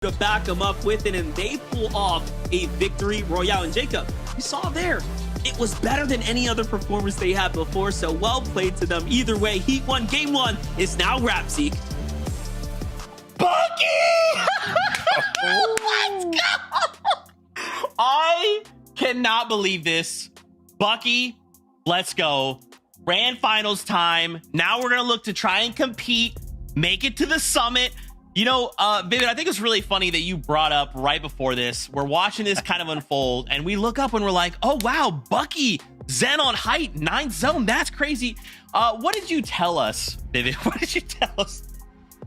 to back them up with it, and they pull off a victory royale. And Jacob, you saw there, it was better than any other performance they had before, so well played to them. Either way, Heat 1, Game 1 is now wrapped, Zeke. Bucky! Let's go! I cannot believe this. Bucky, let's go. Grand finals time. Now we're going to look to try and compete, make it to the summit. You know, Vivid, I think it's really funny that you brought up right before this. We're watching this kind of unfold, and we look up and we're like, oh, wow, Bucky, Zen on height, 9th zone. That's crazy. What did you tell us, Vivid? What did you tell us?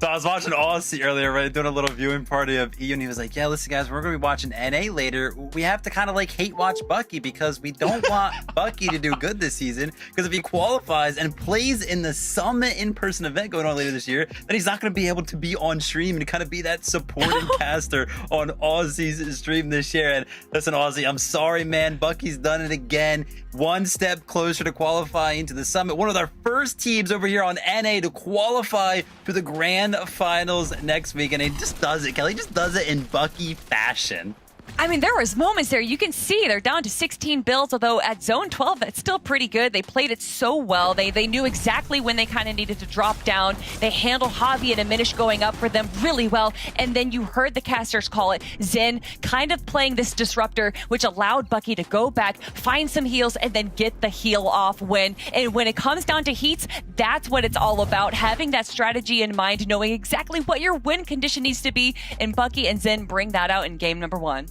So I was watching Aussie earlier, right, doing a little viewing party of EU, and he was like, yeah, listen, guys, we're going to be watching NA later. We have to kind of like hate watch Bucky because we don't want Bucky to do good this season, because if he qualifies and plays in the Summit in-person event going on later this year, then he's not going to be able to be on stream and kind of be that supporting caster on Aussie's stream this year. And listen, Aussie, I'm sorry, man. Bucky's done it again. One step closer to qualifying to the Summit. One of our first teams over here on NA to qualify for the Grand Finals next week, and he just does it, Kelly. He just does it in Bucky fashion. I mean, there was moments there. You can see they're down to 16 builds, although at Zone 12, that's still pretty good. They played it so well. They knew exactly when they kind of needed to drop down. They handled Javi and Aminish going up for them really well. And then you heard the casters call it. Zen kind of playing this disruptor, which allowed Bucky to go back, find some heals, and then get the heal off win. And when it comes down to heats, that's what it's all about. Having that strategy in mind, knowing exactly what your win condition needs to be. And Bucky and Zen bring that out in game number 1.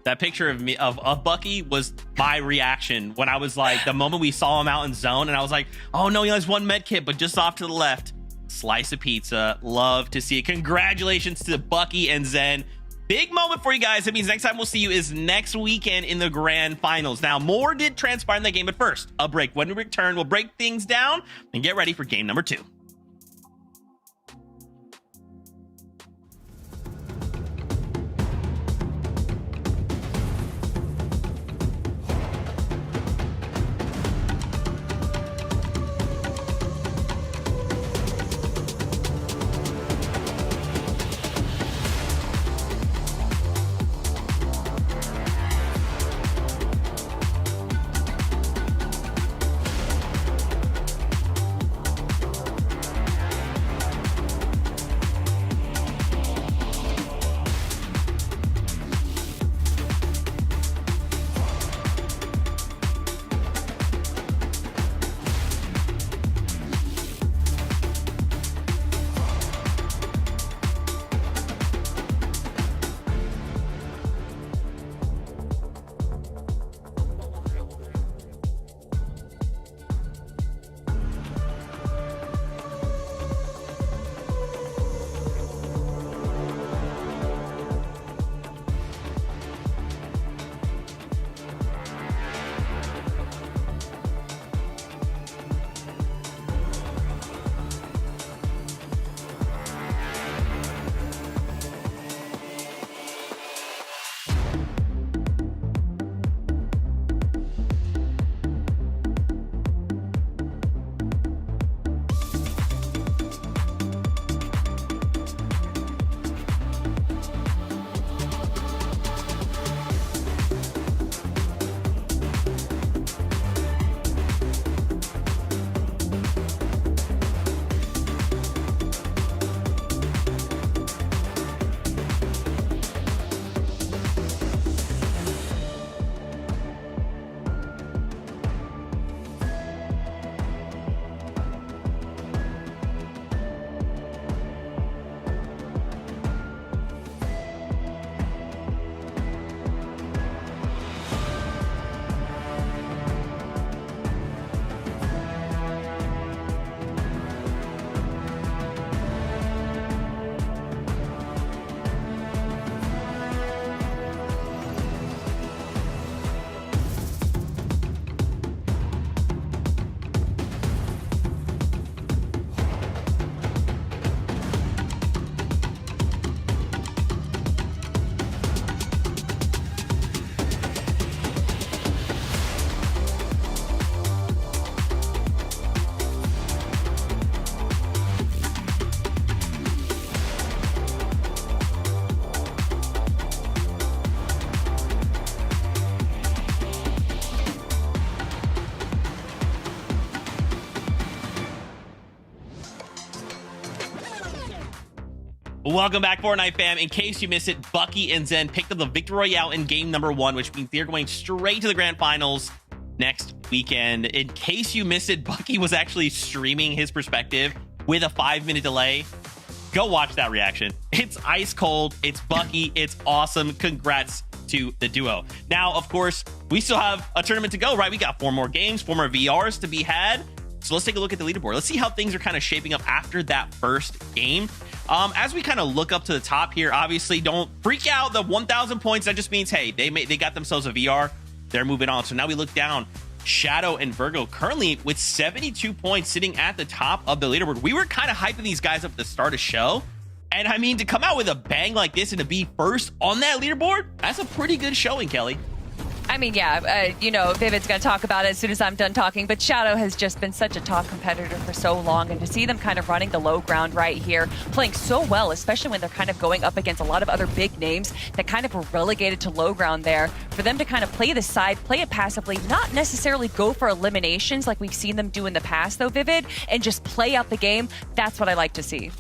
That picture of me of Bucky was my reaction when I was like, the moment we saw him out in zone, and I was like, oh no, he has one med kit, but just off to the left, slice of pizza. Love to see it. Congratulations to Bucky and Zen. Big moment for you guys. It means next time we'll see you is next weekend in the Grand Finals. Now, more did transpire in that game, but first, a break. When we return, we'll break things down and get ready for game number 2. Welcome back, Fortnite fam. In case you missed it, Bucky and Zen picked up the Victory Royale in game number 1, which means they're going straight to the grand finals next weekend. In case you missed it, Bucky was actually streaming his perspective with a 5-minute delay. Go watch that reaction. It's ice cold. It's Bucky. It's awesome. Congrats to the duo. Now, of course, we still have a tournament to go, right? We got 4 more games, 4 more VRs to be had. So let's take a look at the leaderboard. Let's see how things are kind of shaping up after that first game. As we kind of look up to the top here, obviously don't freak out. The 1,000 points, that just means, hey, they got themselves a VR. They're moving on. So now we look down. Shadow and Virgo currently with 72 points sitting at the top of the leaderboard. We were kind of hyping these guys up at the start of show. And I mean, to come out with a bang like this and to be first on that leaderboard, that's a pretty good showing, Kelly. I mean, yeah, Vivid's going to talk about it as soon as I'm done talking, but Shadow has just been such a top competitor for so long, and to see them kind of running the low ground right here, playing so well, especially when they're kind of going up against a lot of other big names that kind of were relegated to low ground there, for them to kind of play the side, play it passively, not necessarily go for eliminations like we've seen them do in the past, though, Vivid, and just play out the game, that's what I like to see.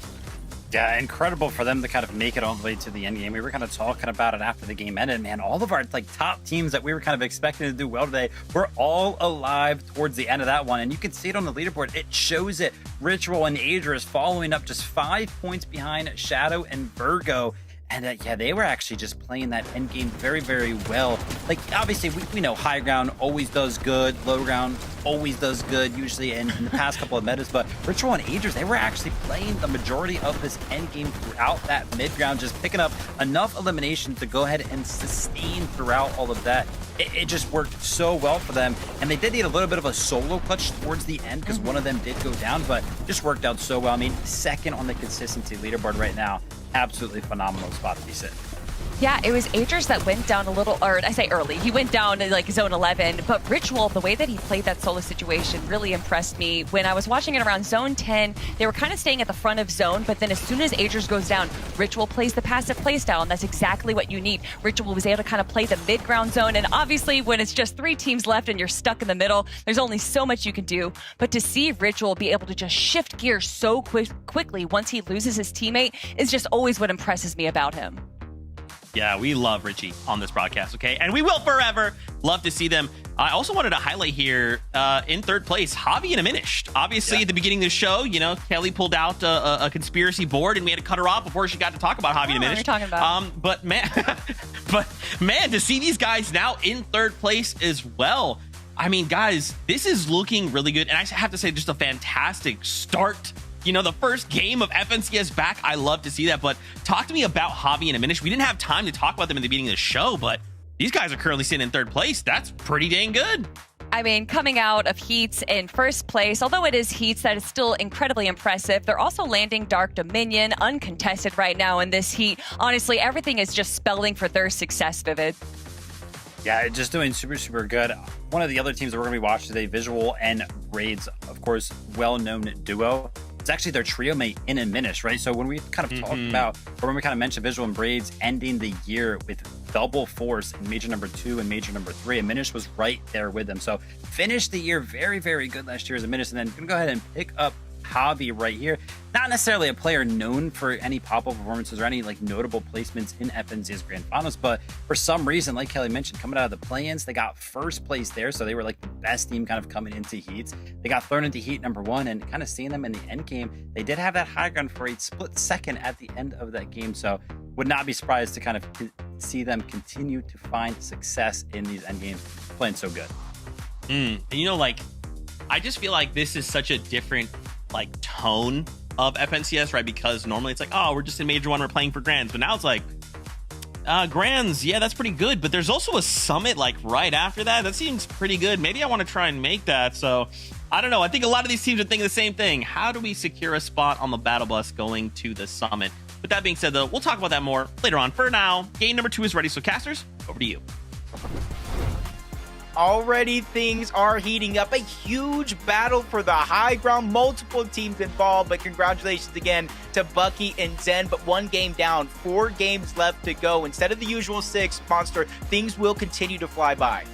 Yeah, incredible for them to kind of make it all the way to the end game. We were kind of talking about it after the game ended, man. All of our top teams that we were kind of expecting to do well today were all alive towards the end of that one. And you can see it on the leaderboard. It shows it. Ritual and Adris following up just 5 points behind Shadow and Virgo. And yeah, they were actually just playing that end game very, very well. Like, obviously, we know high ground always does good. Low ground always does good, usually in the past couple of metas. But Ritual and Adris, they were actually playing the majority of this end game throughout that mid ground, just picking up enough eliminations to go ahead and sustain throughout all of that. It just worked so well for them. And they did need a little bit of a solo clutch towards the end because one of them did go down, but just worked out so well. I mean, second on the consistency leaderboard right now. Absolutely phenomenal spot to be sitting. Yeah, it was Adris that went down a little, or I say early. He went down in like zone 11, but Ritual, the way that he played that solo situation really impressed me. When I was watching it around zone 10, they were kind of staying at the front of zone, but then as soon as Adris goes down, Ritual plays the passive playstyle, and that's exactly what you need. Ritual was able to kind of play the mid-ground zone, and obviously when it's just 3 teams left and you're stuck in the middle, there's only so much you can do. But to see Ritual be able to just shift gears so quickly once he loses his teammate is just always what impresses me about him. Yeah, we love Richie on this broadcast, okay? And we will forever. Love to see them. I also wanted to highlight here in third place, Javi and Diminished. Obviously, at the beginning of the show, Kelly pulled out a conspiracy board and we had to cut her off before she got to talk about Javi and Diminished. What are you talking about? But man, to see these guys now in third place as well. I mean, guys, this is looking really good. And I have to say, just a fantastic start. The first game of FNCS back, I love to see that. But talk to me about Javi and Diminished. We didn't have time to talk about them in the beginning of the show, but these guys are currently sitting in third place. That's pretty dang good. I mean, coming out of Heats in first place, although it is Heats, that is still incredibly impressive. They're also landing Dark Dominion uncontested right now in this heat. Honestly, everything is just spelling for their success, Vivid. Yeah, just doing super, super good. One of the other teams that we're going to be watching today, Visual and Braids, of course, well-known duo. It's actually their trio mate in Diminished, right? So when we kind of talked about, or when we kind of mentioned Visual and Braids ending the year with double force in Major number 2 and Major number 3, Diminished was right there with them. So finished the year very, very good last year as Diminished, and then going to go ahead and pick up Javi right here. Not necessarily a player known for any pop-up performances or any notable placements in FNCS Grand Finals, but for some reason, like Kelly mentioned, coming out of the play-ins, they got first place there, so they were the best team kind of coming into Heats. They got thrown into Heat number 1, and kind of seeing them in the end game, they did have that high ground for a split second at the end of that game, so would not be surprised to kind of see them continue to find success in these end games, playing so good. And I just feel like this is such a different tone of FNCS, right? Because normally it's we're just in Major 1, we're playing for Grands, but now it's Grands, yeah, that's pretty good, but there's also a Summit right after that seems pretty good. Maybe I want to try and make that. So I don't know, I think a lot of these teams are thinking the same thing. How do we secure a spot on the battle bus going to the Summit? With that being said, though, we'll talk about that more later on. For now, game number 2 is ready, so casters, over to you. Already things are heating up. A huge battle for the high ground. Multiple teams involved, but congratulations again to Bucky and Zen. But 1 game down, 4 games left to go. Instead of the usual 6, Monster, things will continue to fly by.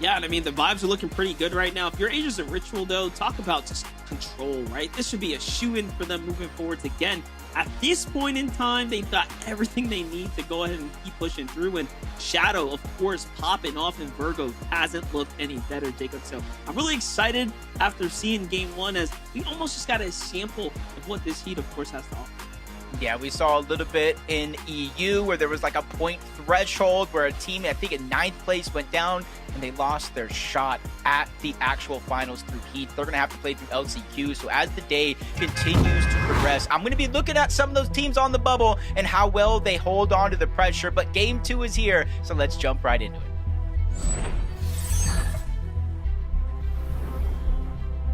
Yeah, and I mean, the vibes are looking pretty good right now. If you're Adris and Ritual, though, talk about just control, right? This should be a shoo-in for them moving forwards again. at this point in time, they've got everything they need to go ahead and keep pushing through. And Shadow, of course, popping off, and Virgo hasn't looked any better, Jacob. So I'm really excited after seeing game one, as we almost just got a sample of what this Heat, of course, has to offer. Yeah, we saw a little bit in EU where there was like a point threshold where a team, I think in 9th place, went down and they lost their shot at the actual finals through Heat. They're going to have to play through LCQ. So as the day continues to progress, I'm going to be looking at some of those teams on the bubble and how well they hold on to the pressure. But game 2 is here, so let's jump right into it.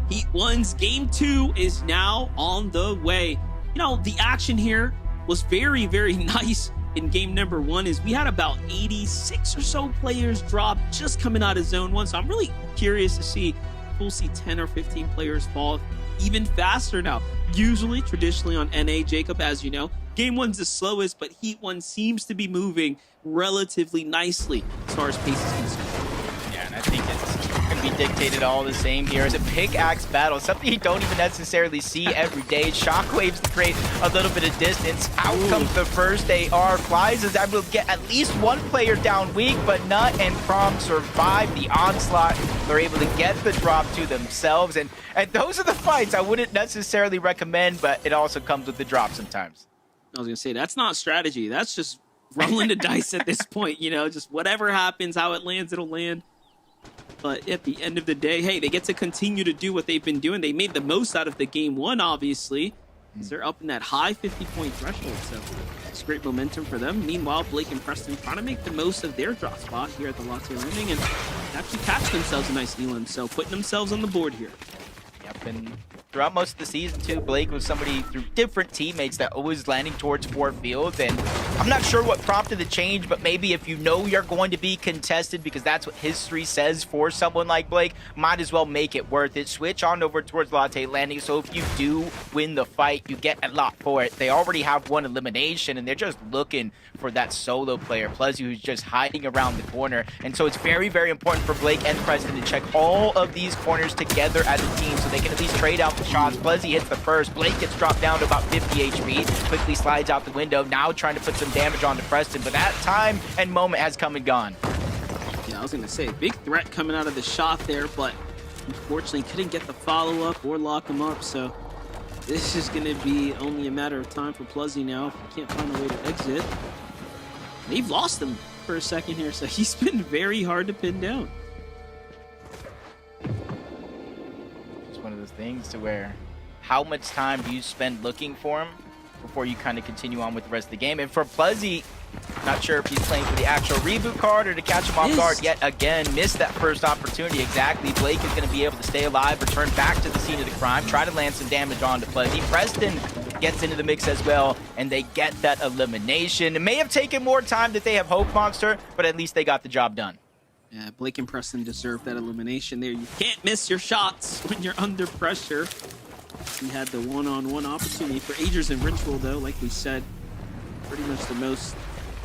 Heat 1's game 2 is now on the way. You know, the action here was very, very nice in game number 1, is we had about 86 or so players drop just coming out of zone 1. So I'm really curious to see if we'll see 10 or 15 players fall even faster now. Usually, traditionally on NA, Jacob, as you know, game 1's the slowest, but Heat 1 seems to be moving relatively nicely as far as pace is concerned. Yeah, and I think it's going to be dictated all the same here. It's a pickaxe battle, something you don't even necessarily see every day. Shockwaves to create a little bit of distance. Out comes the first AR. Flies is able to get at least one player down weak, but Nut and Prom survive the onslaught. They're able to get the drop to themselves, and those are the fights I wouldn't necessarily recommend, but it also comes with the drop sometimes. I was going to say, that's not strategy. That's just rolling the dice at this point, you know, just whatever happens, how it lands, it'll land. But at the end of the day, hey, they get to continue to do what they've been doing. They made the most out of the game 1, obviously, because they're up in that high 50-point threshold. So it's great momentum for them. Meanwhile, Blake and Preston trying to make the most of their drop spot here at the Latte Landing and actually catch themselves a nice elim. So putting themselves on the board here. Yep, and throughout most of the season, too, Blake was somebody through different teammates that always landing towards Fort Field. And I'm not sure what prompted the change, but maybe if you know you're going to be contested, because that's what history says for someone like Blake, might as well make it worth it. Switch on over towards Latte Landing, so if you do win the fight, you get a lot for it. They already have one elimination, and they're just looking for that solo player, Plezzy, who's just hiding around the corner. And so it's very, very important for Blake and Preston to check all of these corners together as a team so they can at least trade out the shots. Plezzy hits the first. Blake gets dropped down to about 50 HP, quickly slides out the window, now trying to put some damage onto Preston, but that time and moment has come and gone. Yeah, I was going to say, big threat coming out of the shot there, but unfortunately couldn't get the follow-up or lock him up. So this is going to be only a matter of time for Plezzy now if he can't find a way to exit. They've lost him for a second here, so he's been very hard to pin down. It's one of those things to where how much time do you spend looking for him before you kind of continue on with the rest of the game? And for Plezzy, not sure if he's playing for the actual reboot card or to catch him off guard yet again. Missed that first opportunity exactly. Blake is going to be able to stay alive, return back to the scene of the crime, try to land some damage onto Plezzy. Preston gets into the mix as well, and they get that elimination. It may have taken more time that they have hoped, Monster, but at least they got the job done. Yeah, Blake and Preston deserve that elimination there. You can't miss your shots when you're under pressure. We had the one-on-one opportunity for Agers and Ritual, though, like we said, pretty much the most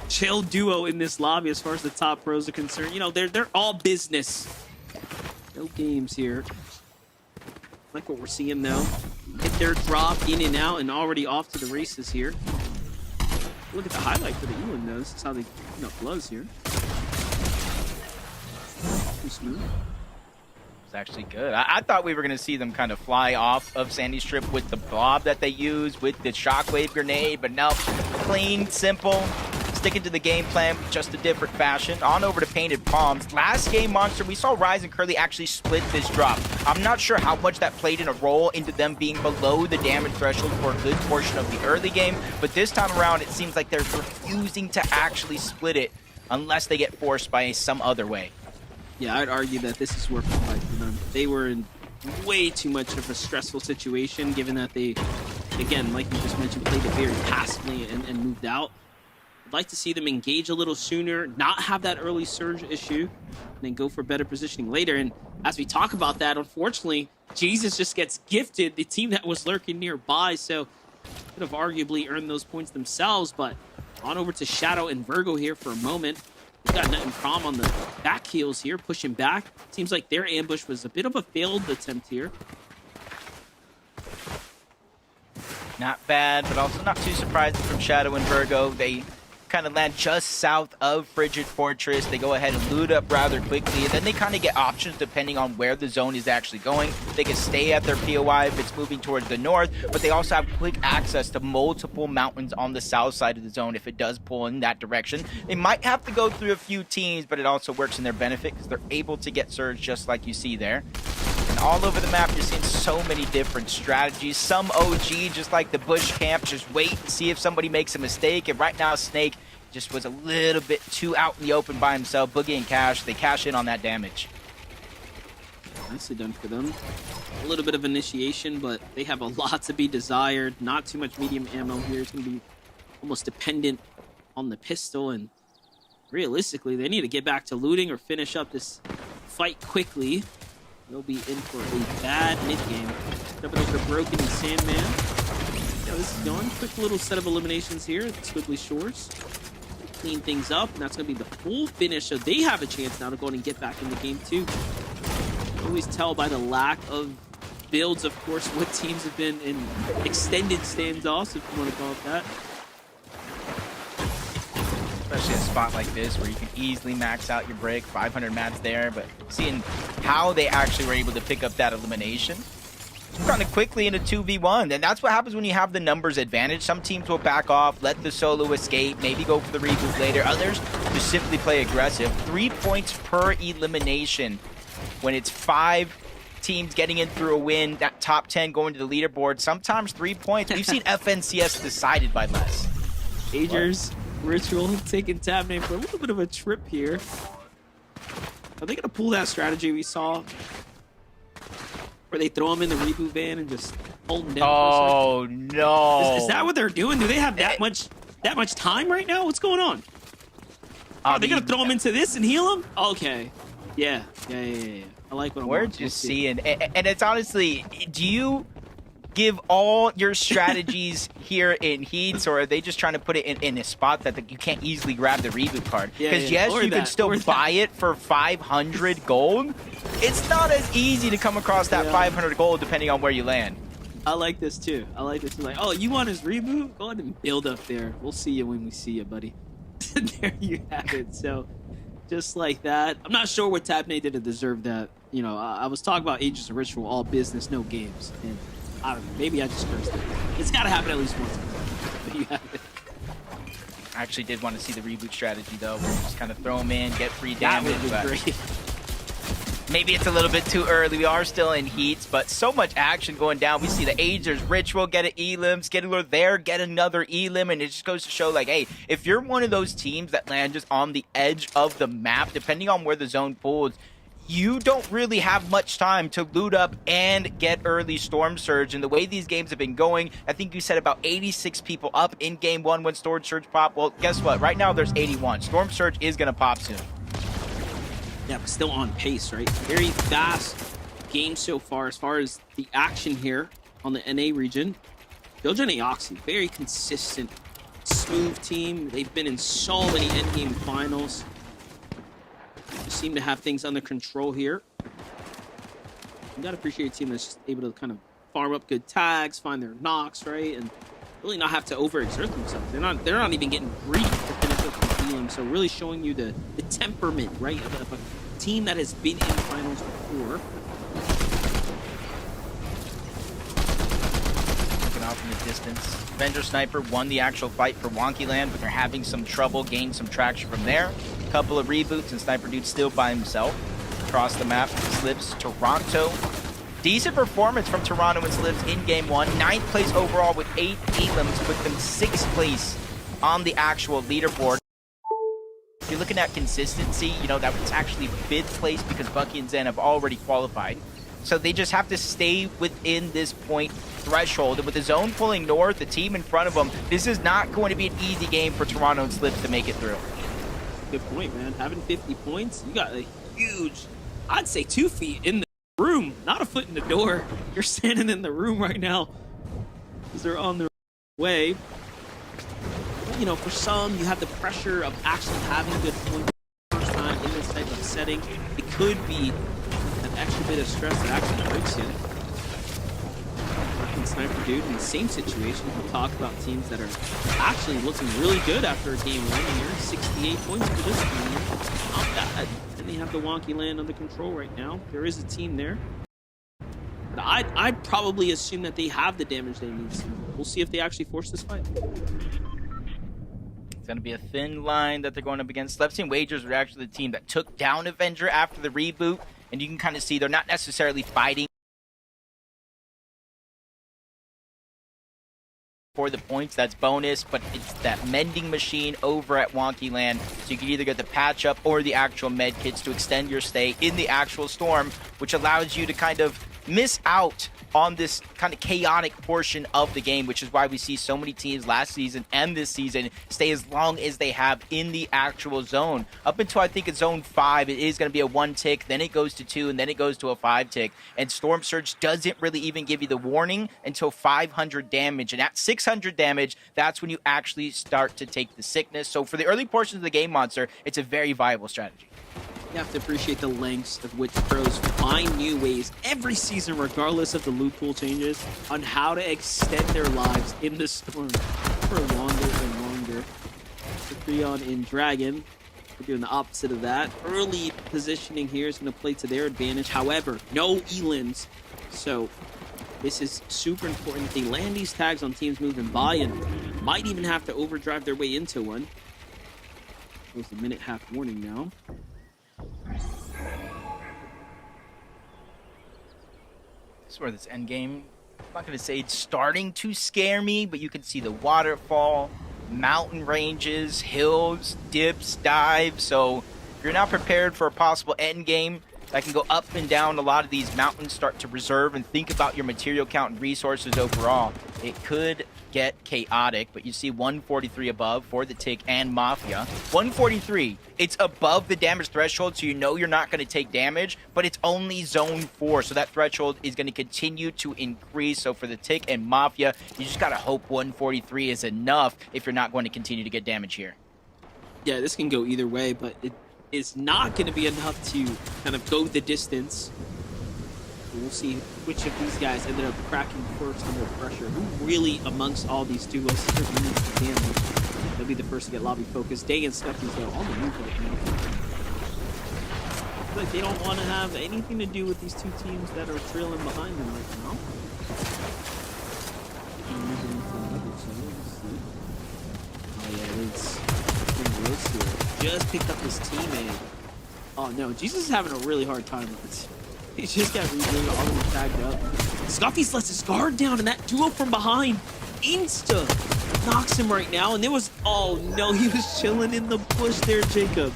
chill duo in this lobby as far as the top pros are concerned. You know, they're all business. No games here. Like what we're seeing, though. Hit their drop in and out and already off to the races here. Look at the highlight for the Ewan, though. This is how they clean up Bluzz here. Too smooth. It's actually good. I thought we were going to see them kind of fly off of Sandy Strip with the blob that they use, with the shockwave grenade, but no, clean, simple, sticking to the game plan, just a different fashion. On over to Painted Palms. Last game, Monster, we saw Rise and Curly actually split this drop. I'm not sure how much that played in a role into them being below the damage threshold for a good portion of the early game, but this time around, it seems like they're refusing to actually split it unless they get forced by some other way. Yeah, I'd argue that this is worth the fight for them. They were in way too much of a stressful situation, given that they, again, like you just mentioned, played it very passively and moved out. I'd like to see them engage a little sooner, not have that early surge issue, and then go for better positioning later. And as we talk about that, unfortunately, Jesus just gets gifted the team that was lurking nearby, so could have arguably earned those points themselves. But on over to Shadow and Virgo here for a moment. We got Nut and Prom on the back heels here, pushing back. Seems like their ambush was a bit of a failed attempt here. Not bad, but also not too surprising from Shadow and Virgo. They kind of land just south of Frigid Fortress. They go ahead and loot up rather quickly, and then they kind of get options depending on where the zone is actually going. They can stay at their POI if it's moving towards the north, but they also have quick access to multiple mountains on the south side of the zone if it does pull in that direction. They might have to go through a few teams, but it also works in their benefit because they're able to get surge just like you see there. And all over the map, you're seeing so many different strategies. Some OG, just like the bush camp, just wait and see if somebody makes a mistake. And right now, Snake just was a little bit too out in the open by himself. Boogie and Cash, they cash in on that damage. Nicely done for them. A little bit of initiation, but they have a lot to be desired. Not too much medium ammo here. It's going to be almost dependent on the pistol. And realistically, they need to get back to looting or finish up this fight quickly. They'll be in for a bad mid-game. Jumping over to Broken and Sandman. Yeah, this is going. Quick little set of eliminations here at Squiggly Shores. Clean things up, and that's going to be the full finish, so they have a chance now to go and get back in the game, too. Always tell by the lack of builds, of course, what teams have been in extended standoffs, if you want to call it that. Especially a spot like this where you can easily max out your break, 500 mats there, but seeing how they actually were able to pick up that elimination kind of quickly in a 2v1, and that's what happens when you have the numbers advantage. Some teams will back off, let the solo escape, maybe go for the reboot later. Others just simply play aggressive. 3 points per elimination when it's 5 teams getting in through a win, that top 10 going to the leaderboard. Sometimes 3 points. We've seen FNCS decided by less. Agers, Ritual taking Tabname for a little bit of a trip here. Are they going to pull that strategy we saw where they throw him in the reboot van and just hold him down? Oh, no. Is that what they're doing? Do they have that much time right now? What's going on? Are they going to throw him into this and heal him? Okay. Yeah. I like what I'm We're watching. just seeing. And it's honestly, do you give all your strategies here in heats, or are they just trying to put it in a spot that you can't easily grab the reboot card? Because yes, you can still buy it for 500 gold. It's not as easy to come across that 500 gold depending on where you land. I like this too. I like this. Like, oh, you want his reboot? Go ahead and build up there. We'll see you when we see you, buddy. There you have it. So, just like that. I'm not sure what Tapney did to deserve that. You know, I was talking about Agents of Ritual, all business, no games. And I don't know, maybe I just cursed it. It's got to happen at least once. But you have it. I actually did want to see the reboot strategy, though, where you just kind of throw them in, get free damage. That would be great. Maybe it's a little bit too early. We are still in heats, but so much action going down. We see the Agers, Ritual get an elim, Skidler there, get another elim, and it just goes to show, like, hey, if you're one of those teams that land just on the edge of the map, depending on where the zone pulls, you don't really have much time to loot up and get early Storm Surge. And the way these games have been going, I think you said about 86 people up in Game 1 when Storm Surge popped. Well, guess what? Right now, there's 81. Storm Surge is going to pop soon. Yeah, but still on pace, right? Very fast game so far as the action here on the NA region. Bilgen Aoxy, very consistent, smooth team. They've been in so many endgame finals. They seem to have things under control here. You gotta appreciate a team that's just able to kind of farm up good tags, find their knocks, right? And really not have to overexert themselves. They're not even getting greedy to finish up the feeling. So really showing you the temperament, right, of a team that has been in finals before. Looking off in the distance. Avenger Sniper won the actual fight for Wonky Land, but they're having some trouble gaining some traction from there. Couple of reboots and Sniper Dude still by himself. Across the map, Slips, Toronto. Decent performance from Toronto and Slips in Game 1. 9th place overall with 8 elims, with them 6th place on the actual leaderboard. If you're looking at consistency, you know, that was actually 5th place because Bucky and Zen have already qualified. So they just have to stay within this point threshold. And with the zone pulling north, the team in front of them, this is not going to be an easy game for Toronto and Slips to make it through. Good point, man. Having 50 points, you got a huge, I'd say 2 feet in the room, not a foot in the door. You're standing in the room right now because they're on their way. You know, for some, you have the pressure of actually having good points first time in this type of setting. It could be an extra bit of stress that actually breaks you. and Sniper Dude in the same situation. We'll talk about teams that are actually looking really good after game one here. 68 points for this team. Not bad. And they have the Wonky Land under control right now. There is a team there. But I'd probably assume that they have the damage they need. So we'll see if they actually force this fight. It's going to be a thin line that they're going up against. Slept Team Wagers were actually the team that took down Avenger after the reboot. And you can kind of see they're not necessarily fighting for the points, that's bonus, but it's that mending machine over at Wonky Land, so you can either get the patch up or the actual med kits to extend your stay in the actual storm, which allows you to kind of miss out on this kind of chaotic portion of the game, which is why we see so many teams last season and this season stay as long as they have in the actual zone. Up until I think it's zone 5, it is going to be a 1 tick, then it goes to 2, and then it goes to a 5 tick. And Storm Surge doesn't really even give you the warning until 500 damage. And at 600 damage, that's when you actually start to take the sickness. So for the early portions of the game, Monster, it's a very viable strategy. You have to appreciate the lengths of which pros find new ways every season, regardless of the loot pool changes, on how to extend their lives in the storm for longer and longer. So Creon in Dragon, we're doing the opposite of that. Early positioning here is going to play to their advantage. However, no Elins. So this is super important. They land these tags on teams moving by and might even have to overdrive their way into one. There's a minute-half warning now. This is where this end game, I'm not going to say it's starting to scare me, but you can see the waterfall, mountain ranges, hills, dips, dives. So if you're not prepared for a possible end game that can go up and down, a lot of these mountains start to reserve, and think about your material count and resources overall. It could get chaotic, but you see 143 above for the Tick and Mafia. 143, it's above the damage threshold, so you know you're not going to take damage, but it's only zone 4, so that threshold is going to continue to increase. So for the Tick and Mafia, you just got to hope 143 is enough if you're not going to continue to get damage here. Yeah, this can go either way, but it is not going to be enough to kind of go the distance. We'll see which of these guys ended up cracking first under pressure. Who really, amongst all these duos, needs the damage? They'll be the first to get lobby focused. Day and Scuffy's though on the move right now. I feel like they don't want to have anything to do with these two teams that are trailing behind them right now. Oh yeah, it is. Gross here. Just picked up his teammate. Oh no, Jesus is having a really hard time with this. He just got rebooted, all of them tagged up. Scuffy's lets his guard down, and that duo from behind insta knocks him right now. And there was, oh no, he was chilling in the bush there, Jacob.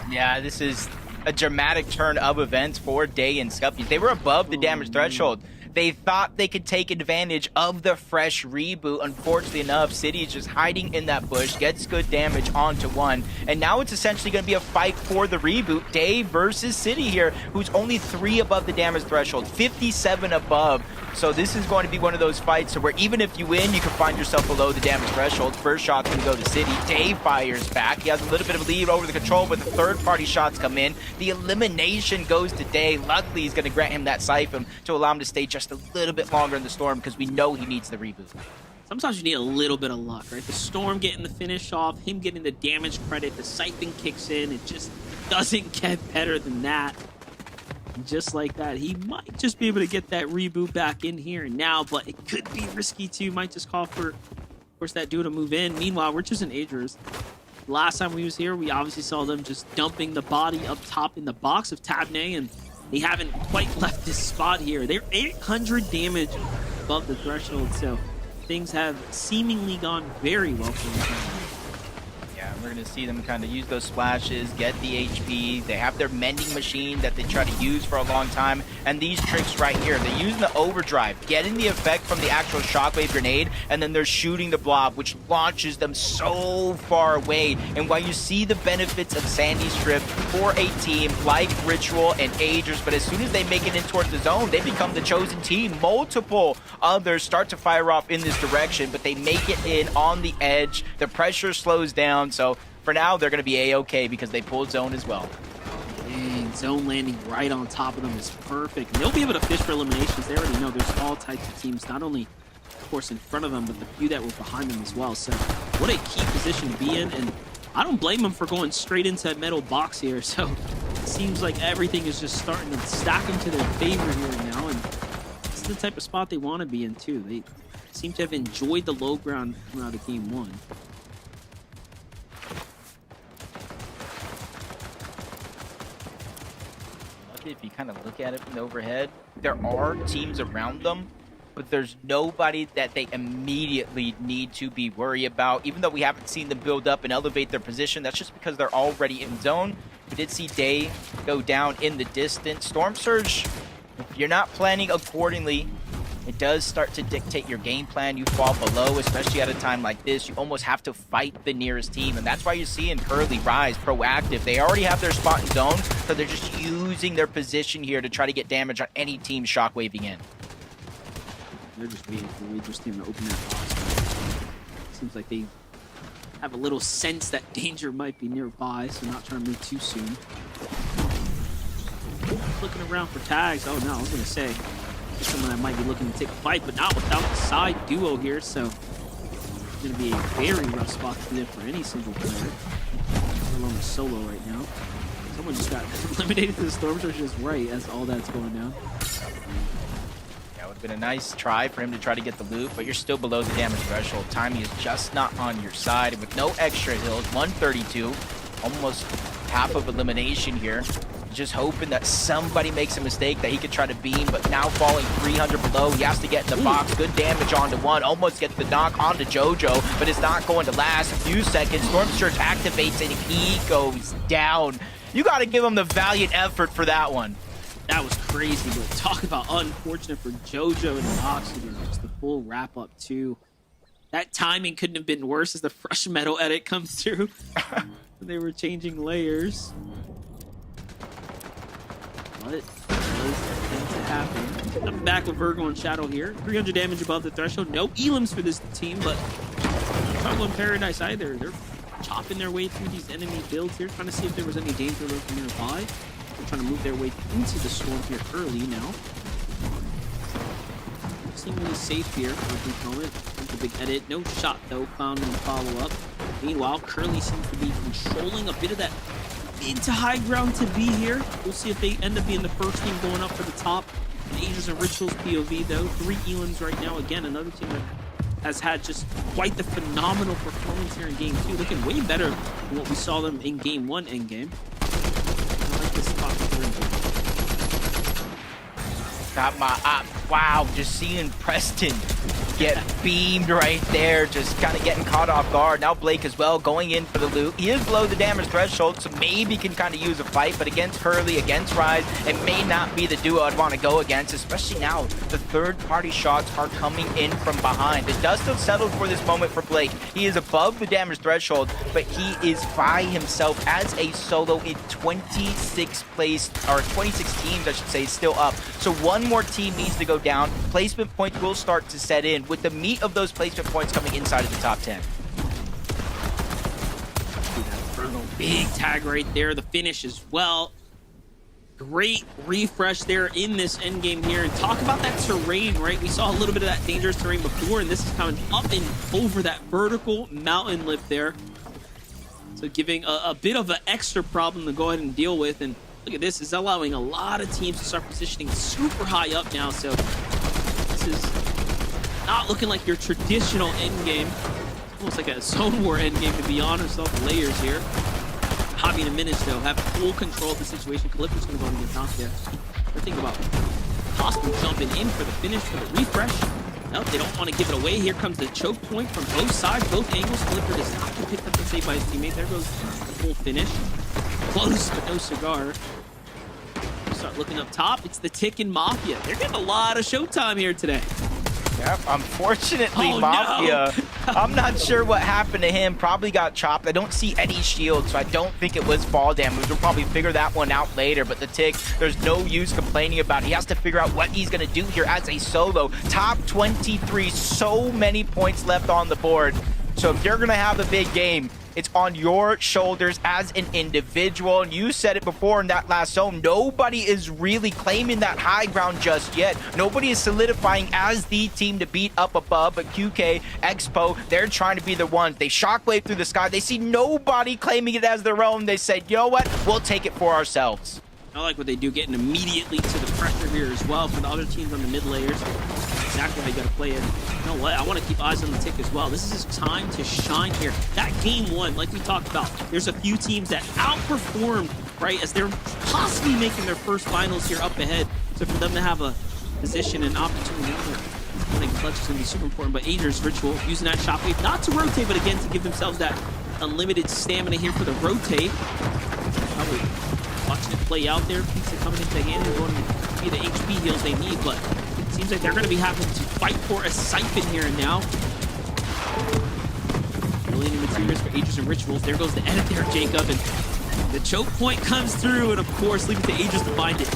Yeah, this is a dramatic turn of events for Day and Scuffy. They were above the damage threshold. They thought they could take advantage of the fresh reboot. Unfortunately enough, City is just hiding in that bush, gets good damage onto one, and now it's essentially going to be a fight for the reboot. Day versus City here, who's only 3 above the damage threshold, 57 above. So this is going to be one of those fights where even if you win, you can find yourself below the damage threshold. First shot's going to go to City. Day fires back. He has a little bit of a lead over the control, but the third-party shots come in. The elimination goes to Day. Luckily, he's going to grant him that siphon to allow him to stay just a little bit longer in the storm, because we know he needs the reboot. Sometimes you need a little bit of luck, right? The storm getting the finish off, him getting the damage credit, the siphon kicks in. It just doesn't get better than that. And just like that, he might just be able to get that reboot back in here and now, but it could be risky too. Might just call for, of course, that duo to move in. Meanwhile, we're just in Agers. Last time we was here, we obviously saw them just dumping the body up top in the box of Tabney, and they haven't quite left this spot here. They're 800 damage above the threshold, so things have seemingly gone very well for them. Yeah, we're going to see them kind of use those splashes, get the HP. They have their mending machine that they try to use for a long time. And these tricks right here, they're using the overdrive, getting the effect from the actual shockwave grenade, and then they're shooting the blob, which launches them so far away. And while you see the benefits of Sandy Strip for a team like Ritual and Agers, but as soon as they make it in towards the zone, they become the chosen team. Multiple others start to fire off in this direction, but they make it in on the edge. The pressure slows down. So for now, they're going to be A-okay because they pulled zone as well. Dang, zone landing right on top of them is perfect. And they'll be able to fish for eliminations. They already know there's all types of teams, not only of course, in front of them, but the few that were behind them as well. So what a key position to be in, and I don't blame them for going straight into that metal box here. So it seems like everything is just starting to stack into their favor here now, and this is the type of spot they want to be in too. They seem to have enjoyed the low ground coming out of game one. If you kind of look at it from the overhead, there are teams around them, but there's nobody that they immediately need to be worried about. Even though we haven't seen them build up and elevate their position, that's just because they're already in zone. We did see Day go down in the distance. Storm Surge, if you're not planning accordingly, it does start to dictate your game plan. You fall below, especially at a time like this. You almost have to fight the nearest team, and that's why you're seeing Curly Rise proactive. They already have their spot in zone, so they're just using their position here to try to get damage on any team shockwaving in. They're just waiting for Wager's team to open that box. Seems like they have a little sense that danger might be nearby, so not trying to move too soon. Looking around for tags. Oh no, I was gonna say someone that might be looking to take a fight, but not without the side duo here, so it's going to be a very rough spot to be for any single player, let alone a solo right now. Someone just got eliminated to the Storm Surge just right as all that's going down. That would have been a nice try for him to try to get the loot, but you're still below the damage threshold. Timing is just not on your side, and with no extra heals, 132, almost half of elimination here. Just hoping that somebody makes a mistake that he could try to beam, but now falling 300 below. He has to get in the box. Good damage onto one. Almost gets the knock onto JoJo, but it's not going to last. A few seconds. Storm Surge activates and he goes down. You got to give him the valiant effort for that one. That was crazy, but talk about unfortunate for JoJo and Oxygen. Just the full wrap up too. That timing couldn't have been worse as the fresh metal edit comes through. They were changing layers. But it does tend to happen. I'm back with Virgo and Shadow here. 300 damage above the threshold. No elims for this team, but not going Paradise either. They're chopping their way through these enemy builds here, trying to see if there was any danger lurking nearby. They're trying to move their way into the storm here early now. Seemingly safe here for a brief moment. With a big edit. No shot, though, found in the follow-up. Meanwhile, Curly seems to be controlling a bit of that into high ground to be here. We'll see if they end up being the first team going up for the top. Ages and Rituals POV though. 3 elims right now. Again, another team that has had just quite the phenomenal performance here in game 2. Looking way better than what we saw them in game 1 in game. I like this spot for Got my wow, just seeing Preston get beamed right there, just kind of getting caught off guard. Now Blake as well going in for the loot. He is below the damage threshold, so maybe can kind of use a fight, but against Curly, against Rise, it may not be the duo I'd want to go against, especially now the third-party shots are coming in from behind. The dust have settled for this moment for Blake. He is above the damage threshold, but he is by himself as a solo in 26 place, or 26 teams, I should say, still up. So one more team needs to go down. Placement points will start to set in, with the meat of those placement points coming inside of the top 10. big tag right there. The finish as well. Great refresh there in this endgame here. And talk about that terrain, right? We saw a little bit of that dangerous terrain before, and this is coming up and over that vertical mountain lip there. So giving a bit of an extra problem to go ahead and deal with. And look at this, it's allowing a lot of teams to start positioning super high up now. So this is not looking like your traditional endgame. It's almost like a Zone War endgame, to be honest, off the layers here. Javi and Minish, though, have full control of the situation. Calypso's going to go and get knocked there. They're thinking about possibly jumping in for the finish, for the refresh. Nope, they don't want to give it away. Here comes the choke point from both sides, both angles. Calypso does not get picked up and saved by his teammate. There goes the full finish. Close, but no cigar. Start looking up top. It's the Tickin' Mafia. They're getting a lot of showtime here today. Yep, unfortunately, Oh, Mafia, no. I'm not sure what happened to him. Probably got chopped. I don't see any shield, so I don't think it was fall damage. We'll probably figure that one out later, but the Tick, there's no use complaining about it. He has to figure out what he's going to do here as a solo. Top 23, so many points left on the board. So if they're going to have a big game, It's on your shoulders as an individual. And you said it before in that last zone. Nobody is really claiming that high ground just yet. Nobody is solidifying as the team to beat up above. But QK, Expo, they're trying to be the ones. They shockwave through the sky. They see nobody claiming it as their own. They said, you know what? We'll take it for ourselves. I like what they do, getting immediately to the pressure here as well for the other teams on the mid layers. Exactly how you got to play it. You know what? I want to keep eyes on the tick as well. This is his time to shine here. That game one, like we talked about, there's a few teams that outperformed, right, as they're possibly making their first finals here up ahead. So for them to have a position and opportunity, winning clutch is going to be super important. But Ager's Ritual using that shockwave, not to rotate, but again to give themselves that unlimited stamina here for the rotate. Probably watching it play out there. Pizza coming into hand and going to be the HP heals they need, but it seems like they're going to be having to fight for a siphon here and now. Million materials for Aegis and Rituals. There goes the edit there, Jacob, and the choke point comes through, and of course, leave it to Aegis to find it.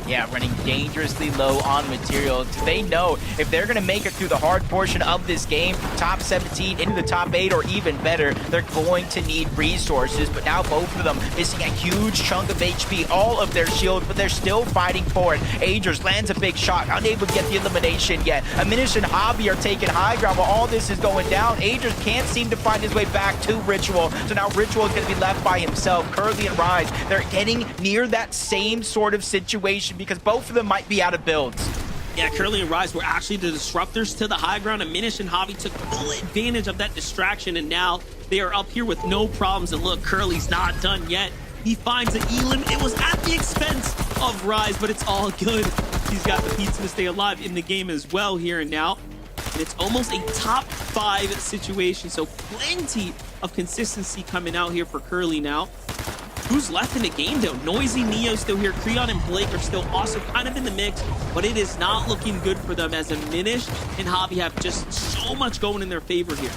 Yeah, running dangerously low on material. They know if they're going to make it through the hard portion of this game, top 17 into the top 8 or even better, they're going to need resources. But now both of them missing a huge chunk of HP, all of their shields, but they're still fighting for it. Agers lands a big shot, unable to get the elimination yet. Aminish and Hobby are taking high ground while all this is going down. Agers can't seem to find his way back to Ritual. So now Ritual is going to be left by himself. Curly and Rise, they're getting near that same sort of situation because both of them might be out of builds. Yeah, Curly and Rise were actually the disruptors to the high ground, and Minish and Hobby took full advantage of that distraction, and now they are up here with no problems. And look, Curly's not done yet. He finds an Elim. It was at the expense of Rise, but it's all good. He's got the pizza to stay alive in the game as well here and now. And it's almost a top 5 situation, so plenty of consistency coming out here for Curly now. Who's left in the game, though? Noisy, Neo still here. Creon and Blake are still also kind of in the mix, but it is not looking good for them as Aminish and Hobby have just so much going in their favor here.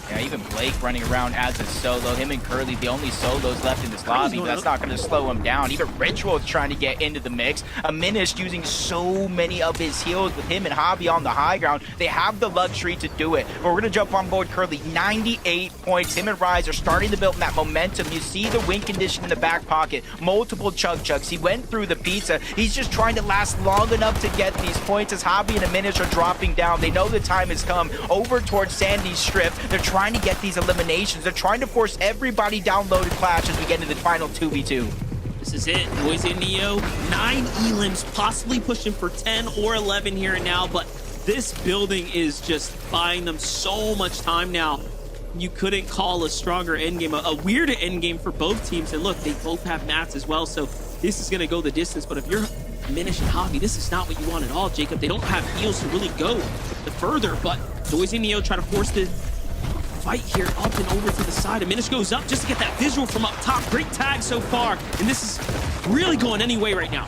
Yeah, even Blake running around as a solo. Him and Curly, the only solos left in this lobby, but that's not going to slow him down. Even Ritual is trying to get into the mix. Aminish using so many of his heals with him and Hobby on the high ground. They have the luxury to do it. But we're going to jump on board Curly. 98 points. Him and Rise are starting to build that momentum. You see the win condition in the back pocket. Multiple chug-chugs. He went through the pizza. He's just trying to last long enough to get these points as Hobby and Aminish are dropping down. They know the time has come. Over towards Sandy's strip. They're trying to get these eliminations. They're trying to force everybody down low to clash as we get into the final 2v2. This is it. Noisy and Neo, 9 elims, possibly pushing for 10 or 11 here and now, but this building is just buying them so much time now. You couldn't call a stronger endgame, a weirder endgame for both teams. And look, they both have mats as well, so this is going to go the distance. But if you're Minish and Hobby, this is not what you want at all, Jacob. They don't have heals to really go the further, but Noisy and Neo try to force the fight here up and over to the side. Aminish goes up just to get that visual from up top. Great tag so far, and this is really going any way right now.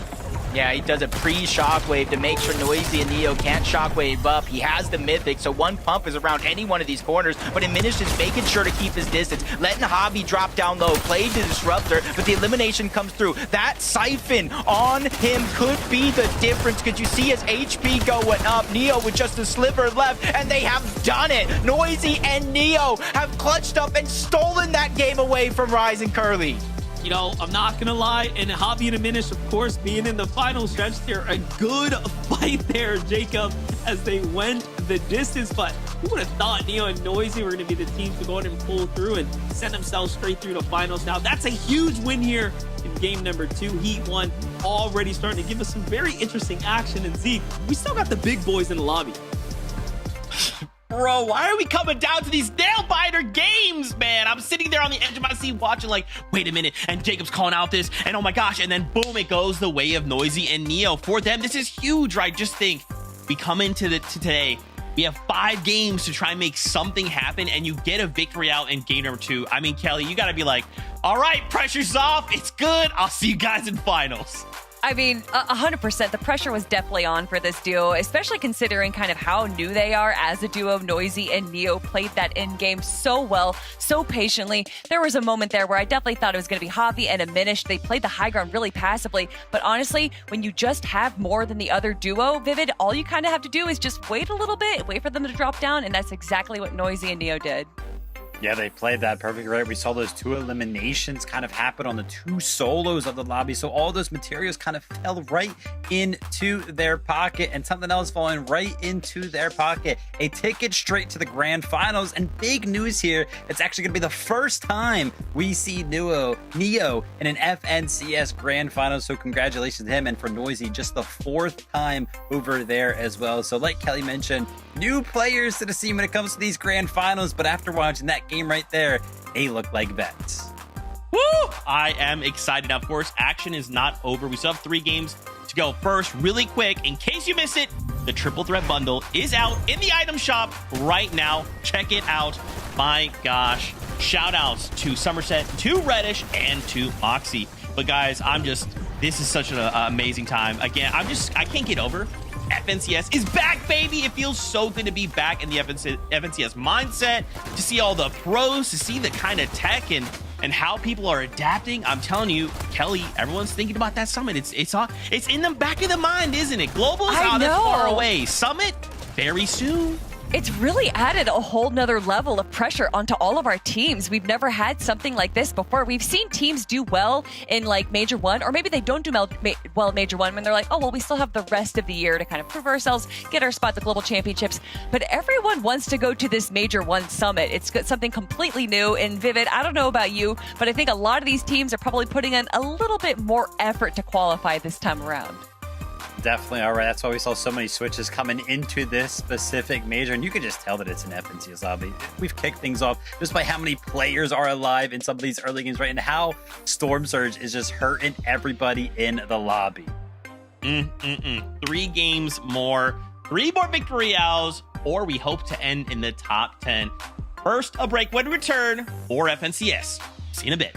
Yeah, he does a pre-shockwave to make sure Noisy and Neo can't shockwave up. He has the Mythic, so one pump is around any one of these corners, but Aminish is making sure to keep his distance, letting Hobby drop down low, play the Disruptor, but the elimination comes through. That Siphon on him could be the difference. Could you see his HP going up? Neo with just a sliver left, and they have done it. Noisy and Neo have clutched up and stolen that game away from Rise and Curly. You know, I'm not gonna lie, and Hobby and Aminish, of course, being in the final stretch, they're a good fight there, Jacob, as they went the distance. But who would have thought Neo and Noisy were gonna be the teams to go ahead and pull through and send themselves straight through the finals? Now, that's a huge win here in game number 2. Heat 1 already starting to give us some very interesting action. And Zeke, we still got the big boys in the lobby. Bro, why are we coming down to these nail-biter games, man? I'm sitting there on the edge of my seat watching like, wait a minute, and Jacob's calling out this, and oh my gosh, and then boom, it goes the way of Noisy and Neo. For them, this is huge, right? Just think, we come into today, we have 5 games to try and make something happen, and you get a victory out in game number 2. I mean, Kelly, you gotta be like, all right, pressure's off, it's good, I'll see you guys in finals. I mean, 100%. The pressure was definitely on for this duo, especially considering kind of how new they are as a duo. Noisy and Neo played that end game so well, so patiently. There was a moment there where I definitely thought it was going to be Hobby and Aminish. They played the high ground really passively, but honestly, when you just have more than the other duo, Vivid, all you kind of have to do is just wait a little bit, wait for them to drop down, and that's exactly what Noisy and Neo did. Yeah, they played that perfectly right. We saw those 2 eliminations kind of happen on the 2 solos of the lobby. So all those materials kind of fell right into their pocket, and something else falling right into their pocket. A ticket straight to the grand finals. And big news here, it's actually going to be the first time we see Neo in an FNCS grand final. So congratulations to him, and for Noisy, just the 4th time over there as well. So like Kelly mentioned, new players to the scene when it comes to these grand finals, but after watching that game right there, they look like vets. Woo! I am excited. Now, of course, action is not over. We still have 3 games to go. First, really quick, in case you miss it, the Triple Threat Bundle is out in the item shop right now. Check it out. My gosh. Shout outs to Somerset, to Reddish, and to Moxie. But guys, this is such an amazing time. Again, I can't get over FNCS is back, baby. It feels so good to be back in the FNCS mindset, to see all the pros, to see the kind of tech and how people are adapting. I'm telling you, Kelly, everyone's thinking about that summit. It's in the back of the mind, isn't it? Global is that's far away. Summit, very soon. It's really added a whole nother level of pressure onto all of our teams. We've never had something like this before. We've seen teams do well in like Major 1, or maybe they don't do well in Major 1 when they're like, oh, well, we still have the rest of the year to kind of prove ourselves, get our spot at the Global Championships. But everyone wants to go to this Major 1 summit. It's got something completely new. And Vivid, I don't know about you, but I think a lot of these teams are probably putting in a little bit more effort to qualify this time around. Definitely. All right. That's why we saw so many switches coming into this specific major. And you can just tell that it's an FNCS lobby. We've kicked things off just by how many players are alive in some of these early games, right? And how Storm Surge is just hurting everybody in the lobby. 3 games more, 3 more victory royales, or we hope to end in the top 10. First, a break. When we return for FNCS. See you in a bit.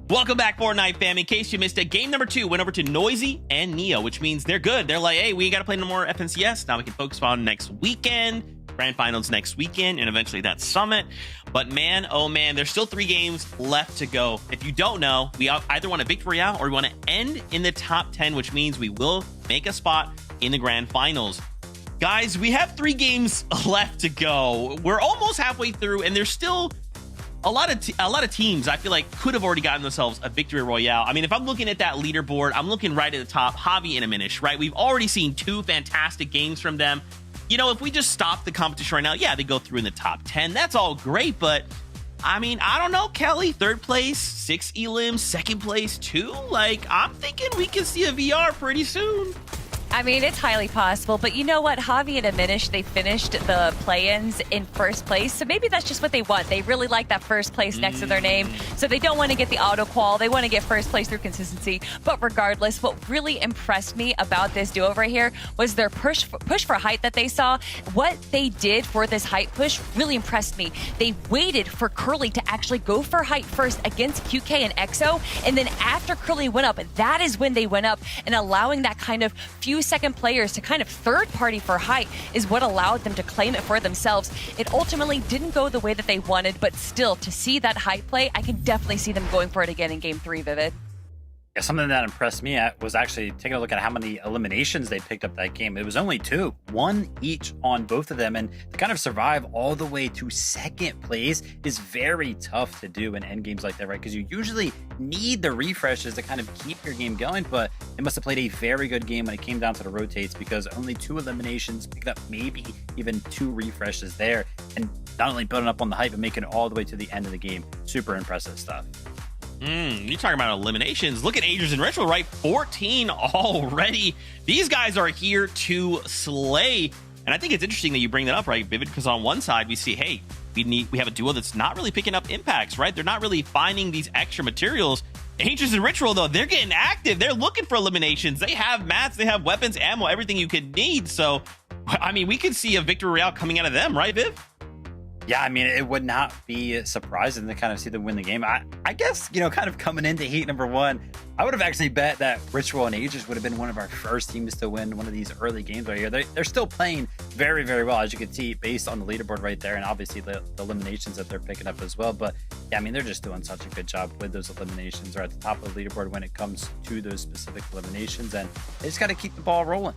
Welcome back, Fortnite fam. In case you missed it, game number 2 went over to Noisy and Neo, which means they're good. They're like, hey, we got to play no more FNCS. Now we can focus on next weekend, grand finals next weekend, and eventually that summit. But man, oh man, there's still 3 games left to go. If you don't know, we either want a victory royale or we want to end in the top 10, which means we will make a spot in the grand finals. Guys, we have 3 games left to go. We're almost halfway through, and there's still a lot of teams I feel like could have already gotten themselves a victory royale. I mean, if I'm looking at that leaderboard, I'm looking right at the top, Javi and Aminish, right? We've already seen 2 fantastic games from them. You know, if we just stop the competition right now, yeah, they go through in the top 10. That's all great, but I mean, I don't know, Kelly, 3rd place, 6 elims, 2nd place, 2. Like, I'm thinking we can see a VR pretty soon. I mean, it's highly possible, but you know what? Javi and Aminish, they finished the play-ins in 1st place, so maybe that's just what they want. They really like that 1st place next to their name, so they don't want to get the auto-qual. They want to get 1st place through consistency. But regardless, what really impressed me about this duo right here was their push for height that they saw. What they did for this height push really impressed me. They waited for Curly to actually go for height first against QK and EXO, and then after Curly went up, that is when they went up, and allowing that kind of few second players to kind of third party for height is what allowed them to claim it for themselves. It ultimately didn't go the way that they wanted, but still, to see that height play, I can definitely see them going for it again in game 3, Vivid. Yeah, something that impressed me was actually taking a look at how many eliminations they picked up that game. It was only 2, 1 each on both of them, and to kind of survive all the way to 2nd place is very tough to do in end games like that, right? Because you usually need the refreshes to kind of keep your game going, but they must have played a very good game when it came down to the rotates, because only 2 eliminations, picked up maybe even 2 refreshes there, and not only building up on the hype, but making it all the way to the end of the game. Super impressive stuff. You're talking about eliminations. Look at Agers and Retro, right? 14 already. These guys are here to slay. And I think it's interesting that you bring that up, right, Vivid? Because on one side, we see, hey, we have a duo that's not really picking up impacts, right? They're not really finding these extra materials. Agers and Ritual, though, they're getting active. They're looking for eliminations. They have mats, they have weapons, ammo, everything you could need. So, I mean, we could see a victory royale coming out of them, right, Viv? Yeah, I mean, it would not be surprising to kind of see them win the game. I guess, you know, kind of coming into heat number 1, I would have actually bet that Ritual and Aegis would have been one of our first teams to win one of these early games right here. They're still playing very, very well, as you can see, based on the leaderboard right there, and obviously the eliminations that they're picking up as well. But yeah, I mean, they're just doing such a good job with those eliminations. They're at the top of the leaderboard when it comes to those specific eliminations, and they just got to keep the ball rolling.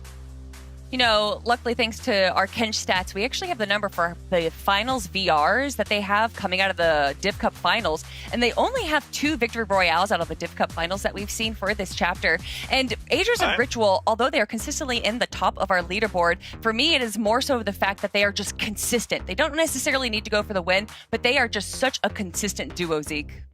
You know, luckily, thanks to our Kench stats, we actually have the number for the finals VRs that they have coming out of the Div Cup finals. And they only have 2 victory royales out of the Div Cup finals that we've seen for this chapter. And Agers and Ritual, although they are consistently in the top of our leaderboard, for me, it is more so the fact that they are just consistent. They don't necessarily need to go for the win, but they are just such a consistent duo, Zeke.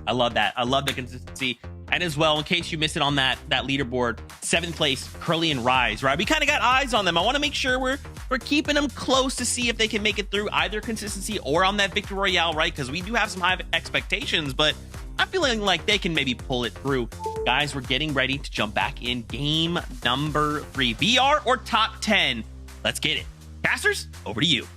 I love that. I love the consistency. And as well, in case you missed it on that leaderboard, 7th place, Curly and Rise, right? We kind of got eyes on them. I want to make sure we're keeping them close to see if they can make it through either consistency or on that victory royale, right? Because we do have some high expectations, but I'm feeling like they can maybe pull it through. Guys, we're getting ready to jump back in game number 3. VR or top 10? Let's get it. Casters, over to you.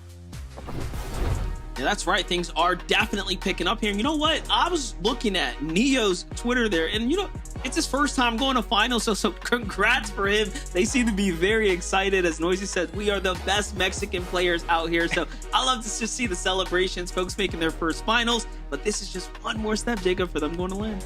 Yeah, that's right. Things are definitely picking up here. And you know what? I was looking at Neo's Twitter there, and you know, it's his first time going to finals, so congrats for him. They seem to be very excited. As Noisy says, we are the best Mexican players out here. So I love to just see the celebrations, folks making their first finals. But this is just one more step, Jacob, for them going to land.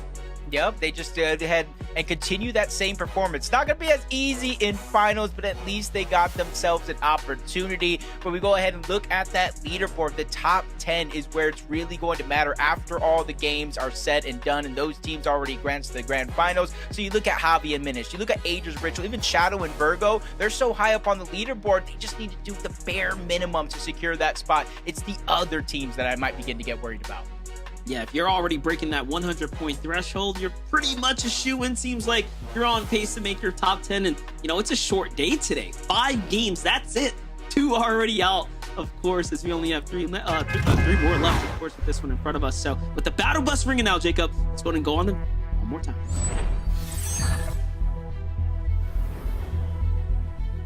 Yep, they just head and continue that same performance. Not going to be as easy in finals, but at least they got themselves an opportunity. But we go ahead and look at that leaderboard. The top 10 is where it's really going to matter after all the games are said and done, and those teams already advanced to the grand finals. So you look at Javi and Minish, you look at Agers, Ritual, even Shadow and Virgo. They're so high up on the leaderboard, they just need to do the bare minimum to secure that spot. It's the other teams that I might begin to get worried about. Yeah, if you're already breaking that 100-point threshold, you're pretty much a shoo-in. Seems like you're on pace to make your top 10. And, you know, it's a short day today. 5 games, that's it. 2 already out, of course, as we only have 3 more left, of course, with this one in front of us. So with the battle bus ringing out, Jacob, let's go ahead and go on them one more time.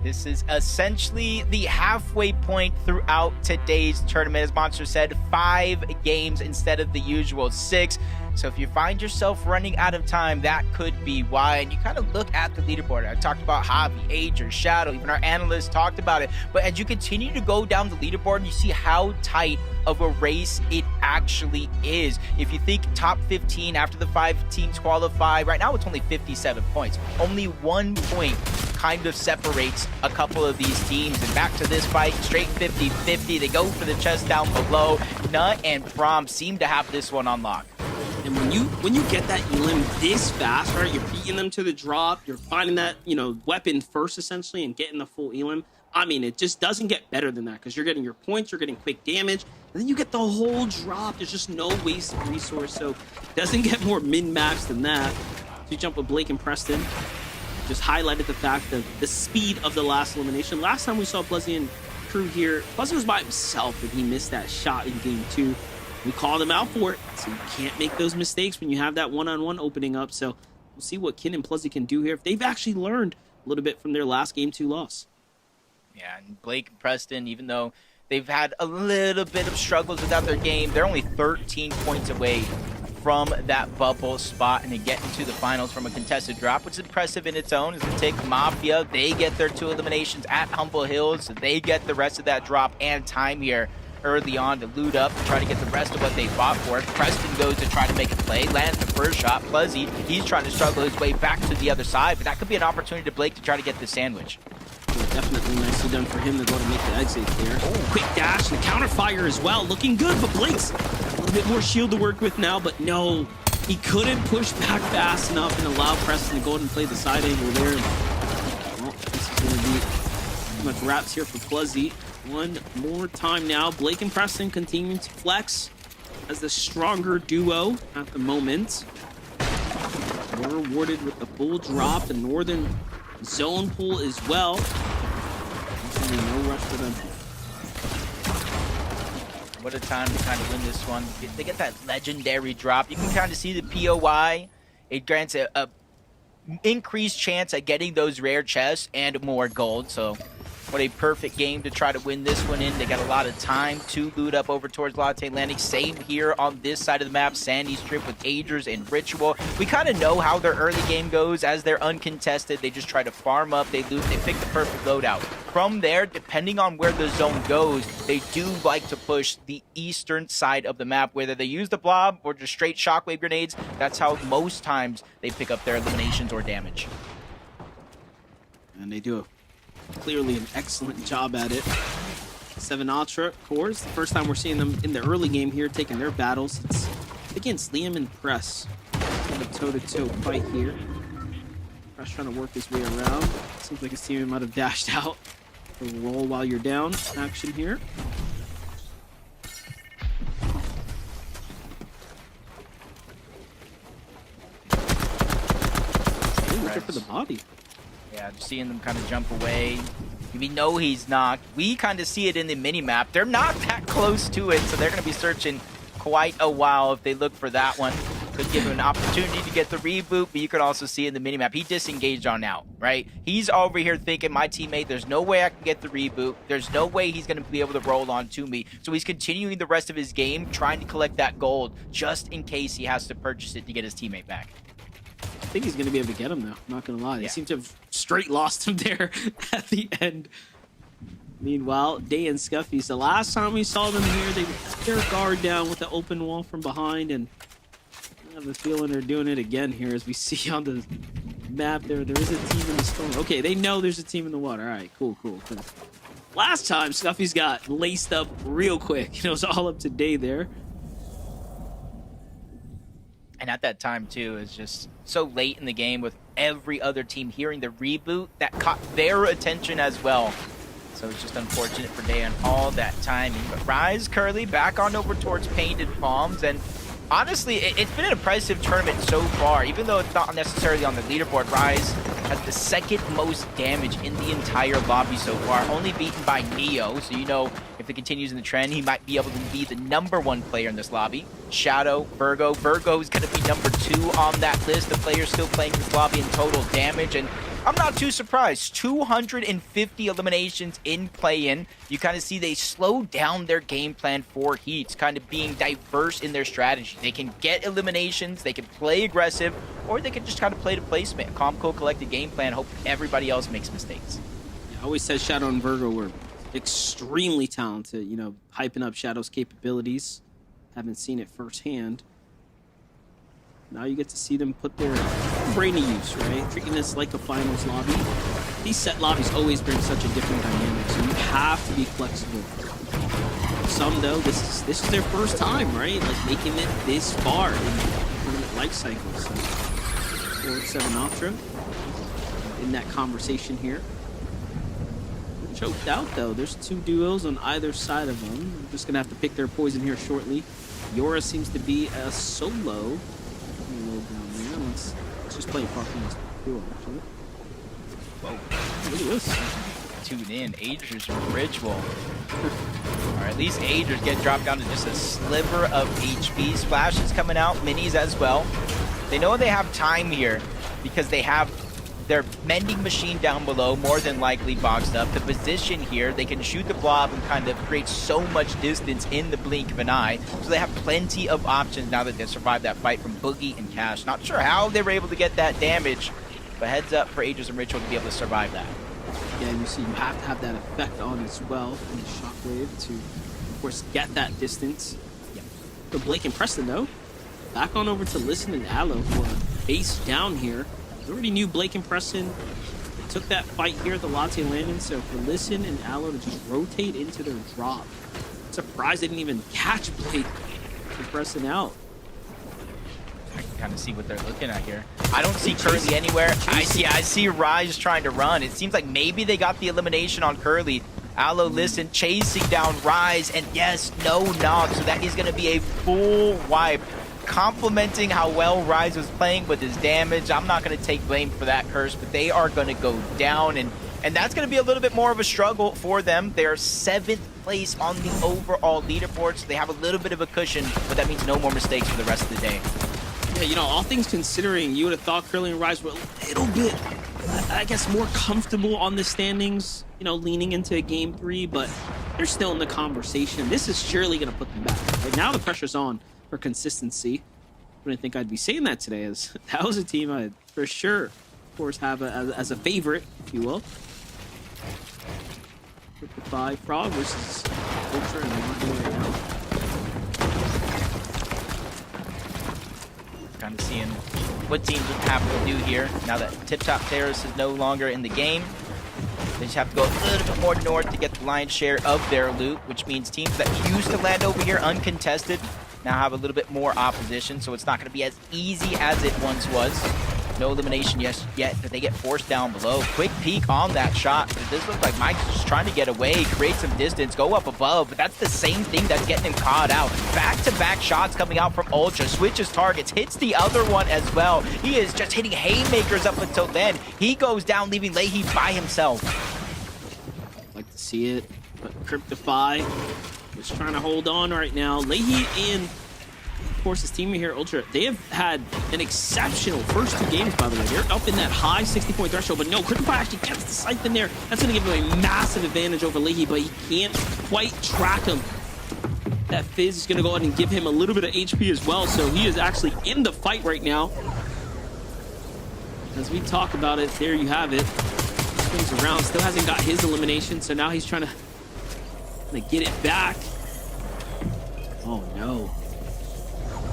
This is essentially the halfway point throughout today's tournament. As Monster said, 5 games instead of the usual 6. So if you find yourself running out of time, that could be why. And you kind of look at the leaderboard. I talked about Javi, Ager, Shadow, even our analysts talked about it. But as you continue to go down the leaderboard, you see how tight of a race it actually is. If you think top 15 after the 5 teams qualify, right now it's only 57 points. Only 1 point kind of separates a couple of these teams. And back to this fight, straight 50-50. They go for the chest down below. Nut and Braum seem to have this one on lock. And when you get that elim this fast, right, you're beating them to the drop, you're finding that, weapon first essentially and getting the full elim. I mean, it just doesn't get better than that because you're getting your points, you're getting quick damage, and then you get the whole drop. There's just no waste of resource, so it doesn't get more min-max than that. So you jump with Blake and Preston. Just highlighted the fact that the speed of the last elimination. Last time we saw Bluzzy and crew here, Bluzzy was by himself and he missed that shot in game 2. We called him out for it, so you can't make those mistakes when you have that one-on-one opening up. So we'll see what Kin and Bluzzy can do here if they've actually learned a little bit from their last game 2 loss. Yeah, and Blake and Preston, even though they've had a little bit of struggles without their game, they're only 13 points away from that bubble spot and to get into the finals from a contested drop, which is impressive in its own. As the Tick Mafia, they get their 2 eliminations at Humble Hills, so they get the rest of that drop and time here early on to loot up and try to get the rest of what they fought for. Preston goes to try to make a play, lands the first shot. Bluzzy, he's trying to struggle his way back to the other side, but that could be an opportunity to Blake to try to get the sandwich. Definitely nicely done for him to go to make the exit there. Quick dash and counter fire as well. Looking good, but Blake's a little bit more shield to work with now, but no. He couldn't push back fast enough and allow Preston to go ahead and play the side angle there. Well, this is going to be pretty much wraps here for Bluzzy. One more time now. Blake and Preston continuing to flex as the stronger duo at the moment. We're rewarded with the full drop. The northern zone pool as well. No rush for them. What a time to kind of win this one. They get that legendary drop. You can kind of see the POI. It grants a increased chance at getting those rare chests and more gold. So what a perfect game to try to win this one in. They got a lot of time to loot up over towards Latte Landing. Same here on this side of the map. Sandy Strip with Agers and Ritual. We kind of know how their early game goes. As they're uncontested, they just try to farm up. They loot. They pick the perfect loadout. From there, depending on where the zone goes, they do like to push the eastern side of the map. Whether they use the blob or just straight shockwave grenades, that's how most times they pick up their eliminations or damage. And they do clearly an excellent job at it. 7 Ultra cores. The first time we're seeing them in the early game here, taking their battles. It's against Liam and Press. In a toe-to-toe fight here. Press trying to work his way around. Seems like his team might have dashed out. A roll while you're down action here. Looking for the body. Yeah, just seeing them kind of jump away. We know he's knocked. We kind of see it in the mini-map. They're not that close to it, so they're going to be searching quite a while if they look for that one. Could give him an opportunity to get the reboot, but you could also see in the mini-map, he disengaged on out, right? He's over here thinking, my teammate, there's no way I can get the reboot. There's no way he's going to be able to roll on to me. So he's continuing the rest of his game, trying to collect that gold, just in case he has to purchase it to get his teammate back. I think he's going to be able to get him, though. Not going to lie. They Yeah. seem to have straight lost him there at the end. Meanwhile, Day and Scuffy. So last time we saw them here, they put their guard down with the open wall from behind, and I have a feeling they're doing it again here as we see on the map there. There is a team in the storm. Okay, they know there's a team in the water. All right, cool. Last time, Scuffy's got laced up real quick. It was all up to Day there. And at that time, too, it's just so late in the game with every other team hearing the reboot that caught their attention as well. So it's just unfortunate for Day and all that timing. But Rise, Curly, back on over towards Painted Palms. And honestly, it's been an impressive tournament so far. Even though it's not necessarily on the leaderboard, Rise has the second most damage in the entire lobby so far, only beaten by Neo. So you know, if it continues in the trend, he might be able to be the #1 player in this lobby. Shadow, Virgo. Virgo is going to be #2 on that list. The players still playing this lobby in total damage. And I'm not too surprised. 250 eliminations in play-in. You kind of see they slow down their game plan for Heats, kind of being diverse in their strategy. They can get eliminations, they can play aggressive, or they can just kind of play to placement. Calm, cool, collected game plan, hope everybody else makes mistakes. I always said Shadow and Virgo were extremely talented, you know, hyping up Shadow's capabilities. Haven't seen it firsthand. Now you get to see them put their brain to use, right? Treating this like a finals lobby. These set lobbies always bring such a different dynamic, so you have to be flexible. Some, though, this is their first time, right? Like, making it this far in the tournament life cycle. So, 4-7 Ultra in that conversation here. Choked out, though. There's two duos on either side of them. I'm just going to have to pick their poison here shortly. Yora seems to be a solo. Low down there. Let's just play Parkman's duo, actually. Whoa. Look at this. Tune in. Agers Ritual. Or at least Agers get dropped down to just a sliver of HP. Splash is coming out. Minis as well. They know they have time here because they have their mending machine down below, more than likely boxed up. The position here, they can shoot the blob and kind of create so much distance in the blink of an eye. So they have plenty of options now that they survived that fight from Boogie and Cash. Not sure how they were able to get that damage, but heads up for Agers and Ritual to be able to survive that. Yeah, you see, you have to have that effect on as well in the shockwave to, of course, get that distance. Yeah. So Blake and Preston, though, back on over to Listen and Aloe for a base down here. We already knew Blake and Preston took that fight here at the Latte Landing, so for Listen and Aloe to just rotate into their drop. I'm surprised they didn't even catch Blake and Preston out. I can kind of see what they're looking at here. I don't see Curly anywhere. I see Rise trying to run. It seems like maybe they got the elimination on Curly. Aloe Listen chasing down Rise, and yes, no knock, so that is going to be a full wipe. Complimenting how well Rise was playing with his damage. I'm not going to take blame for that, Curse, but they are going to go down, and that's going to be a little bit more of a struggle for them. They're 7th place on the overall leaderboard, so they have a little bit of a cushion, but that means no more mistakes for the rest of the day. Yeah, you know, all things considering, you would have thought Curly and Rise were a little bit, I guess, more comfortable on the standings, you know, leaning into Game 3, but they're still in the conversation. This is surely going to put them back. Right now, the pressure's on for consistency. I wouldn't think I'd be saying that today, as that was a team I'd for sure, of course, have as a favorite, if you will. By Frog versus Ultra and Mondo right now. Kind of seeing what teams would have to do here now that Tip Top Terrace is no longer in the game. They just have to go a little bit more north to get the lion's share of their loot, which means teams that used to land over here uncontested now have a little bit more opposition, so it's not going to be as easy as it once was. No elimination yet, but they get forced down below. Quick peek on that shot, but it does look like Mike's just trying to get away, create some distance, go up above, but that's the same thing that's getting him caught out. Back-to-back shots coming out from Ultra, switches targets, hits the other one as well. He is just hitting haymakers up until then. He goes down, leaving Leahy by himself. Like to see it, but Cryptify is trying to hold on right now. Leahy and, of course, his teammate here, Ultra, they have had an exceptional first 2 games, by the way. They're up in that high 60-point threshold, but no, Cryptify actually gets the Siphon there. That's going to give him a massive advantage over Leahy, but he can't quite track him. That Fizz is going to go ahead and give him a little bit of HP as well, so he is actually in the fight right now. As we talk about it, there you have it. Swings around, still hasn't got his elimination, so now he's trying to get it back. Oh no.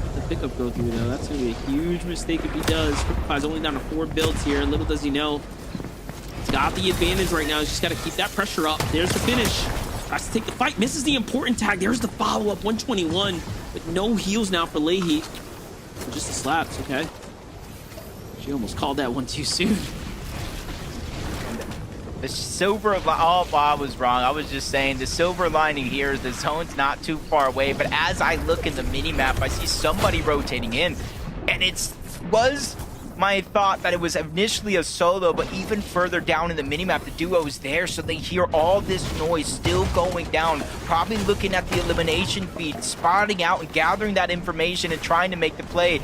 Let the pickup go through though. That's gonna be a huge mistake if he does. Cryptify's only down to 4 builds here. Little does he know, he's got the advantage right now. He's just gotta keep that pressure up. There's the finish. Tries to take the fight, misses the important tag. There's the follow-up, 121. But no heals now for Leahy. Just the slaps, okay. She almost called that one too soon. The silver I was wrong. I was just saying the silver lining here is the zone's not too far away, but as I look in the mini-map, I see somebody rotating in, and it was my thought that it was initially a solo, but even further down in the mini-map, the duo is there, so they hear all this noise still going down, probably looking at the elimination feed, spotting out and gathering that information and trying to make the play.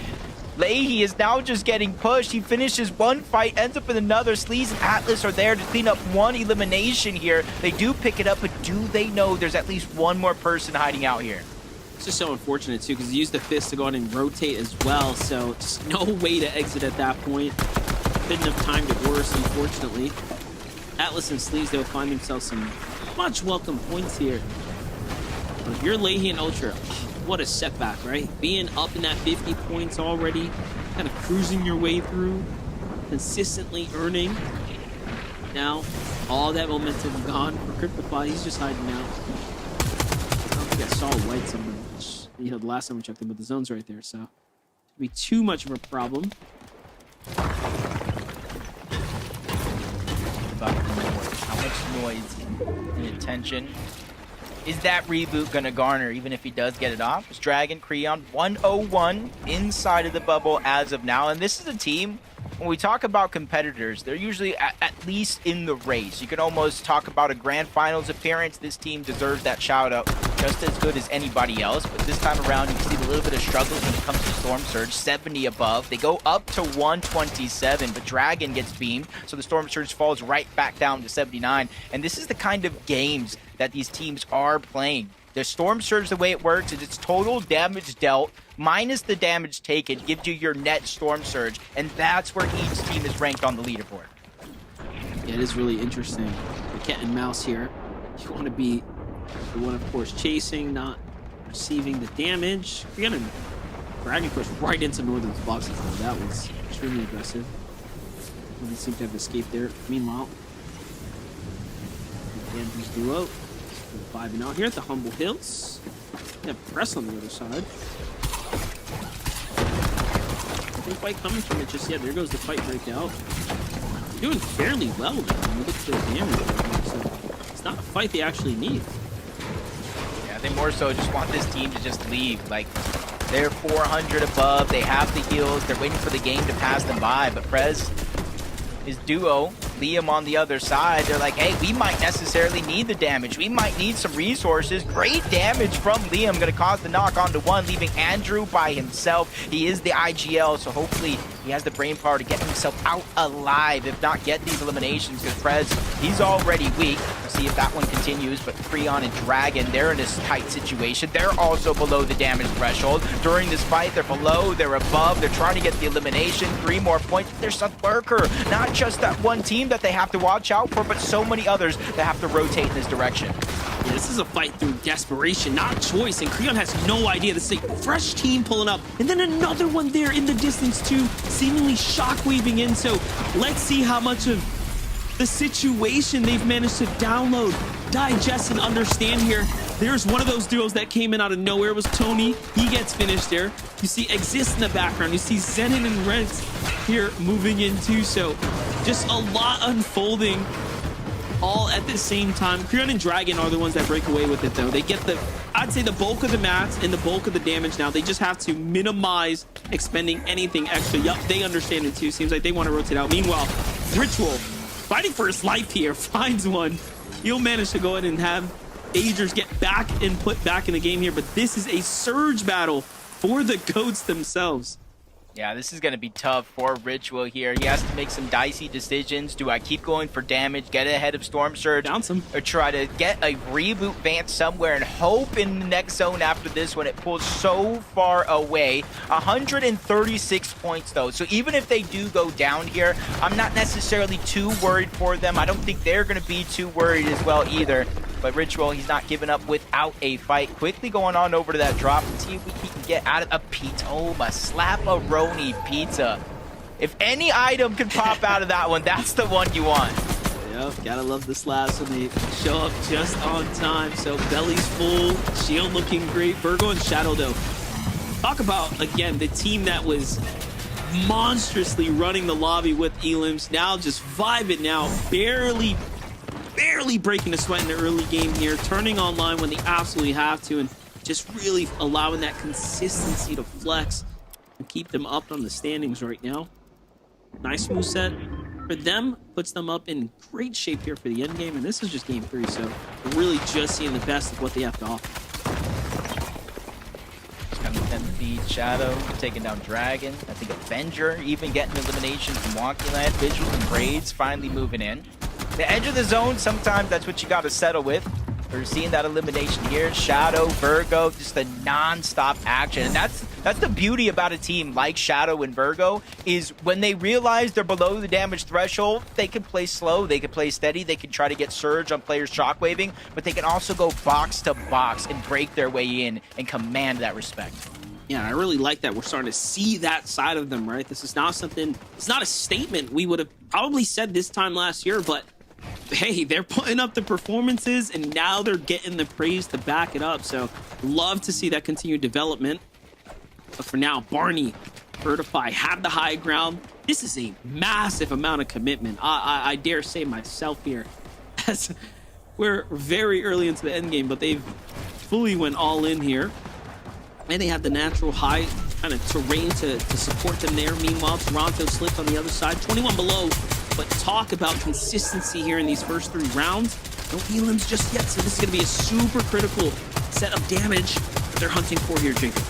Leahy is now just getting pushed. He finishes one fight, ends up in another. Sleaze and Atlas are there to clean up one elimination here. They do pick it up, but do they know there's at least one more person hiding out here? It's just so unfortunate, too, because he used the fist to go on and rotate as well, so just no way to exit at that point. Couldn't have timed it worse, unfortunately. Atlas and Sleaze, they'll find themselves some much welcome points here. But if you're Leahy and Ultra, what a setback, right? Being up in that 50 points already, kind of cruising your way through, consistently earning. Now, all that momentum gone for Cryptopod. He's just hiding out. I don't think I saw white somewhere. You know, the last time we checked them, but the zone's right there, so it'd be too much of a problem. About the noise. How much noise and attention is that reboot gonna garner, even if he does get it off? It's Dragon, Creon, 101 inside of the bubble as of now, and this is a team. When we talk about competitors, they're usually at least in the race. You can almost talk about a grand finals appearance. This team deserves that shout out just as good as anybody else. But this time around, you can see a little bit of struggles when it comes to Storm Surge. 70 above. They go up to 127, but Dragon gets beamed. So the Storm Surge falls right back down to 79. And this is the kind of games that these teams are playing. The Storm Surge, the way it works is it's total damage dealt minus the damage taken gives you your net Storm Surge, and that's where each team is ranked on the leaderboard. Yeah, it is really interesting. The cat and mouse here. You want to be the one, of course, chasing, not receiving the damage. You're gonna Dragon push right into Northern's boxes, though. That was extremely aggressive. Doesn't seem to have escaped there. Meanwhile, the Andrews duo vibing out here at the Humble Hills. We have Press on the other side. No fight coming from it just yet. There goes the fight breakout. Doing fairly well now. When you look at the damage right now, so it's not a fight they actually need. Yeah, they more so just want this team to just leave. Like, they're 400 above. They have the heals. They're waiting for the game to pass them by. But Prez, his duo, Liam on the other side, they're like, hey, we might necessarily need the damage. We might need some resources. Great damage from Liam. Going to cause the knock onto one, leaving Andrew by himself. He is the IGL, so hopefully he has the brain power to get himself out alive, if not get these eliminations, because Prez, he's already weak. We'll see if that one continues, but Creon and Dragon, they're in a tight situation. They're also below the damage threshold. During this fight, they're below, they're above, they're trying to get the elimination. 3 more points. There's a lurker. Not just that one team that they have to watch out for, but so many others that have to rotate in this direction. Yeah, this is a fight through desperation, not choice, and Creon has no idea. This is a fresh team pulling up, and then another one there in the distance too, seemingly shockwaving in, so let's see how much of the situation they've managed to download, digest, and understand here. There's one of those duos that came in out of nowhere. It was Tony. He gets finished there. You see Exist in the background. You see Zenon and Rent here moving in too, so just a lot unfolding all at the same time. Creon and Dragon are the ones that break away with it, though. They get the, I'd say, the bulk of the mats and the bulk of the damage now. They just have to minimize expending anything extra. Yup, they understand it, too. Seems like they want to rotate out. Meanwhile, Ritual, fighting for his life here, finds one. He'll manage to go ahead and have Agers get back and put back in the game here, but this is a surge battle for the GOATs themselves. Yeah, this is going to be tough for Ritual here. He has to make some dicey decisions. Do I keep going for damage, get ahead of Storm Surge, Down some, or try to get a reboot Vance somewhere and hope in the next zone after this when it pulls so far away? 136 points, though. So even if they do go down here, I'm not necessarily too worried for them. I don't think they're going to be too worried as well either. But Ritual, he's not giving up without a fight. Quickly going on over to that drop and see if we can get out of a pizza. Oh, a slap-a-roni pizza. If any item can pop out of that one, that's the one you want. Yep, gotta love the slaps when they show up just on time. So belly's full, shield looking great. Virgo and Shadow, though. Talk about, again, the team that was monstrously running the lobby with Elims. Now just vibing now, barely breaking a sweat in the early game here, turning online when they absolutely have to, and just really allowing that consistency to flex and keep them up on the standings right now. Nice moveset for them, puts them up in great shape here for the end game, and this is just game 3, so we're really just seeing the best of what they have to offer. Coming 10 feet Shadow taking down Dragon. I think Avenger even getting elimination from Wonky Land. Vigil and Braids finally moving in. The edge of the zone, sometimes that's what you got to settle with. We're seeing that elimination here. Shadow, Virgo, just a non-stop action. And that's the beauty about a team like Shadow and Virgo, is when they realize they're below the damage threshold, they can play slow, they can play steady, they can try to get surge on players shockwaving, but they can also go box to box and break their way in and command that respect. Yeah, I really like that. We're starting to see that side of them, right? This is now something, it's not a statement we would have probably said this time last year, but hey, they're putting up the performances and now they're getting the praise to back it up. So love to see that continued development. But for now, Barney, Vertify have the high ground. This is a massive amount of commitment. I dare say myself here, as we're very early into the end game, but they've fully went all in here. And they have the natural high kind of terrain to support them there. Meanwhile, Toronto slipped on the other side, 21 below. But talk about consistency here in these first 3 rounds. No elims just yet, so this is going to be a super critical set of damage they're hunting for here, Jacob.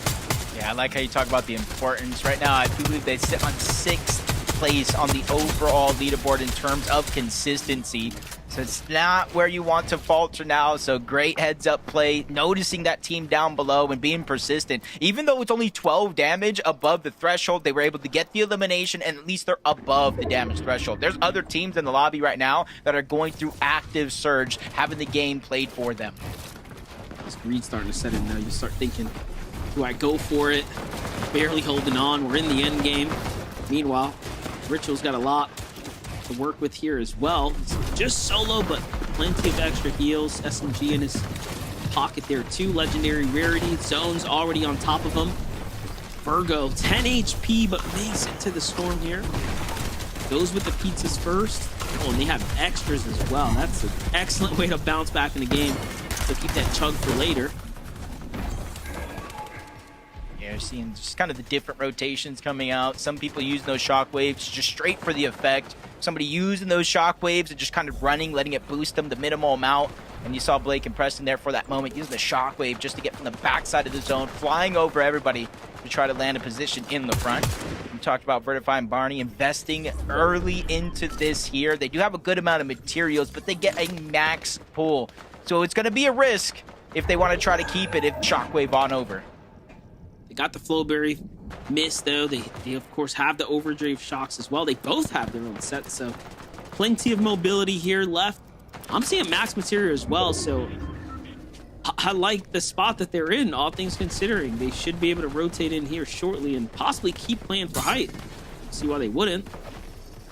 Yeah, I like how you talk about the importance. Right now, I believe they sit on 6th place on the overall leaderboard in terms of consistency. So it's not where you want to falter now. So great heads up play, noticing that team down below and being persistent. Even though it's only 12 damage above the threshold, they were able to get the elimination, and at least they're above the damage threshold. There's other teams in the lobby right now that are going through active surge, having the game played for them. This greed starting to set in now. You start thinking, do I go for it? Barely holding on. We're in the end game. Meanwhile, Ritual's got a lot to work with here as well. It's just solo, but plenty of extra heals. SMG in his pocket there too. Legendary rarity. Zone's already on top of him. Virgo, 10 HP, but makes it to the storm here. Goes with the pizzas first. Oh, and they have extras as well. That's an excellent way to bounce back in the game. So keep that chug for later. Yeah, seeing just kind of the different rotations coming out. Some people using those shockwaves just straight for the effect. Somebody using those shockwaves and just kind of running, letting it boost them the minimal amount. And you saw Blake and Preston there for that moment, using the shockwave just to get from the backside of the zone, flying over everybody to try to land a position in the front. We talked about Vertify and Barney investing early into this here. They do have a good amount of materials, but they get a max pull. So it's going to be a risk if they want to try to keep it if shockwave on over. They got the Flowberry miss, though. They of course, have the Overdrive shocks as well. They both have their own sets, so plenty of mobility here left. I'm seeing max material as well, so I like the spot that they're in, all things considering. They should be able to rotate in here shortly and possibly keep playing for height. See why they wouldn't.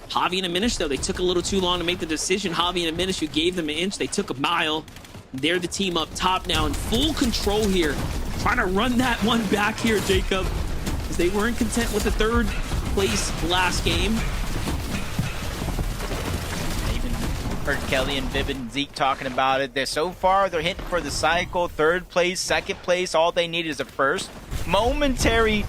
Javi and Aminish, though, they took a little too long to make the decision. Javi and Aminish, who gave them an inch, they took a mile. They're the team up top now in full control here. Trying to run that one back here, Jacob, because they weren't content with the 3rd place last game. Even heard Kelly and Vivid and Zeke talking about it. So far, they're hitting for the cycle. 3rd place, 2nd place. All they need is a first. Momentary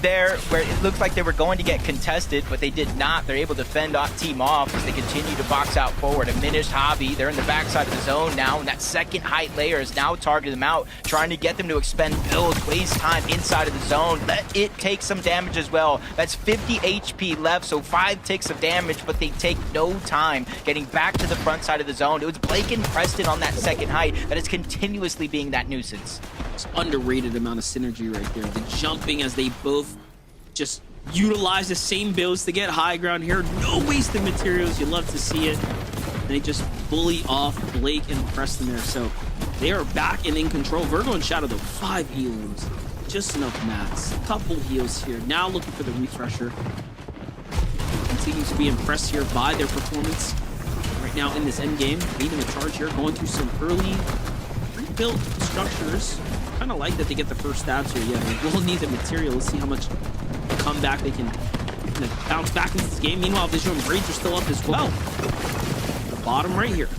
there where it looked like they were going to get contested, but they did not. They're able to fend off team off as they continue to box out forward. Diminished Hobby, they're in the backside of the zone now, and that 2nd height layer is now targeting them out, trying to get them to expend builds, waste time inside of the zone. Let it take some damage as well. That's 50 HP left, so 5 ticks of damage, but they take no time getting back to the front side of the zone. It was Blake and Preston on that 2nd height that is continuously being that nuisance. It's underrated amount of synergy right there. The jumping as they both just utilize the same builds to get high ground here. No wasted materials. You love to see it. And they just bully off Blake and Preston there. So they are back and in control. Virgo and Shadow, though, 5 healings. Just enough mats. A couple heals here. Now looking for the refresher. Continues to be impressed here by their performance right now in this end game. Leading the charge here. Going through some early pre-built structures. Kind of like that they get the first stabs here. Yeah, they will need the material. Let's see how much comeback they can bounce back into this game. Meanwhile, Visual and Braids are still up as well. The bottom right here.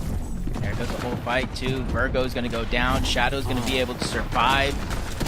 There goes the whole fight too. Virgo's going to go down. Shadow's going to be able to survive.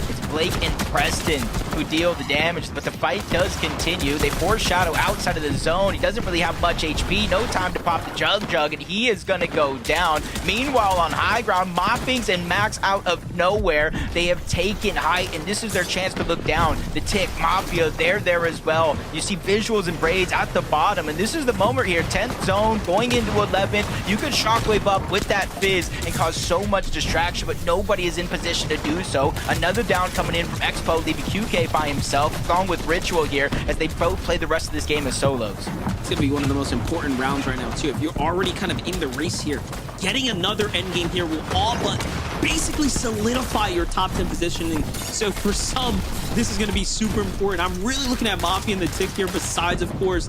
It's Blake and Preston who deal the damage, but the fight does continue. They force Shadow outside of the zone. He doesn't really have much HP, no time to pop the Jug, and he is gonna go down. Meanwhile, on high ground, Moppings and Max out of nowhere, they have taken height, and this is their chance to look down. The Tick, Mafia, they're there as well. You see Visuals and Braids at the bottom, and this is the moment here. 10th zone, going into 11th. You could Shockwave up with that Fizz and cause so much distraction, but nobody is in position to do so. Another down coming in from Expo, leaving QK by himself, along with Ritual here, as they both play the rest of this game as solos. It's going to be one of the most important rounds right now, too. If you're already kind of in the race here, getting another endgame here will all but basically solidify your top 10 positioning. So for some, this is going to be super important. I'm really looking at Mafia and the Tick here, besides, of course,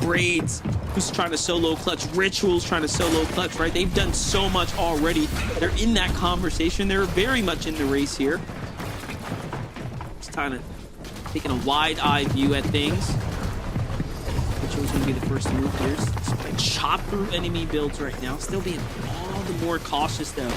Braids, who's trying to solo clutch, Rituals trying to solo clutch, right? They've done so much already. They're in that conversation. They're very much in the race here. Just kind of taking a wide-eye view at things. Ritual's going to be the first to move here. Just chop through enemy builds right now. Still being all the more cautious, though.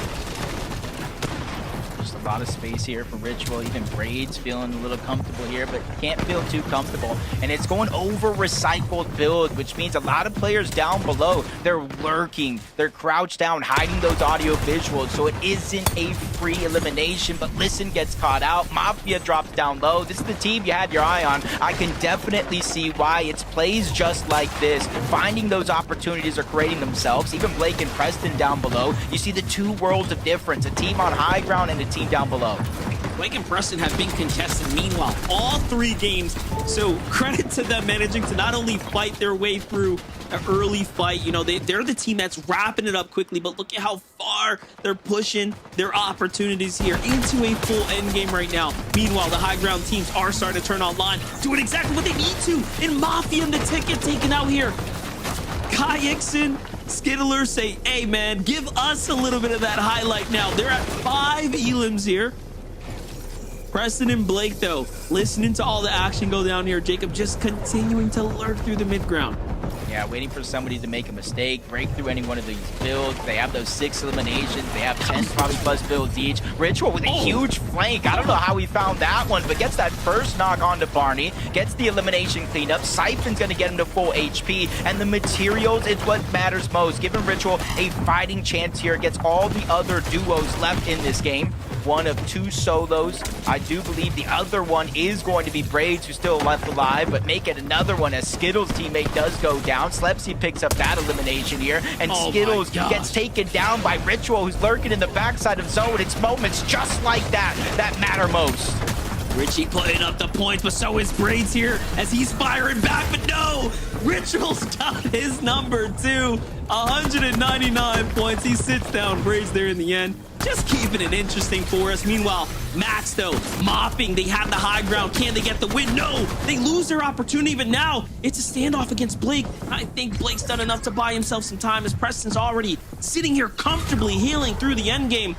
Just a lot of space here for Ritual. Even Braids feeling a little comfortable here, but can't feel too comfortable. And it's going over recycled build, which means a lot of players down below, they're lurking, they're crouched down, hiding those audio visuals. So it isn't a free elimination, but Listen gets caught out. Mafia drops down low. This is the team you had your eye on. I can definitely see why. It's plays just like this. Finding those opportunities are creating themselves. Even Blake and Preston down below. You see the two worlds of difference, a team on high ground and a team down below. Blake and Preston have been contested, meanwhile, all 3 games. So credit to them managing to not only fight their way through an early fight, you know, they're the team that's wrapping it up quickly, but look at how far they're pushing their opportunities here into a full end game right now. Meanwhile, the high ground teams are starting to turn online, doing exactly what they need to. And Mafia and the Ticket taken out here. Kai Ixon, Skittler say, hey man, give us a little bit of that highlight now. They're at 5 elims here. Preston and Blake, though, listening to all the action go down here. Jacob just continuing to lurk through the mid ground. Yeah, waiting for somebody to make a mistake, break through any one of these builds. They have those 6 eliminations. They have 10 probably plus builds each. Ritual with a huge flank. I don't know how he found that one, but gets that first knock onto Barney, gets the elimination cleanup. Siphon's going to get him to full HP, and the materials is what matters most. Giving Ritual a fighting chance here against all the other duos left in this game. One of 2 solos. I do believe the other one is going to be Braids, who's still left alive, but make it another one as Skittles' teammate does go down. Slepsy picks up that elimination here, and Skittles gets taken down by Ritual, who's lurking in the backside of zone. It's moments just like that that matter most. Richie putting up the points, but so is Braids here as he's firing back, but no! Ritual's done his number 2. 199 points. He sits down. Braids there in the end. Just keeping it interesting for us. Meanwhile, Max, though, mopping. They have the high ground. Can they get the win? No! They lose their opportunity, but now it's a standoff against Blake. I think Blake's done enough to buy himself some time as Preston's already sitting here comfortably healing through the end game.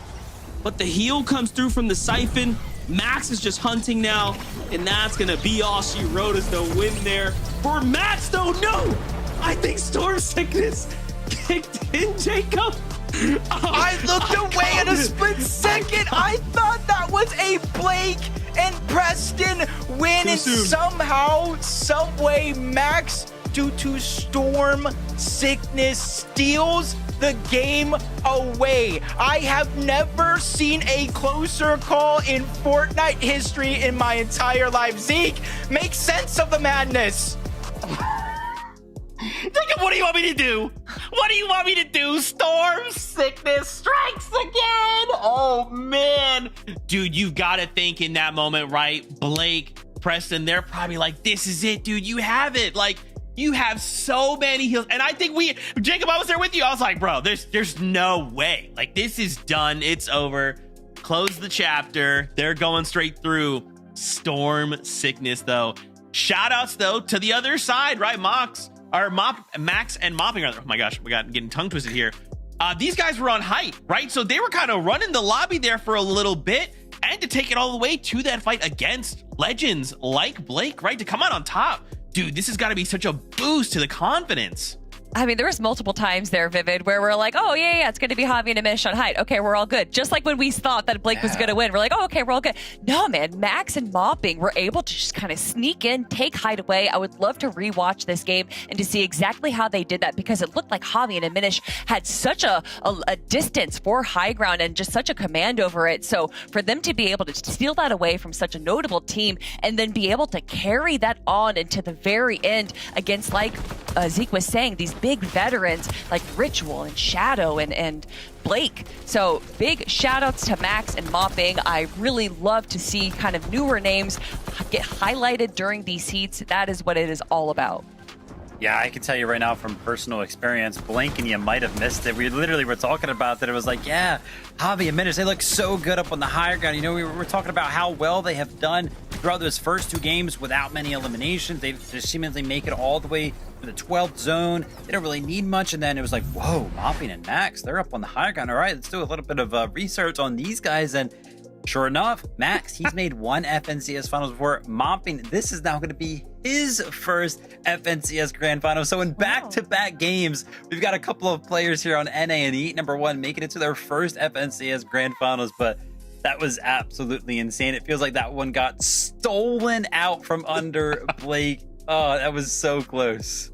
But the heal comes through from the Siphon. Max is just hunting now, and that's gonna be all she wrote as the win there for Max, though. No! I think Storm Sickness kicked in, Jacob. I looked away in a split second. I thought that was a Blake and Preston win, and somehow, someway, Max, due to Storm Sickness, steals the game away. I have never seen a closer call in Fortnite history in my entire life. Zeke, make sense of the madness. Jacob, what do you want me to do? What do you want me to do? Storm Sickness strikes again. Oh, man. Dude, you've got to think in that moment, right? Blake, Preston, they're probably like, this is it, dude. You have it. Like, you have so many heals. And I think Jacob, I was there with you. I was like, bro, there's no way. Like, this is done. It's over. Close the chapter. They're going straight through. Storm Sickness, though. Shout outs, though, to the other side, right? Max and Mopping. Oh my gosh, we got getting tongue twisted here. These guys were on height, right? So they were kind of running the lobby there for a little bit, and to take it all the way to that fight against legends like Blake, right? To come out on top. Dude, this has got to be such a boost to the confidence. I mean, there was multiple times there, Vivid, where we're like, oh, yeah, it's going to be Javi and Diminish on height. Okay, we're all good. Just like when we thought that Blake was going to win. We're like, oh, okay, we're all good. No, man, Max and Mopping were able to just kind of sneak in, take height away. I would love to rewatch this game and to see exactly how they did that, because it looked like Javi and Diminish had such a distance for high ground and just such a command over it. So for them to be able to steal that away from such a notable team and then be able to carry that on into the very end against, like Zeke was saying, these big veterans like Ritual and Shadow and Blake. So big shout outs to Max and Mopping. I really love to see kind of newer names get highlighted during these heats. That is what it is all about. Yeah, I can tell you right now from personal experience, Blink, and you might have missed it. We literally were talking about that. It was like, yeah, Javi and Diminish, they look so good up on the higher ground. You know, we were talking about how well they have done throughout those first 2 games without many eliminations. They just seemingly make it all the way to the 12th zone. They don't really need much. And then it was like, whoa, Mopping and Max, they're up on the higher ground. All right, let's do a little bit of research on these guys. And sure enough, Max, he's made 1 FNCS Finals before. Mopping, this is now going to be his first FNCS Grand Final. So in back-to-back games, we've got a couple of players here on NA and Heat #1 making it to their first FNCS Grand Finals, but that was absolutely insane. It feels like that one got stolen out from under Blake. Oh, that was so close.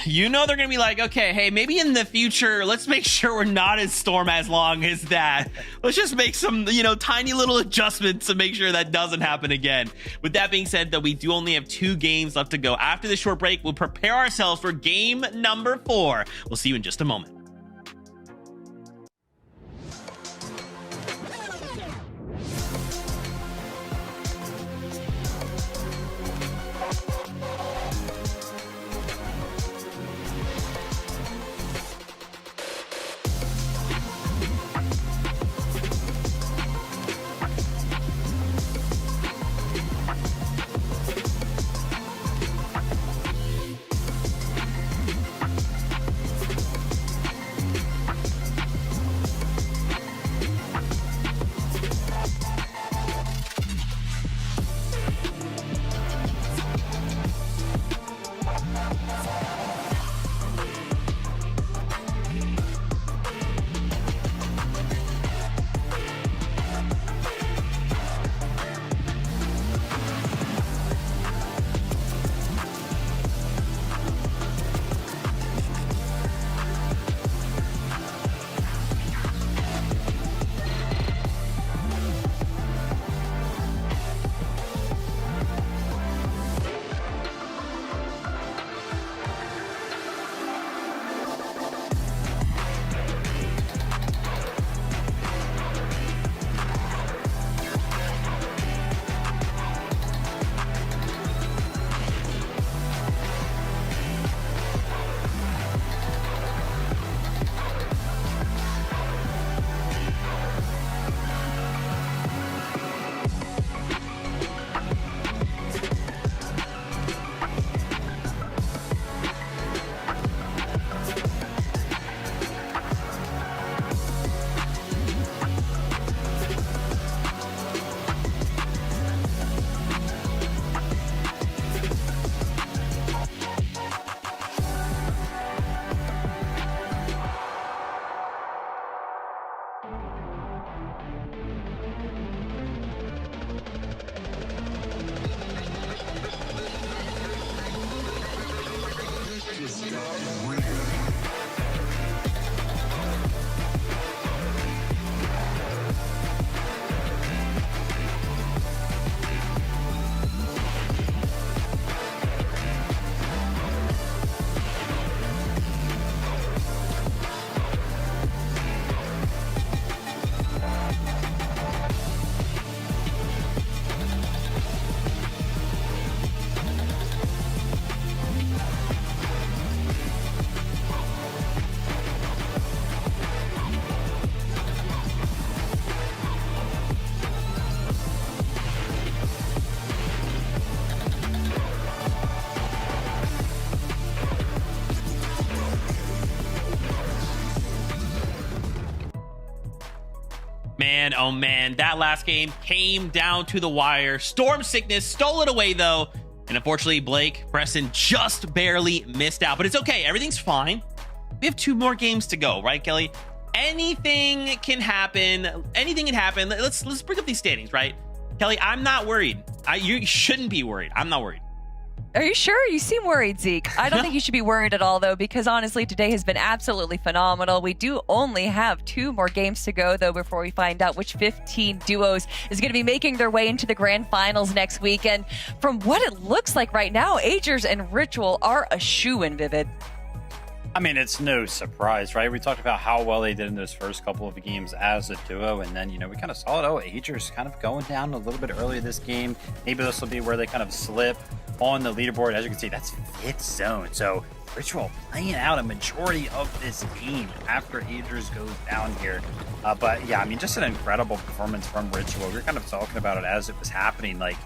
You know they're gonna be like, okay, hey, maybe in the future, let's make sure we're not as Storm as long as that. Let's just make some, tiny little adjustments to make sure that doesn't happen again. With that being said, though, we do only have 2 games left to go. After this short break, we'll prepare ourselves for game number 4. We'll see you in just a moment. Man, oh man, that last game came down to the wire. Storm Sickness stole it away though. And unfortunately, Blake Preston just barely missed out. But it's okay. Everything's fine. we have 2 more games to go, right, Kelly? Anything can happen. Anything can happen. Let's bring up these standings, right? Kelly, I'm not worried. You shouldn't be worried. I'm not worried. Are you sure? You seem worried, Zeke. I don't think you should be worried at all, though, because honestly, today has been absolutely phenomenal. We do only have 2 more games to go, though, before we find out which 15 duos is going to be making their way into the grand finals next week. And from what it looks like right now, Agers and Ritual are a shoo-in, Vivid. I mean, it's no surprise, right? We talked about how well they did in those first couple of games as a duo, and then, we kind of saw it. Oh, Agers kind of going down a little bit early this game. Maybe this will be where they kind of slip on the leaderboard. As you can see, that's 5th zone. So Ritual playing out a majority of this game after Agers goes down here. But yeah, I mean, just an incredible performance from Ritual. We were kind of talking about it as it was happening. Like,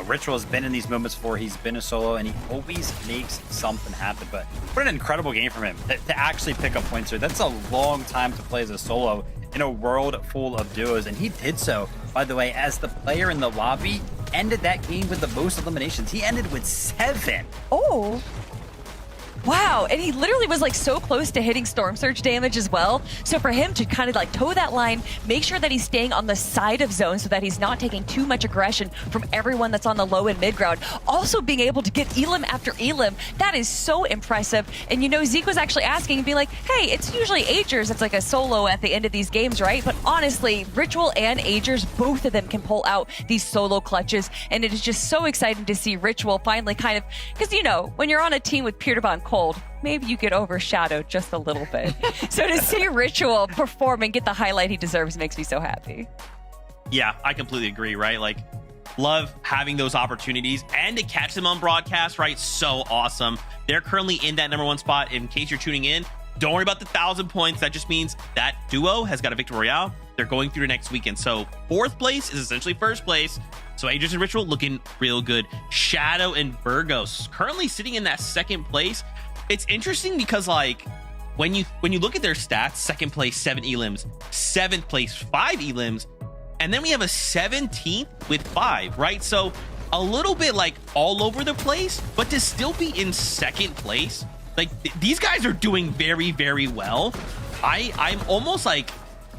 Ritual has been in these moments before. He's been a solo, and he always makes something happen. But what an incredible game from him to actually pick up points here. That's a long time to play as a solo in a world full of duos, and he did so, by the way, as the player in the lobby ended that game with the most eliminations. He ended with 7. Oh. Wow, and he literally was like so close to hitting Storm Surge damage as well. So for him to kind of like toe that line, make sure that he's staying on the side of zone so that he's not taking too much aggression from everyone that's on the low and mid ground. Also being able to get Elim after Elim, that is so impressive. And Zeke was actually asking and being like, hey, it's usually Agers that's like a solo at the end of these games, right? But honestly, Ritual and Agers, both of them can pull out these solo clutches. And it is just so exciting to see Ritual finally kind of, because when you're on a team with Peterbon Cold, maybe you get overshadowed just a little bit. So to see Ritual perform and get the highlight he deserves makes me so happy. Yeah, I completely agree, right? Like, love having those opportunities and to catch them on broadcast, right? So awesome. They're currently in that #1 spot. In case you're tuning in, don't worry about the 1,000 points. That just means that duo has got a Victory Royale. They're going through next weekend. So 4th place is essentially 1st place. So Agers and Ritual looking real good. Shadow and Virgos currently sitting in that 2nd place. It's interesting because, like, when you look at their stats, 2nd place 7 elims, 7th place 5 elims, and then we have a 17th with 5, right? So a little bit like all over the place, but to still be in 2nd place, like these guys are doing very, very well. I'm almost like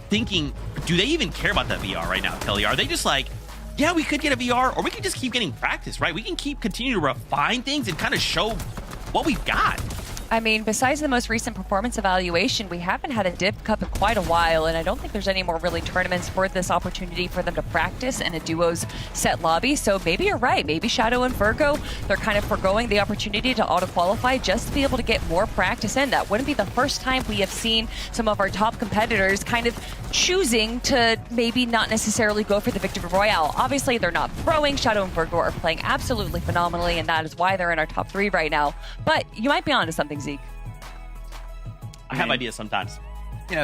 thinking, do they even care about that VR right now, Kelly? Are they just like, yeah, we could get a VR, or we could just keep getting practice, right? We can continue to refine things and kind of show what we've got. I mean, besides the most recent performance evaluation, we haven't had a Div Cup in quite a while, and I don't think there's any more really tournaments for this opportunity for them to practice in a duos set lobby. So maybe you're right. Maybe Shadow and Virgo, they're kind of foregoing the opportunity to auto-qualify just to be able to get more practice in. That wouldn't be the first time we have seen some of our top competitors kind of choosing to maybe not necessarily go for the Victory Royale. Obviously, they're not throwing. Shadow and Virgo are playing absolutely phenomenally, and that is why they're in our top 3 right now. But you might be onto something, Zeke. I have ideas sometimes.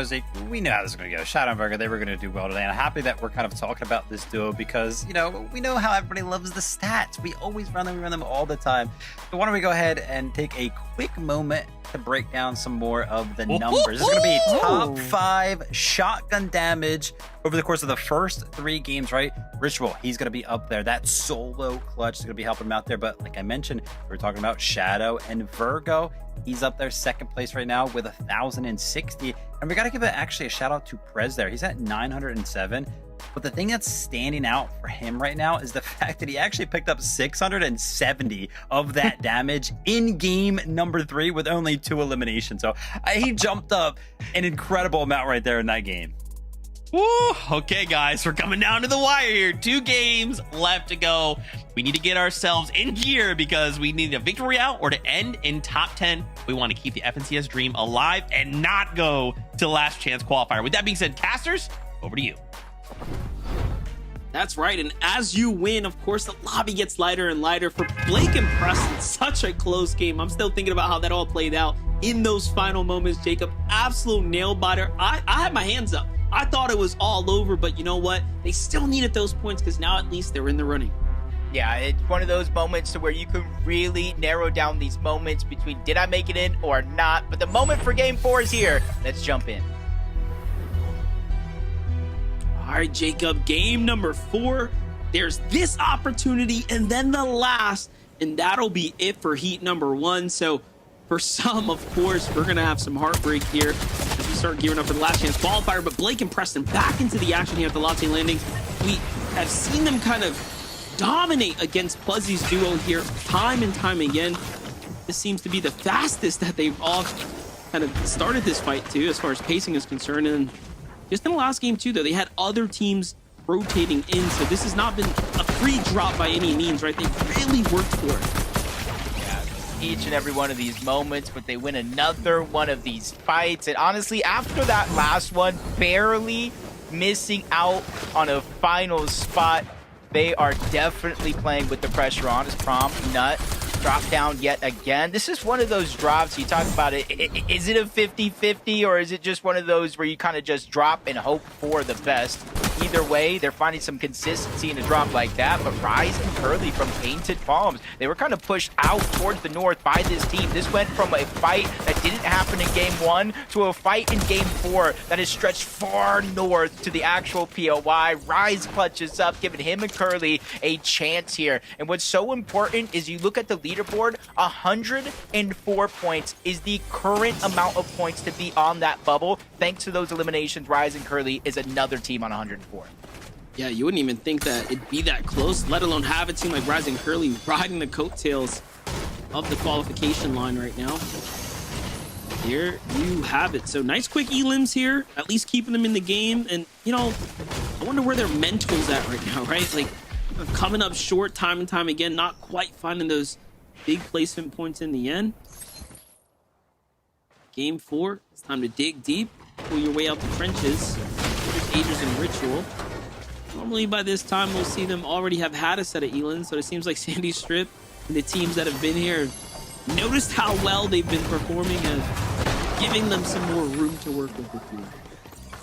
Zeke, we know how this is going to go. Shadow and Virgo, they were going to do well today. And I'm happy that we're kind of talking about this duo because, we know how everybody loves the stats. We always run them all the time. So why don't we go ahead and take a quick moment to break down some more of the numbers. This is going to be top 5 shotgun damage over the course of the first 3 games, right? Ritual, he's going to be up there. That solo clutch is going to be helping him out there. But like I mentioned, we're talking about Shadow and Virgo. He's up there 2nd place right now with 1,060. And we got to give actually a shout out to Prez there. He's at 907. But the thing that's standing out for him right now is the fact that he actually picked up 670 of that damage in game number 3 with only 2 eliminations. So he jumped up an incredible amount right there in that game. Woo! Okay, guys, we're coming down to the wire here. 2 games left to go. We need to get ourselves in gear because we need a victory out or to end in top 10. We want to keep the FNCS dream alive and not go to last chance qualifier. With that being said, casters, over to you. That's right, and as you win, of course, the lobby gets lighter and lighter. For Blake and Preston, such a close game. I'm still thinking about how that all played out in those final moments, Jacob. Absolute nail-biter. I had my hands up. I thought it was all over, but you know what? They still needed those points because now at least they're in the running. Yeah, it's one of those moments to where you can really narrow down these moments between did I make it in or not. But the moment for game 4 is here. Let's jump in. All right, Jacob, game number 4. There's this opportunity and then the last, and that'll be it for heat number 1. So For some, of course, we're going to have some heartbreak here as we start gearing up for the last chance qualifier. But Blake and Preston back into the action here at the Latte Landing. We have seen them kind of dominate against Pluzzy's duo here time and time again. This seems to be the fastest that they've all kind of started this fight too, as far as pacing is concerned. And just in the last game too, though, they had other teams rotating in, so this has not been a free drop by any means, right? They really worked for it. Each and every one of these moments, but they win another one of these fights. And honestly, after that last one, barely missing out on a final spot, they are definitely playing with the pressure on. As Prom Nut drop down yet again. This is one of those drops you talk about it. Is it a 50-50 or is it just one of those where you kind of just drop and hope for the best? Either way, they're finding some consistency in a drop like that. But Rise and Curly from Painted Palms, they were kind of pushed out towards the north by this team. This went from a fight that didn't happen in game 1 to a fight in game 4 that is stretched far north to the actual POI. Rise clutches up, giving him and Curly a chance here. And what's so important is you look at the leaderboard, 104 points is the current amount of points to be on that bubble. Thanks to those eliminations, Rise and Curly is another team on 104. Yeah, you wouldn't even think that it'd be that close, let alone have a team like Rise and Curly riding the coattails of the qualification line right now. Here you have it. So nice quick elims here, at least keeping them in the game. And, you know, I wonder where their mental's at right now, right? Like, coming up short time and time again, not quite finding those big placement points in the end. Game 4, it's time to dig deep, pull your way out the trenches. There's Aegis and Ritual. Normally by this time we'll see them already have had a set of Elans, so it seems like Sandy Strip and the teams that have been here noticed how well they've been performing and giving them some more room to work with here.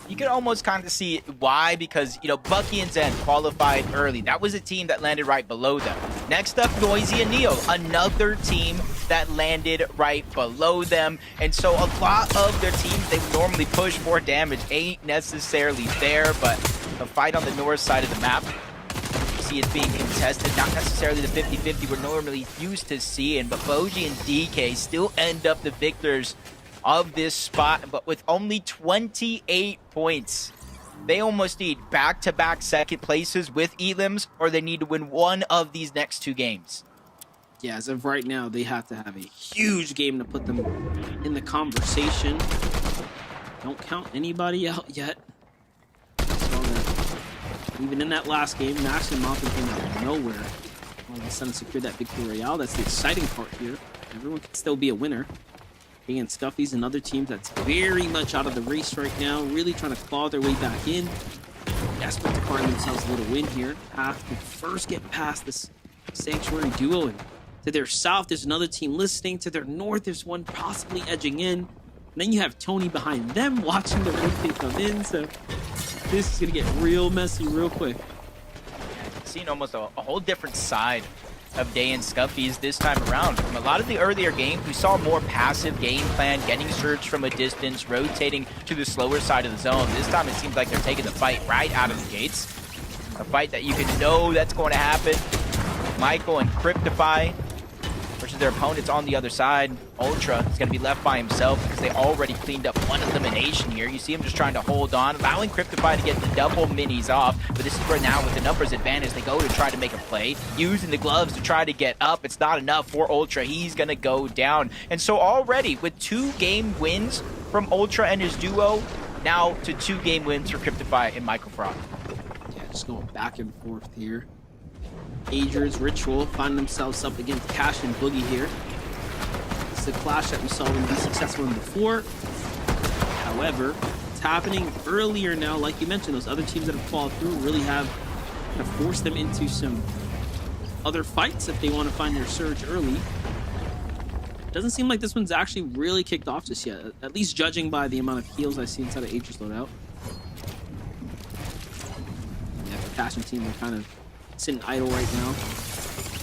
You can almost kind of see why, because, you know, Bucky and Zen qualified early. That was a team that landed right below them. Next up, Noisy and Neo, another team that landed right below them. And so a lot of their teams they normally push for damage ain't necessarily there, but the fight on the north side of the map, you see it's being contested, not necessarily the 50-50 we're normally used to seeing, but Boji and DK still end up the victors of this spot, but with only 28 points. They almost need back-to-back second places with elims, or they need to win one of these next 2 games. Yeah, as of right now, they have to have a huge game to put them in the conversation. Don't count anybody out yet. Saw that even in that last game, Max and Mountain came out of nowhere. All of a sudden secured that victory royale. That's the exciting part here. Everyone can still be a winner. Against Scuffy's and other teams that's very much out of the race right now, really trying to claw their way back in. Desperate to find themselves a little win here. Have to first get past this Sanctuary duo, and to their south there's another team listening. To their north there's one possibly edging in. And then you have Tony behind them watching the rotate come in, so this is gonna get real messy real quick. Seeing almost a whole different side of Day and Scuffy's this time around. From a lot of the earlier games, we saw more passive game plan, getting surged from a distance, rotating to the slower side of the zone. This time it seems like they're taking the fight right out of the gates. A fight that you can know that's going to happen. Michael and Cryptify versus their opponents on the other side. Ultra is going to be left by himself because they already cleaned up one elimination here. You see him just trying to hold on, allowing Cryptify to get the double minis off. But this is where now with the numbers advantage, they go to try to make a play, using the gloves to try to get up. It's not enough for Ultra. He's going to go down. And so already with 2 game wins from Ultra and his duo, now to 2 game wins for Cryptify and Michael Frog. Yeah, just going back and forth here. Aegis, Ritual find themselves up against Cash and Boogie here. It's the clash that we saw them be successful in before. However, it's happening earlier now. Like you mentioned, those other teams that have fallen through really have forced them into some other fights if they want to find their surge early. It doesn't seem like this one's actually really kicked off just yet, at least judging by the amount of heals I see inside of Aegis loadout. Yeah, the Passion team are kind of sitting idle right now.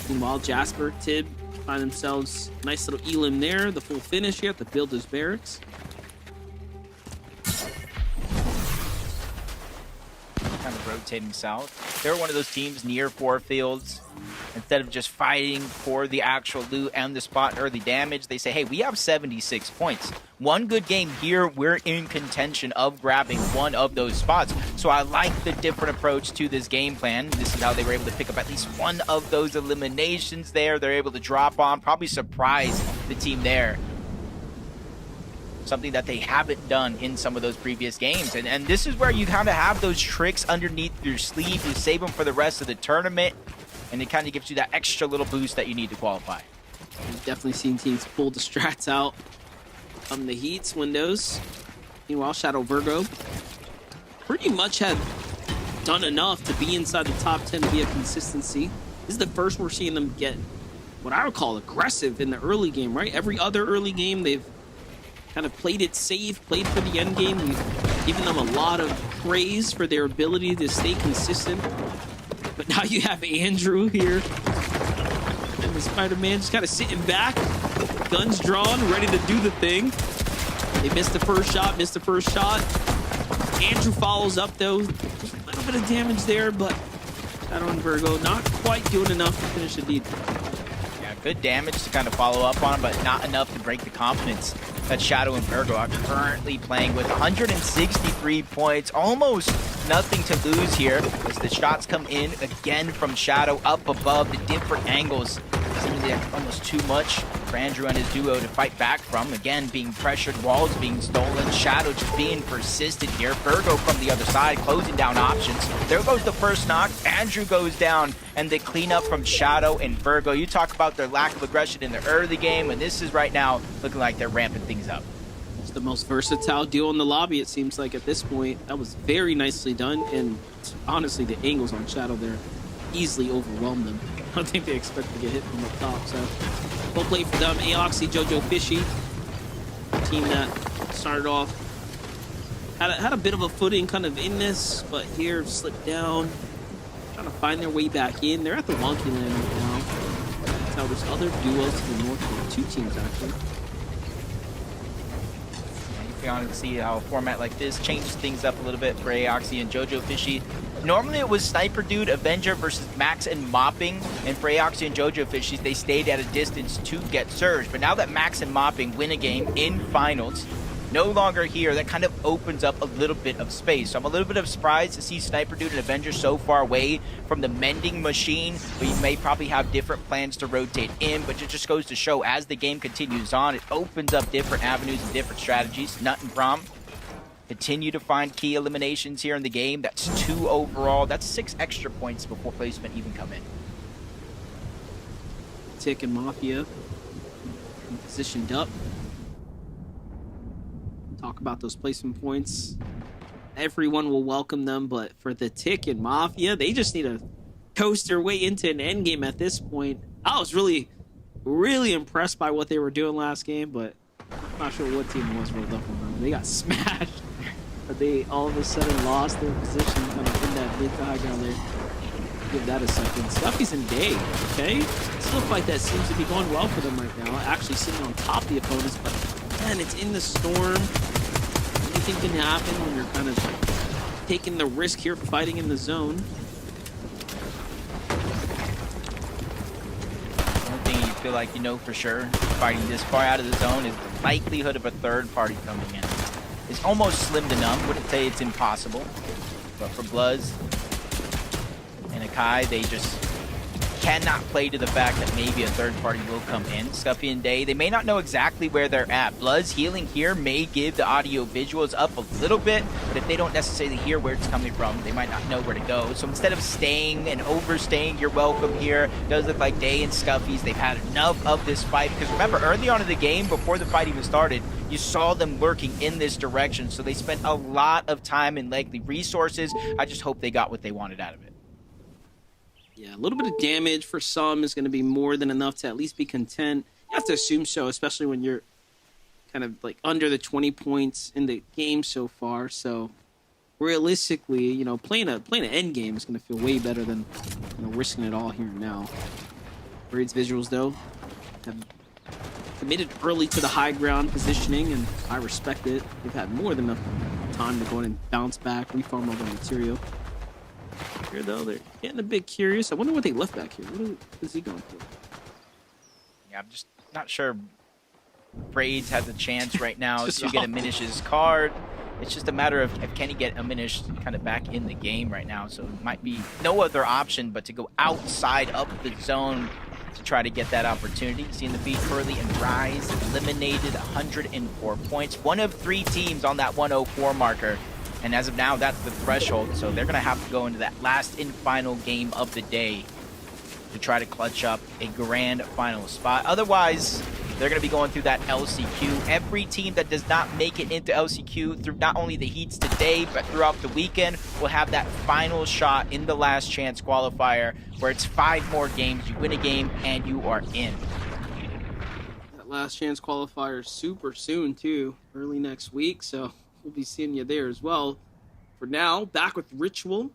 Meanwhile, Jasper, Tib find themselves nice little elim there. The full finish here at the Builder's Barracks. Kind of rotating south. They're one of those teams near 4 fields. Instead of just fighting for the actual loot and the spot and early damage, they say, hey, we have 76 points. One good game here, we're in contention of grabbing one of those spots. So I like the different approach to this game plan. This is how they were able to pick up at least one of those eliminations there. They're able to drop on, probably surprise the team there. Something that they haven't done in some of those previous games. And this is where you kind of have those tricks underneath your sleeve. You save them for the rest of the tournament, and it kind of gives you that extra little boost that you need to qualify. We've definitely seen teams pull the strats out from the Heat's windows. Meanwhile, Shadow Virgo pretty much had done enough to be inside the top 10 via consistency. This is the first we're seeing them get what I would call aggressive in the early game, right? Every other early game, they've kind of played it safe, played for the end game. We've given them a lot of praise for their ability to stay consistent. But now you have Andrew here. And the Spider-Man just kind of sitting back. Guns drawn, ready to do the thing. They missed the first shot, Andrew follows up, though. Just a little bit of damage there, but Shadow and Virgo not quite doing enough to finish the deed. Yeah, good damage to kind of follow up on, but not enough to break the confidence that Shadow and Virgo are currently playing with. 163 points, almost nothing to lose here as the shots come in again from Shadow up above. The different angles seems like almost too much for Andrew and his duo to fight back from. Again, being pressured, walls being stolen, Shadow just being persistent here. Virgo from the other side, closing down options. There goes the first knock. Andrew goes down, and the cleanup from Shadow and Virgo. You talk about their lack of aggression in the early game, and this is right now looking like they're ramping things up. It's the most versatile duo in the lobby, it seems like, at this point. That was very nicely done, and honestly, the angles on Shadow there easily overwhelmed them. I don't think they expect to get hit from up top, so well played for them. Aoxy, Jojo Fishy, team that started off, had a bit of a footing kind of in this, but here slipped down, trying to find their way back in. They're at the Monkey Land right now. That's how there's other duos to the north, 2 teams actually. You can see how a format like this changes things up a little bit for Aoxy and Jojo Fishy. Normally it was Sniper Dude, Avenger versus Max and Mopping, and for Aoxy and Jojo Fishy, they stayed at a distance to get Surge. But now that Max and Mopping win a game in finals, no longer here, that kind of opens up a little bit of space. So I'm a little bit of surprised to see Sniper Dude and Avenger so far away from the mending machine. We may probably have different plans to rotate in, but it just goes to show as the game continues on, it opens up different avenues and different strategies. Nut and Prom continue to find key eliminations here in the game. That's 2 overall. That's 6 extra points before placement even come in. Tick and Mafia positioned up. Talk about those placement points. Everyone will welcome them, but for the Tick and Mafia, they just need to coast their way into an end game at this point. I was really impressed by what they were doing last game, but I'm not sure what team it was rolled up on them. They got smashed. But they all of a sudden lost their position kind of in that mid to high ground there. Give that a second. Scuffy's in Day, okay? Still a fight that seems to be going well for them right now. Actually sitting on top of the opponents, but man, it's in the storm. Anything can happen when you're kind of taking the risk here, fighting in the zone. One thing you feel like you know for sure, fighting this far out of the zone, is the likelihood of a third party coming in. It's almost slim to none. Wouldn't say it's impossible, but for Bloods and Akai, they just cannot play to the fact that maybe a third party will come in. Scuffy and Day, they may not know exactly where they're at. Bloods healing here may give the audio visuals up a little bit, but if they don't necessarily hear where it's coming from, they might not know where to go. So instead of staying and overstaying your welcome here, it does look like Day and Scuffy's, they've had enough of this fight. Because remember, early on in the game, before the fight even started, you saw them lurking in this direction. So they spent a lot of time and likely resources. I just hope they got what they wanted out of it. Yeah, a little bit of damage for some is going to be more than enough to at least be content. You have to assume so, especially when you're kind of like under the 20 points in the game so far. So realistically, you know, playing an end game is going to feel way better than, you know, risking it all here and now. Braid's visuals, though, have committed early to the high ground positioning, and I respect it. They've had more than enough time to go in and bounce back, refarm all the material. here, though. They're getting a bit curious. I wonder what they left back here. What is he going for? Yeah, I'm just not sure Braids has a chance right now Just to get off. Aminish's card. It's just a matter of can he get Aminish kind of back in the game right now. So it might be no other option but to go outside of the zone to try to get that opportunity. Seeing the beat Hurley and Rise eliminated 104 points. One of 3 teams on that 104 marker. And as of now, that's the threshold. So they're going to have to go into that last and final game of the day to try to clutch up a grand final spot. Otherwise, they're going to be going through that LCQ. Every team that does not make it into LCQ through not only the heats today, but throughout the weekend, will have that final shot in the last chance qualifier where it's 5 more games. You win a game and you are in. That last chance qualifier super soon, too. Early next week, so we'll be seeing you there as well. For now, back with Ritual.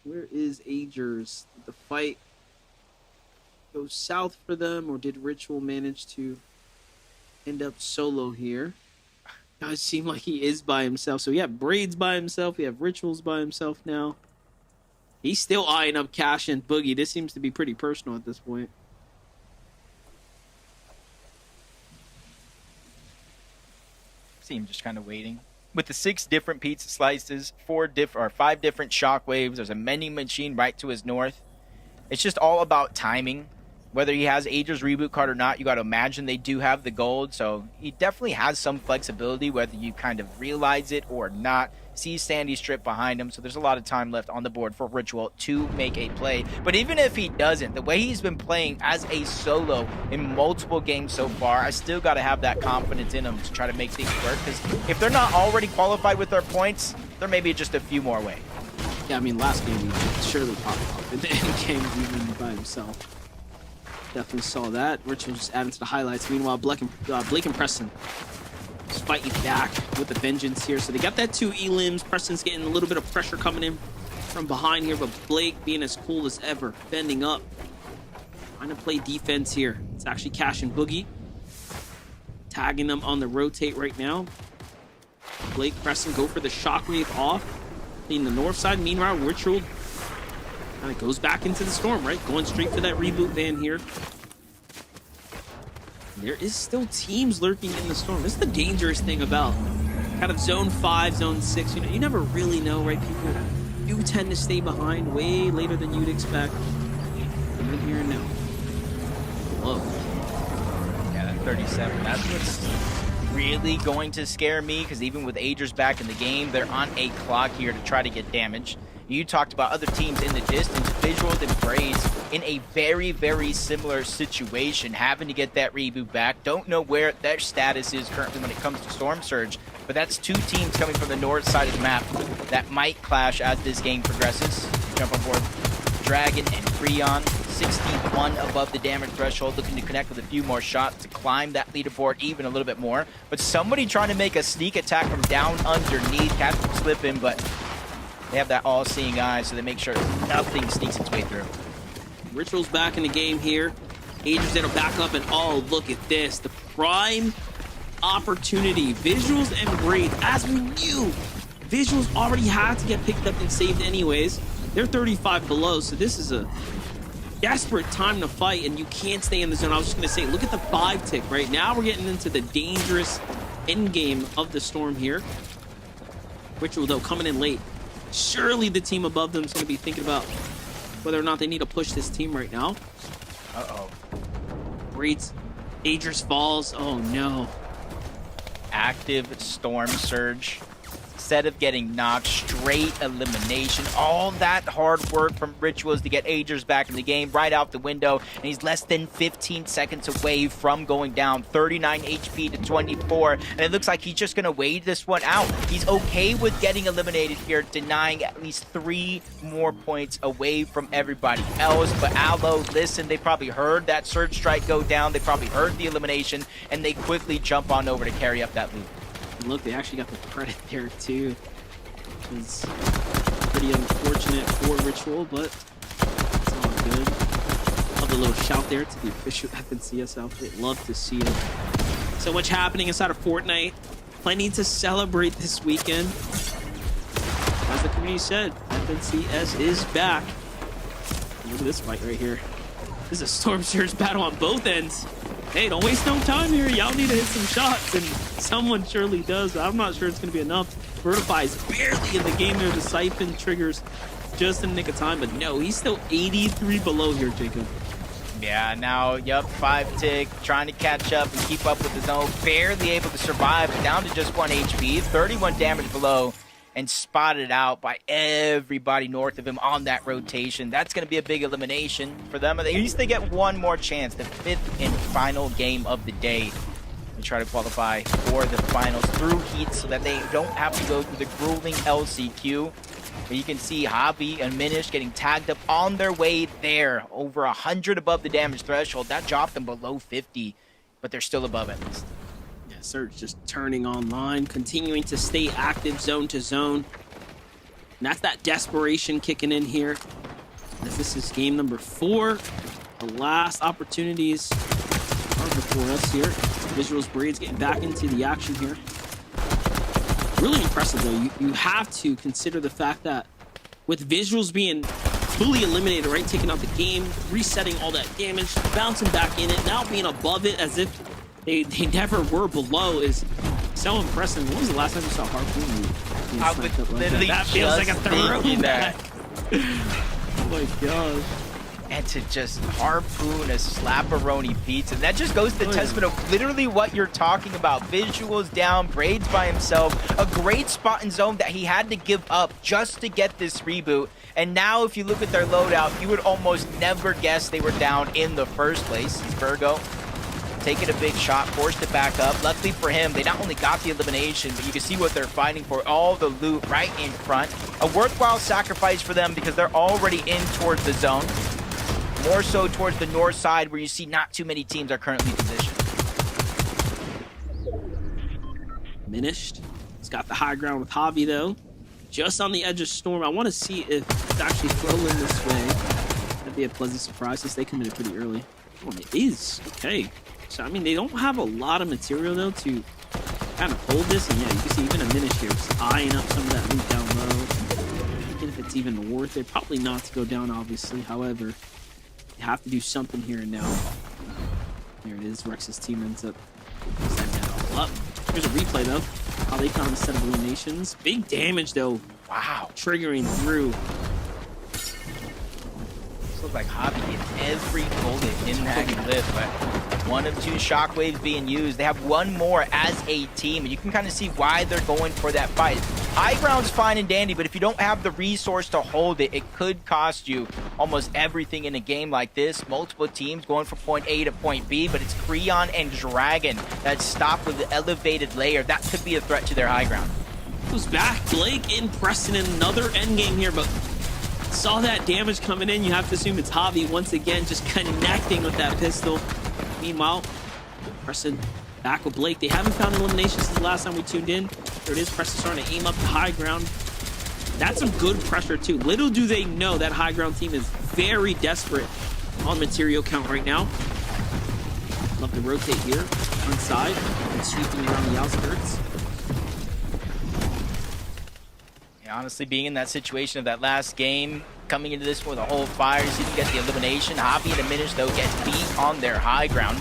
Where is Agers? Did the fight go south for them, or did Ritual manage to end up solo here? Does seem like he is by himself. So we have Braids by himself. We have Rituals by himself now. He's still eyeing up Cash and Boogie. This seems to be pretty personal at this point. See him just kind of waiting. With the 6 different pizza slices, 5 different shockwaves, there's a vending machine right to his north. It's just all about timing. Whether he has Ager's reboot card or not, you got to imagine they do have the gold, so he definitely has some flexibility, whether you kind of realize it or not. See Sandy Strip behind him, so there's a lot of time left on the board for Ritual to make a play. But even if he doesn't, the way he's been playing as a solo in multiple games so far, I still got to have that confidence in him to try to make things work, because if they're not already qualified with their points, they're maybe just a few more away. Yeah, I mean, last game he surely popped off. In the end game, even by himself. Definitely saw that. Ritual just adding to the highlights. Meanwhile, Blake and Preston just fighting back with the vengeance here. So they got that 2 elims. Preston's getting a little bit of pressure coming in from behind here, but Blake being as cool as ever, bending up, trying to play defense here. It's actually Cash and Boogie tagging them on the rotate right now. Blake, Preston go for the shockwave off in the north side. Meanwhile, Ritual kind of goes back into the storm, right? Going straight for that reboot van here. There is still teams lurking in the storm. This is the dangerous thing about kind of zone 5, zone 6. You know, you never really know, right? People do tend to stay behind way later than you'd expect. Right here and now. Whoa. Yeah, that 37, that's what's really going to scare me, because even with Agers back in the game, they're on a clock here to try to get damage. You talked about other teams in the distance. Visuals and Braids in a very, very similar situation, having to get that reboot back. Don't know where their status is currently when it comes to Storm Surge, but that's 2 teams coming from the north side of the map that might clash as this game progresses. Jump on board Dragon and Freon, 61 above the damage threshold, looking to connect with a few more shots to climb that leaderboard even a little bit more. But somebody trying to make a sneak attack from down underneath. Catch them slipping, but they have that all-seeing eye, so they make sure nothing sneaks its way through. Ritual's back in the game here. Agers that'll back up, and oh, look at this. The prime opportunity. Visuals and Braids, as we knew, Visuals already had to get picked up and saved anyways. They're 35 below, so this is a desperate time to fight, and you can't stay in the zone. I was just going to say, look at the 5 tick right now. We're getting into the dangerous end game of the storm here. Ritual, though, coming in late. Surely the team above them is going to be thinking about whether or not they need to push this team right now. Uh-oh. Braids, Agers falls. Oh, no. Active Storm Surge. Instead of getting knocked, straight elimination. All that hard work from Rituals to get Agers back in the game right out the window, and he's less than 15 seconds away from going down. 39 HP to 24, and it looks like he's just going to wait this one out. He's okay with getting eliminated here, denying at least 3 more points away from everybody else. But Aloe, listen, they probably heard that Surge Strike go down. They probably heard the elimination, and they quickly jump on over to carry up that loop. Look, they actually got the credit there too. It's pretty unfortunate for Ritual, but it's all good. Love the little shout there to the official FNCS outfit. Love to see it. So much happening inside of Fortnite. Plenty to celebrate this weekend. As the community said, Then CS is back. Look at this fight right here. This is a Storm Surge battle on both ends. Hey, don't waste no time here. Y'all need to hit some shots, and someone surely does. I'm not sure it's going to be enough. Vertify is barely in the game there. The Siphon triggers just in the nick of time, but no, he's still 83 below here, Jacob. Yeah, now, yep, 5 tick, trying to catch up and keep up with his own. Barely able to survive, but down to just 1 HP, 31 damage below, and spotted out by everybody north of him on that rotation. That's going to be a big elimination for them. At least they get one more chance, the 5th and final game of the day. They try to qualify for the finals through heat so that they don't have to go through the grueling LCQ. But you can see Javi and Minish getting tagged up on their way there. Over 100 above the damage threshold. That dropped them below 50, but they're still above at least. Yeah, Surge just turning online, continuing to stay active zone to zone. And that's that desperation kicking in here. As this is game number 4. The last opportunities are before us here. Visuals Braids getting back into the action here. Really impressive though. You have to consider the fact that with Visuals being fully eliminated, right, taking out the game, resetting all that damage, bouncing back in it, now being above it as if they never were below is so impressive. When was the last time you saw Harpoon being I sniped would up like literally that? That feels like a just thinking throwback. that. Oh my god. And to just harpoon a slap-a-roni pizza. That just goes to the testament of literally what you're talking about. Visuals down, Braids by himself. A great spot in zone that he had to give up just to get this reboot. And now if you look at their loadout, you would almost never guess they were down in the first place. It's Virgo taking a big shot, forced it back up. Luckily for him, they not only got the elimination, but you can see what they're fighting for. All the loot right in front. A worthwhile sacrifice for them because they're already in towards the zone. More so towards the north side where you see not too many teams are currently positioned. Diminished. He's got the high ground with Javi though. Just on the edge of Storm. I want to see if it's actually flowing this way. That'd be a pleasant surprise since they committed pretty early. Oh, it is. Okay. So, I mean, they don't have a lot of material though to kind of hold this. And yeah, you can see even a Minish here just eyeing up some of that loot down low. Thinking if it's even worth it. Probably not to go down, obviously. However, you have to do something here and now. There it is. Rex's team ends up setting that all up. Here's a replay though. How they found a set of eliminations. Big damage though. Wow. Triggering through. This looks like Javi hit every bullet in that clip, but 1 of 2 shockwaves being used. They have 1 more as a team, and you can kind of see why they're going for that fight. High ground's fine and dandy, but if you don't have the resource to hold it, it could cost you almost everything in a game like this. Multiple teams going from point A to point B, but it's Creon and Dragon that stop with the elevated layer. That could be a threat to their high ground. Goes back. Blake in Preston in another endgame here, but saw that damage coming in. You have to assume it's Javi once again just connecting with that pistol. Meanwhile, Preston back with Blake. They haven't found elimination since the last time we tuned in. There it is. Preston starting to aim up the high ground. That's some good pressure too. Little do they know that high ground team is very desperate on material count right now. Love to rotate here, front side, and sweeping around the outskirts. Yeah, honestly, being in that situation of that last game, coming into this with a whole fire, so you can get the elimination. Javi and Diminish, though, get beat on their high ground.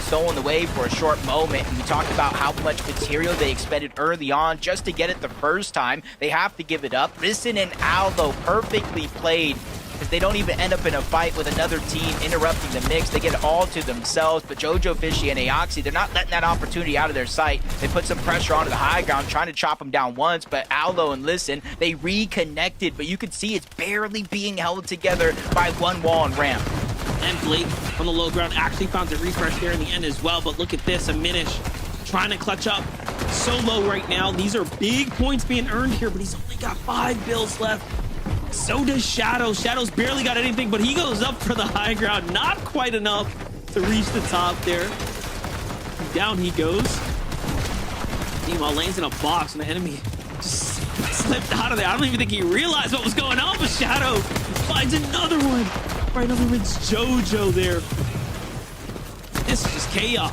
Stolen away for a short moment, and we talked about how much material they expended early on just to get it the first time. They have to give it up. Risen and Aldo perfectly played because they don't even end up in a fight with another team interrupting the mix. They get it all to themselves, but Jojo Fishy and Aoxy, they're not letting that opportunity out of their sight. They put some pressure onto the high ground, trying to chop them down once, but Aldo and Listen, they reconnected, but you can see it's barely being held together by one wall and ramp. And Blake on the low ground actually found the refresh there in the end as well, but look at this, a Minish trying to clutch up so low right now. These are big points being earned here, but he's only got 5 bills left. So does Shadow. Shadow's barely got anything, but he goes up for the high ground. Not quite enough to reach the top there. Down he goes. Meanwhile, lands in a box, and the enemy just slipped out of there. I don't even think he realized what was going on, but Shadow finds another one. Right over it's Jojo there. This is just chaos.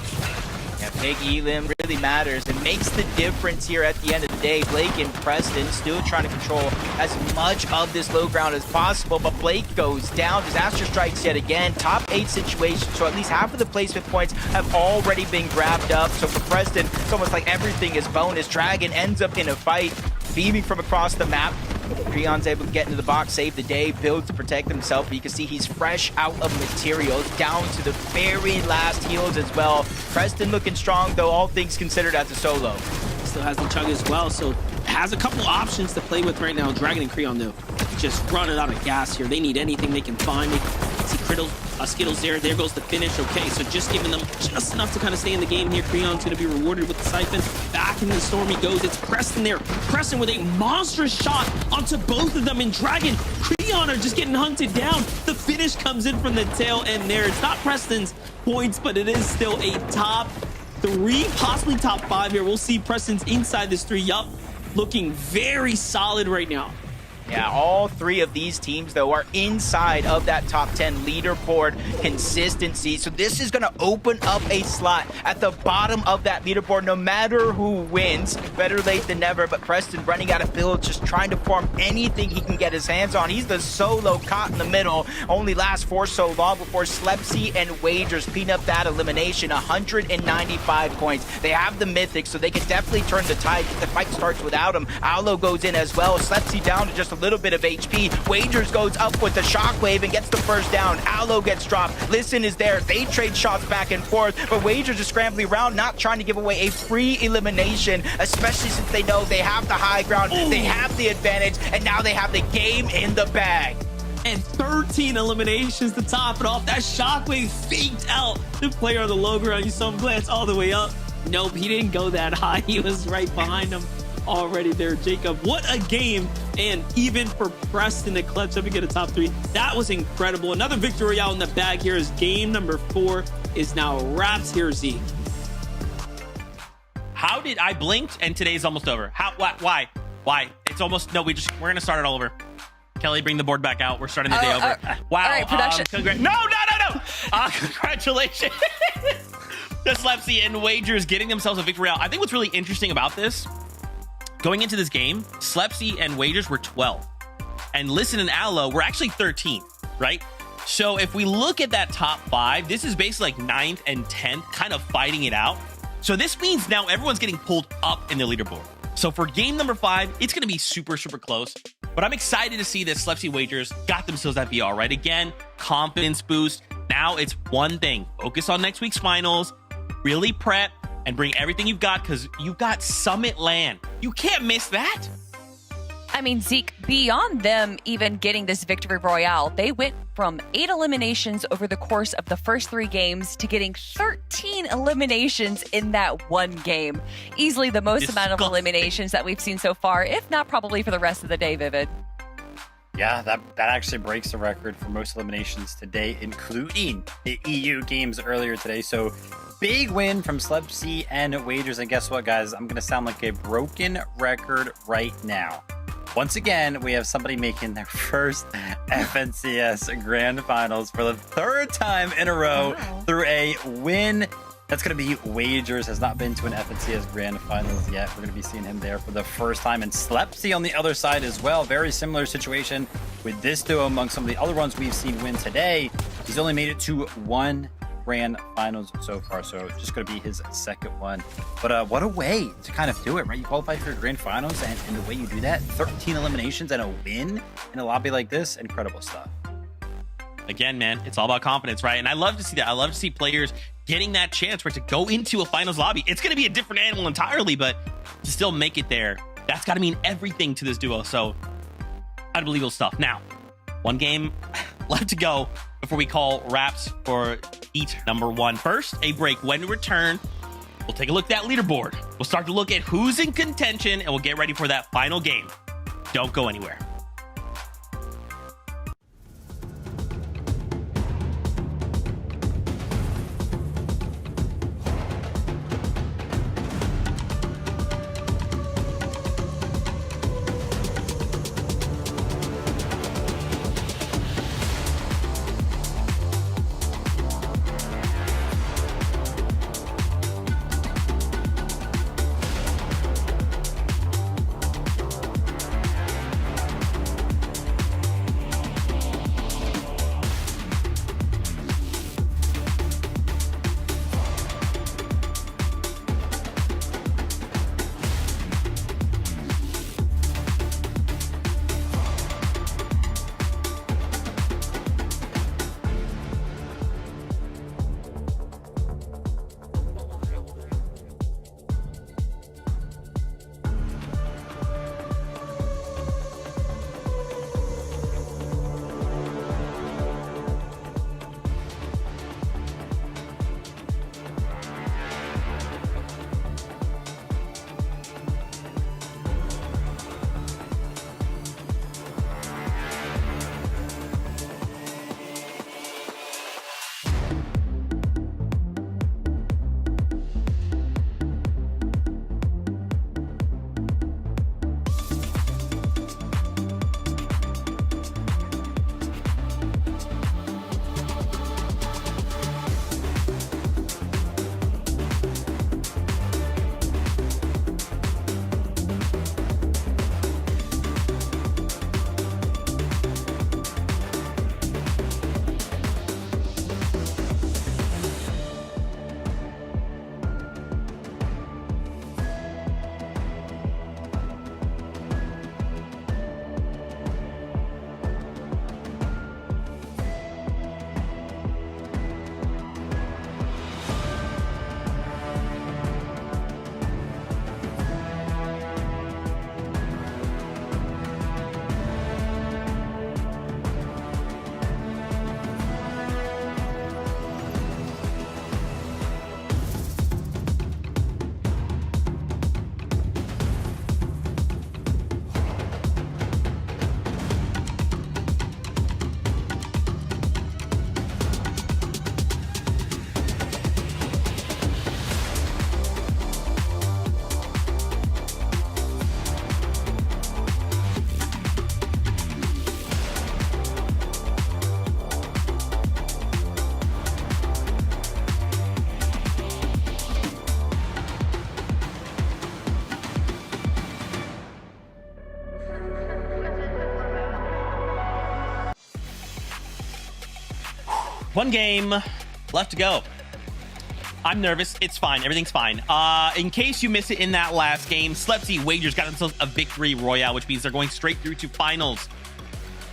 Yeah, Big Elim really matters. It makes the difference here at the end of the day. Blake and Preston still trying to control as much of this low ground as possible, but Blake goes down. Disaster strikes yet again. Top 8 situation, so at least half of the placement points have already been grabbed up. So for Preston, it's almost like everything is bonus. Dragon ends up in a fight, beaming from across the map. Creon's able to get into the box, save the day, build to protect himself, but you can see he's fresh out of materials, down to the very last heals as well. Preston looking strong, though, all things considered, as a solo. Still has the chug as well, so has a couple options to play with right now. Dragon and Creon, though, just running out of gas here. They need anything they can find. They see Skittles there. There goes the finish. Okay, so just giving them just enough to kind of stay in the game here. Creon's going to be rewarded with the Siphon. Back into the storm he goes. It's Preston there. Preston with a monstrous shot onto both of them. And Dragon, Creon are just getting hunted down. The finish comes in from the tail end there. It's not Preston's points, but it is still a top 3, possibly top 5 here. We'll see Preston's inside this 3. Yup, looking very solid right now. Yeah, all 3 of these teams, though, are inside of that top 10 leaderboard consistency. So this is going to open up a slot at the bottom of that leaderboard, no matter who wins. Better late than never, but Preston running out of builds, just trying to farm anything he can get his hands on. He's the solo caught in the middle. Only lasts for so long before Slepsy and Wagers clean up that elimination. 195 points. They have the Mythic, so they can definitely turn the tide if the fight starts without him. Aloe goes in as well. Slepsy down to just a little bit of HP. Wagers goes up with the shockwave and gets the first down. Aloe gets dropped. Listen is there. They trade shots back and forth, but Wagers is scrambling around, not trying to give away a free elimination, especially since they know they have the high ground, they have the advantage, and now they have the game in the bag. And 13 eliminations to top it off. That shockwave faked out the player on the low ground. You saw him glance all the way up. Nope, he didn't go that high. He was right behind him already there. Jacob, what a game. And even for Preston to clutch up and get a top 3, that was incredible. Another victory out in the bag here as game number 4 is now wraps here, Zeke. How did I blinked and today's almost over? How? Why? It's almost, no, we're going to start it all over. Kelly, bring the board back out. We're starting the day over. Wow. All right, production. No. Congratulations. The Slepsy and Wagers getting themselves a victory out. I think what's really interesting about this, going into this game, Slepsy and Wagers were 12. And Listen and Aloe were actually 13, right? So if we look at that top 5, this is basically like 9th and 10th kind of fighting it out. So this means now everyone's getting pulled up in the leaderboard. So for game number 5, it's going to be super, super close. But I'm excited to see that Slepsy Wagers got themselves that VR, right? Again, confidence boost. Now it's one thing. Focus on next week's finals. Really prep and bring everything you've got, because you've got Summit Land. You can't miss that. I mean, Zeke, beyond them even getting this victory royale, they went from 8 eliminations over the course of the first 3 games to getting 13 eliminations in that one game. Easily the most amount of eliminations that we've seen so far, if not probably for the rest of the day, Vivid. Yeah, that actually breaks the record for most eliminations today, including the EU games earlier today. So big win from Slepsy and Wagers. And guess what, guys? I'm going to sound like a broken record right now. Once again, we have somebody making their first FNCS Grand Finals for the 3rd time in a row through a win. That's going to be Wagers. Has not been to an FNCS Grand Finals yet. We're going to be seeing him there for the first time. And Slepsy on the other side as well. Very similar situation with this duo among some of the other ones we've seen win today. He's only made it to 1 Grand Finals so far, so just going to be his 2nd one. But what a way to kind of do it, right? You qualify for your Grand Finals, and the way you do that, 13 eliminations and a win in a lobby like this, incredible stuff. Again, man, it's all about confidence, right? And I love to see that. I love to see players getting that chance, right, to go into a finals lobby. It's going to be a different animal entirely, but to still make it there, that's got to mean everything to this duo. So unbelievable stuff. Now, one game left to go before we call wraps for heat number 1. First, a break. When we return, we'll take a look at that leaderboard. We'll start to look at who's in contention, and we'll get ready for that final game. Don't go anywhere. One game left to go. I'm nervous. It's fine. Everything's fine. In case you missed it in that last game, Slepsy Wagers got themselves a victory royale, which means they're going straight through to finals.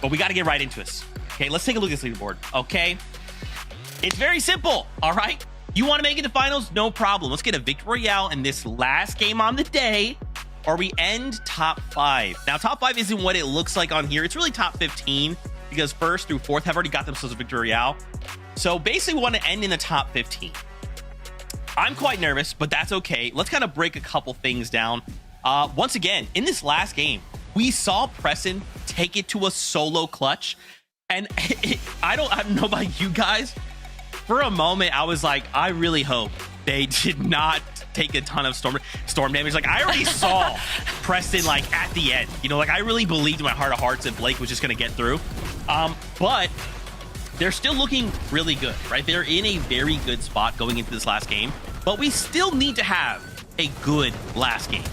But we got to get right into this. Okay, let's take a look at this leaderboard. Okay, it's very simple. All right, you want to make it to finals? No problem. Let's get a victory royale in this last game on the day, or we end top 5. Now, top 5 isn't what it looks like on here. It's really top 15 because 1st through 4th have already got themselves a victory royale. So basically, we want to end in the top 15. I'm quite nervous, but that's okay. Let's kind of break a couple things down. Once again, in this last game, we saw Preston take it to a solo clutch. And I don't know about you guys. For a moment, I was like, I really hope they did not take a ton of storm damage. Like, I already saw Preston, like, at the end. You know, like, I really believed in my heart of hearts that Blake was just going to get through. But they're still looking really good, right? They're in a very good spot going into this last game. But we still need to have a good last game.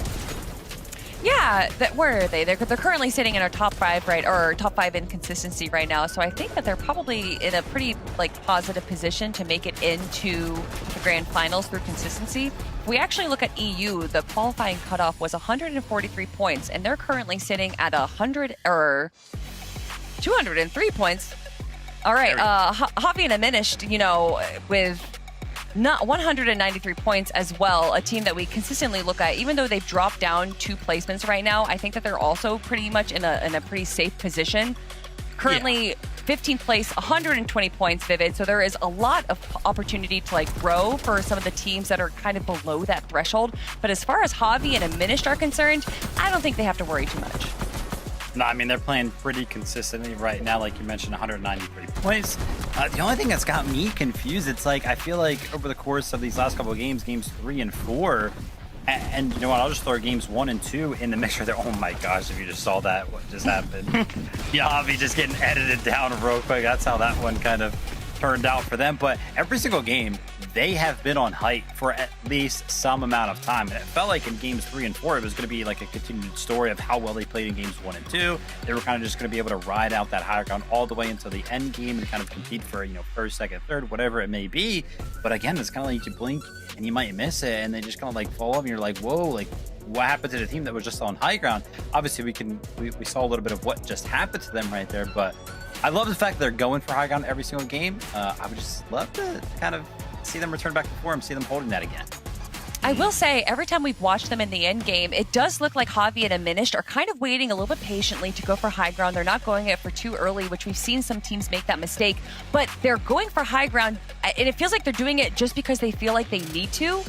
Yeah, where are they? They're currently sitting in our top 5, right, or top 5 in consistency right now. So I think that they're probably in a pretty positive position to make it into the grand finals through consistency. If we actually look at EU, the qualifying cutoff was 143 points, and they're currently sitting at 203 points. All right, Javi and Diminished, you know, with not 193 points as well, a team that we consistently look at. Even though they've dropped down 2 placements right now, I think that they're also pretty much in a pretty safe position. Currently, 15th place, 120 points, Vivid. So there is a lot of opportunity to grow for some of the teams that are kind of below that threshold. But as far as Javi and Diminished are concerned, I don't think they have to worry too much. No, I mean, they're playing pretty consistently right now. Like you mentioned, 193 points. The only thing that's got me confused, it's like, I feel like over the course of these last couple of games, games 3 and 4, and you know what, I'll just throw games 1 and 2 in the mixture there. Oh my gosh, if you just saw that, what just happened. Yeah, Javi just getting edited down real quick. That's how that one kind of turned out for them. But every single game, they have been on height for at least some amount of time. And it felt like in games 3 and 4, it was going to be like a continued story of how well they played in games 1 and 2. They were kind of just going to be able to ride out that higher ground all the way until the end game and kind of compete for, you know, 1st, 2nd, 3rd, whatever it may be. But again, it's kind of like you blink and you might miss it, and they just kind of like fall off, and you're like, whoa, like what happened to the team that was just on high ground? Obviously, we saw a little bit of what just happened to them right there, but I love the fact that they're going for high ground every single game. I would just love to kind of see them return back to form, see them holding that again. I will say, every time we've watched them in the end game, it does look like Javi and Diminished are kind of waiting a little bit patiently to go for high ground. They're not going it for too early, which we've seen some teams make that mistake. But they're going for high ground, and it feels like they're doing it just because they feel like they need to.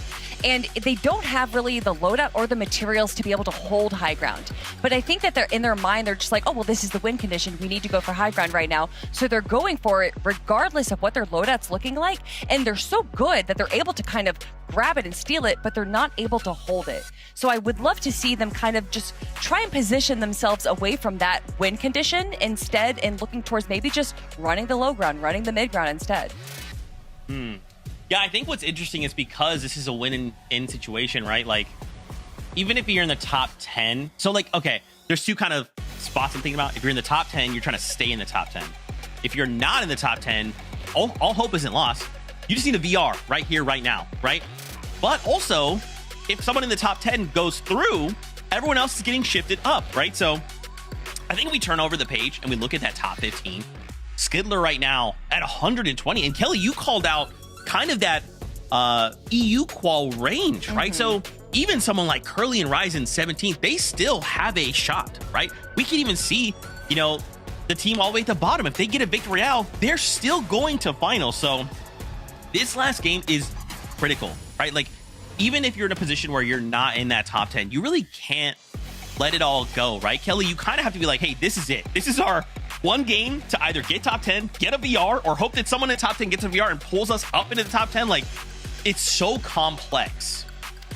And they don't have really the loadout or the materials to be able to hold high ground. But I think that they're in their mind, they're just like, oh, well, this is the win condition. We need to go for high ground right now. So they're going for it regardless of what their loadout's looking like. And they're so good that they're able to kind of grab it and steal it, but they're not able to hold it. So I would love to see them kind of just try and position themselves away from that win condition instead, and looking towards maybe just running the low ground, running the mid ground instead. Yeah, I think what's interesting is because this is a win-in situation, right? Like, even if you're in the top 10, so like, okay, there's 2 kind of spots I'm thinking about. If you're in the top 10, you're trying to stay in the top 10. If you're not in the top 10, all hope isn't lost. You just need a VR right here, right now, right? But also, if someone in the top 10 goes through, everyone else is getting shifted up, right? So I think if we turn over the page and we look at that top 15, Skidler right now at 120. And Kelly, you called out kind of that EU qual range, right? So even someone like Curly and Ryzen 17th, they still have a shot, right? We can even see, you know, the team all the way at the bottom. If they get a victory out, they're still going to finals. So this last game is critical, right? Like, even if you're in a position where you're not in that top 10, you really can't let it all go, right? Kelly, you kind of have to be like, hey, this is it. This is our one game to either get top 10, get a VR, or hope that someone in the top 10 gets a VR and pulls us up into the top 10. Like, it's so complex.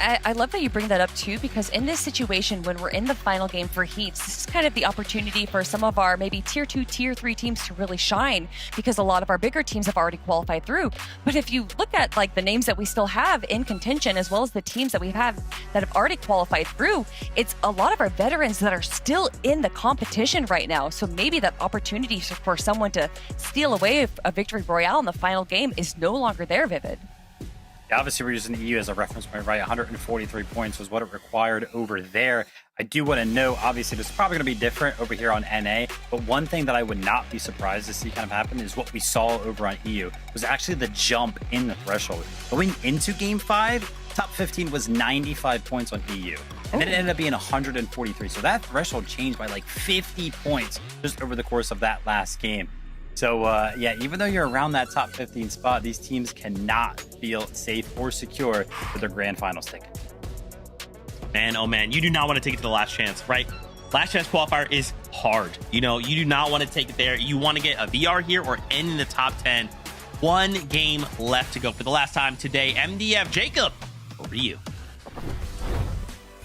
I love that you bring that up too, because in this situation, when we're in the final game for Heats, this is kind of the opportunity for some of our maybe tier 2, tier 3 teams to really shine, because a lot of our bigger teams have already qualified through. But if you look at like the names that we still have in contention, as well as the teams that we have that have already qualified through, it's a lot of our veterans that are still in the competition right now. So maybe that opportunity for someone to steal away a victory royale in the final game is no longer there, Vivid. Yeah, obviously, we're using the EU as a reference point, right? 143 points was what it required over there. I do want to know, obviously, this is probably going to be different over here on NA, but one thing that I would not be surprised to see kind of happen is what we saw over on EU was actually the jump in the threshold. Going into Game 5, top 15 was 95 points on EU, and then it ended up being 143. So that threshold changed by like 50 points just over the course of that last game. So, yeah, even though you're around that top 15 spot, these teams cannot feel safe or secure with their grand finals ticket. Man, oh man, you do not want to take it to the last chance, right? Last chance qualifier is hard. You know, you do not want to take it there. You want to get a VR here or end in the top 10. One game left to go for the last time today. MDF, Jacob, over to you.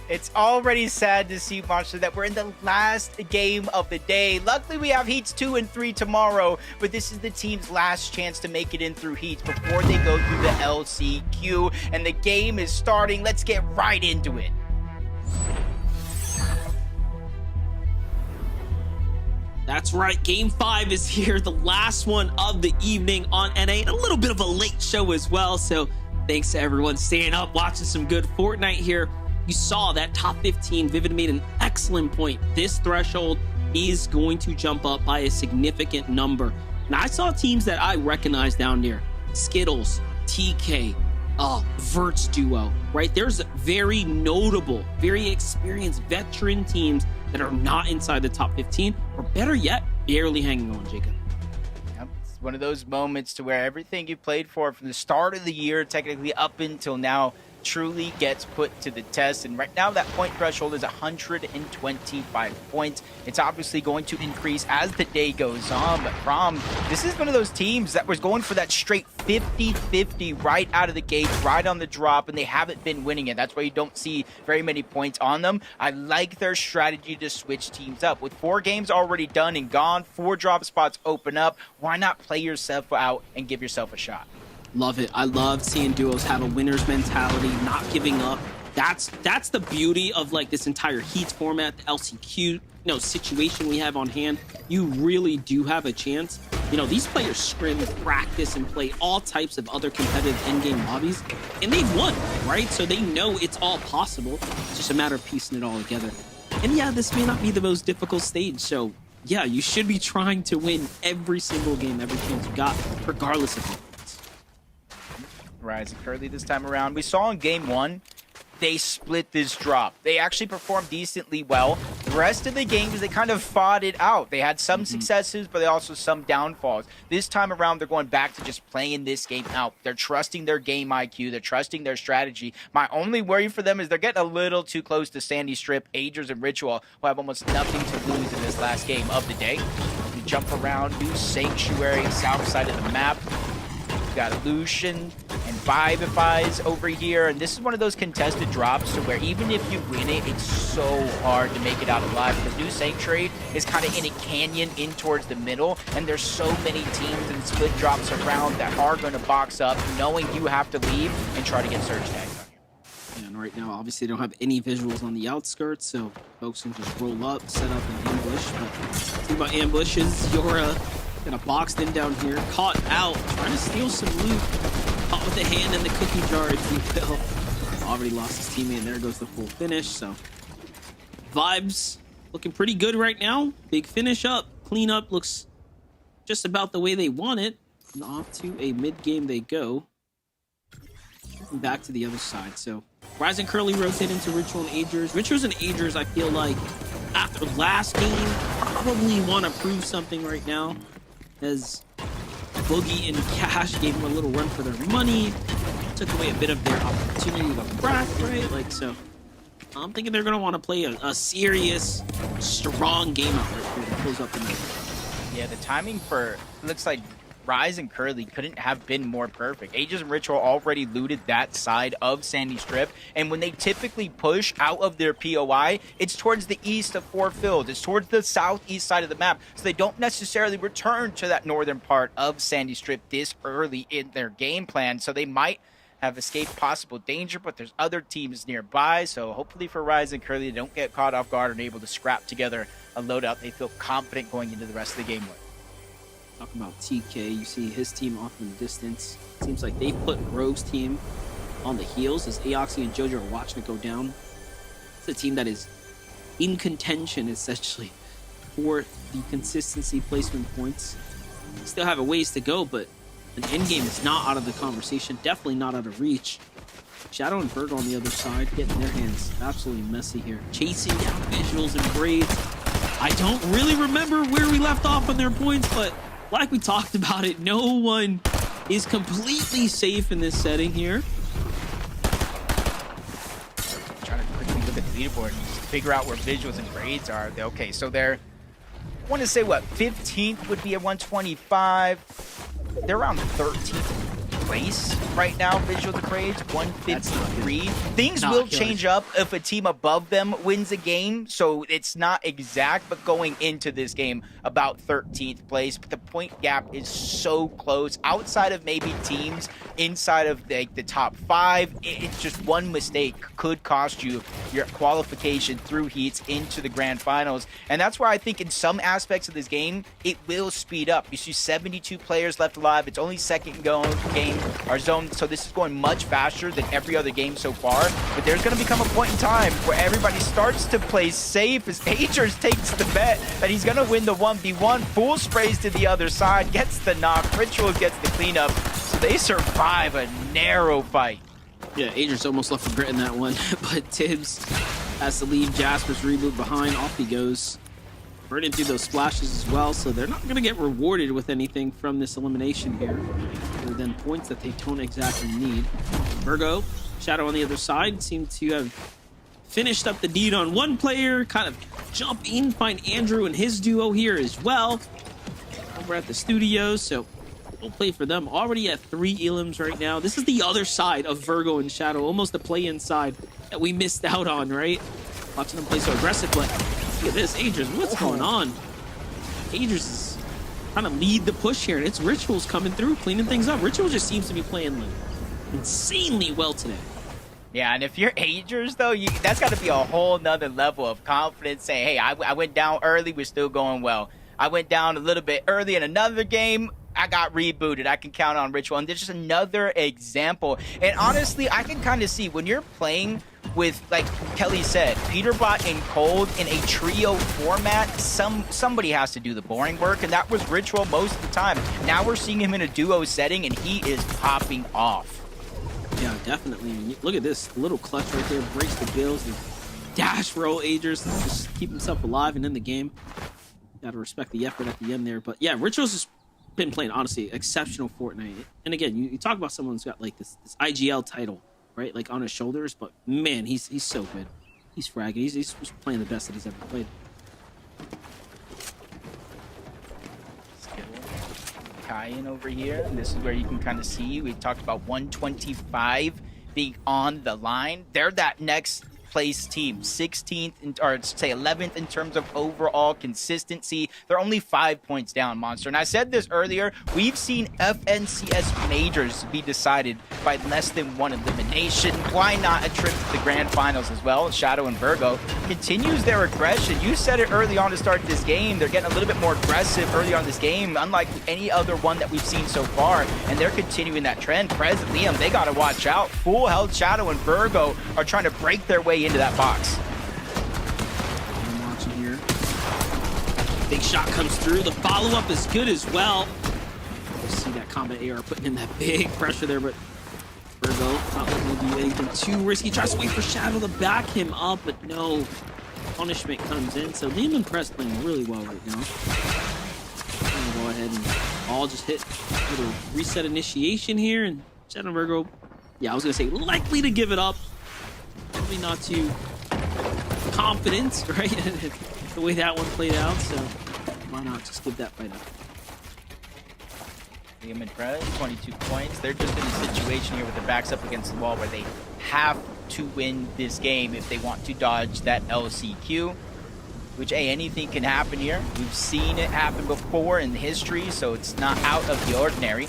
It's already sad to see, Monster, that we're in the last game of the day. Luckily, we have Heats 2 and 3 tomorrow, but this is the team's last chance to make it in through Heats before they go through the LCQ. And the game is starting. Let's get right into it. That's right, Game 5 is here, the last one of the evening on NA. A little bit of a late show as well, so thanks to everyone staying up, watching some good Fortnite here. You saw that top 15. Vivid made an excellent point. This threshold is going to jump up by a significant number. And I saw teams that I recognize down there. Skittles, TK, Verts Duo, right? There's very notable, very experienced veteran teams that are not inside the top 15, or better yet, barely hanging on, Jacob. Yep, it's one of those moments to where everything you played for from the start of the year, technically up until now, truly gets put to the test. And right now that point threshold is 125 points. It's obviously going to increase as the day goes on, but Rom, this is one of those teams that was going for that straight 50-50 right out of the gate, right on the drop, and they haven't been winning it. That's why you don't see very many points on them. I like their strategy to switch teams up. With 4 games already done and gone, 4 drop spots open up, why not play yourself out and give yourself a shot? Love it. I love seeing duos have a winner's mentality, not giving up. That's the beauty of like this entire Heats format, the LCQ, situation we have on hand. You really do have a chance. These players scrim, practice, and play all types of other competitive in-game lobbies, and they've won, right? So they know it's all possible. It's just a matter of piecing it all together. And yeah, this may not be the most difficult stage, so yeah, you should be trying to win every single game, every chance you got, regardless of it. Rise and Curly this time around. We saw in game 1, they split this drop. They actually performed decently well. The rest of the games, they kind of fought it out. They had some successes, but they also some downfalls. This time around, they're going back to just playing this game out. They're trusting their game IQ. They're trusting their strategy. My only worry for them is they're getting a little too close to Sandy Strip. Agers and Ritual will have almost nothing to lose in this last game of the day. You jump around, new Sanctuary, south side of the map. Got Lucian and Vivify's over here, and this is one of those contested drops to where even if you win it, it's so hard to make it out alive because New Sanctuary is kind of in a canyon in towards the middle, and there's so many teams and split drops around that are going to box up, knowing you have to leave and try to get surge tags on you. And right now, obviously, they don't have any visuals on the outskirts, so folks can just roll up, set up an ambush. But the thing about ambushes, you're got boxed in down here, caught out, trying to steal some loot, caught with the hand in the cookie jar, if you will. Already lost his teammate, and there goes the full finish. So vibes looking pretty good right now. Big finish up, clean up, looks just about the way they want it. And off to a mid game they go. Back to the other side. So Rise and Curly rotate into Ritual and Agers. Rituals and Agers, I feel like after last game, probably want to prove something right now. As Boogie and Cash gave them a little run for their money, took away a bit of their opportunity to crack, right? Like, so I'm thinking they're going to want to play a serious, strong game out right here to close up the game. Yeah, the timing for, looks like Rise and Curly couldn't have been more perfect. Aegis and Ritual already looted that side of Sandy Strip, and when they typically push out of their POI, it's towards the east of Fort Fields. It's towards the southeast side of the map, so they don't necessarily return to that northern part of Sandy Strip this early in their game plan, so they might have escaped possible danger, but there's other teams nearby, so hopefully for Rise and Curly, they don't get caught off guard and able to scrap together a loadout they feel confident going into the rest of the game with. Talking about TK, you see his team off in the distance. Seems like they put Rogue's team on the heels as Aoxy and Jojo are watching it go down. It's a team that is in contention, essentially, for the consistency placement points. Still have a ways to go, but an endgame is not out of the conversation. Definitely not out of reach. Shadow and Virgo on the other side, getting their hands absolutely messy here. Chasing down visuals and braids. I don't really remember where we left off on their points, but like we talked about it, no one is completely safe in this setting here. Trying to quickly look at the leaderboard and just figure out where visuals and grades are. Okay, so they're, I want to say what, 15th would be at 125. They're around 13th place right now, visuals and grades, 153. Things Not will good. change up if a team above them wins a game, so it's not exact, but going into this game, about 13th place. But the point gap is so close. Outside of maybe teams inside of the top 5, it's just one mistake could cost you your qualification through heats into the grand finals. And that's why I think in some aspects of this game, it will speed up. You see 72 players left alive. It's only second game, our zone, so this is going much faster than every other game so far. But there's going to become a point in time where everybody starts to play safe as Agers takes the bet that he's going to win the 1v1. Fool sprays to the other side, gets the knock. Ritual gets the cleanup, so they survive a narrow fight. Yeah, Adrian's almost left regretting that one, but Tibbs has to leave Jasper's reboot behind. Off he goes. Burning through those splashes as well, so they're not going to get rewarded with anything from this elimination here, other than points that they don't exactly need. Virgo, Shadow on the other side, seem to have finished up the deed on one player, kind of jump in, find Andrew and his duo here as well. Over at the studios, so we'll play for them. Already at 3 elims right now. This is the other side of Virgo and Shadow, almost the play-in side that we missed out on, right? Watching them play so aggressive, but look at this, Adrian, what's going on? Adrian is trying to lead the push here, and it's Rituals coming through, cleaning things up. Ritual just seems to be playing like insanely well today. Yeah, and if you're Agers, though, that's got to be a whole nother level of confidence, saying, hey, I went down early, we're still going well. I went down a little bit early in another game, I got rebooted. I can count on Ritual, and there's just another example. And honestly, I can kind of see when you're playing with, like Kelly said, Peterbot and Cold in a trio format, somebody has to do the boring work, and that was Ritual most of the time. Now we're seeing him in a duo setting, and he is popping off. Yeah, definitely. Look at this little clutch right there, breaks the gills, and dash roll Agers to just keep himself alive and in the game. Gotta respect the effort at the end there. But yeah, Ritual's just been playing, honestly, exceptional Fortnite. And again, you talk about someone who's got like this IGL title, right? Like on his shoulders, but man, he's so good. He's fragging. He's just playing the best that he's ever played. Kyan over here, and this is where you can kind of see, we talked about 125 being on the line. They're that next place team, 16th, or say 11th in terms of overall consistency. They're only 5 points down, Monster. And I said this earlier, we've seen FNCS majors be decided by less than one elimination. Why not a trip to the grand finals as well? Shadow and Virgo continues their aggression. You said it early on to start this game. They're getting a little bit more aggressive early on this game, unlike any other one that we've seen so far. And they're continuing that trend. Prez and Liam, they got to watch out. Full health Shadow and Virgo are trying to break their way into that box. I'm watching here. Big shot comes through. The follow-up is good as well. You see that combat AR putting in that big pressure there, but Virgo not looking to do anything too risky. Tries to wait for Shadow to back him up, but no. Punishment comes in. So Liam and Press playing really well right now. I'm gonna go ahead and all just hit a little reset initiation here, and Shadow and Virgo, yeah, I was gonna say likely to give it up. Probably not too confident, right? The way that one played out, so why not just give that fight up? Liam and Prez, 22 points. They're just in a situation here with their backs up against the wall where they have to win this game if they want to dodge that LCQ. Which, hey, anything can happen here. We've seen it happen before in history, so it's not out of the ordinary.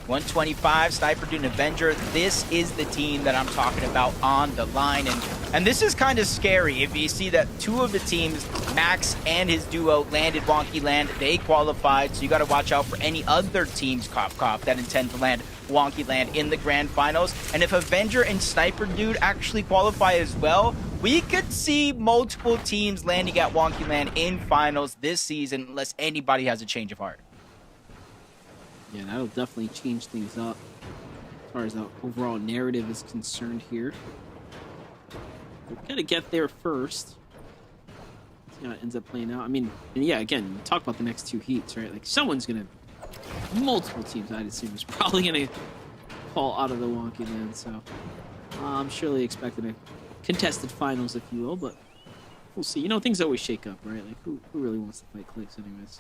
125, Sniper Dude and Avenger. This is the team that I'm talking about on the line. And this is kind of scary if you see that two of the teams, Max and his duo, landed Wonky Land. They qualified, so you got to watch out for any other teams, Cough, that intend to land Wonky Land in the grand finals. And if Avenger and Sniper Dude actually qualify as well, we could see multiple teams landing at Wonky Land in finals this season unless anybody has a change of heart. Yeah, that'll definitely change things up as far as the overall narrative is concerned here. We're gonna get there first. See how it ends up playing out. I mean, and yeah, again, talk about the next two heats, right? Like, someone's gonna, multiple teams, I'd assume, is probably gonna fall out of the Wonky Land. So I'm surely expecting a contested finals, if you will, but we'll see. You know, things always shake up, right? Like, who really wants to fight Clix anyways?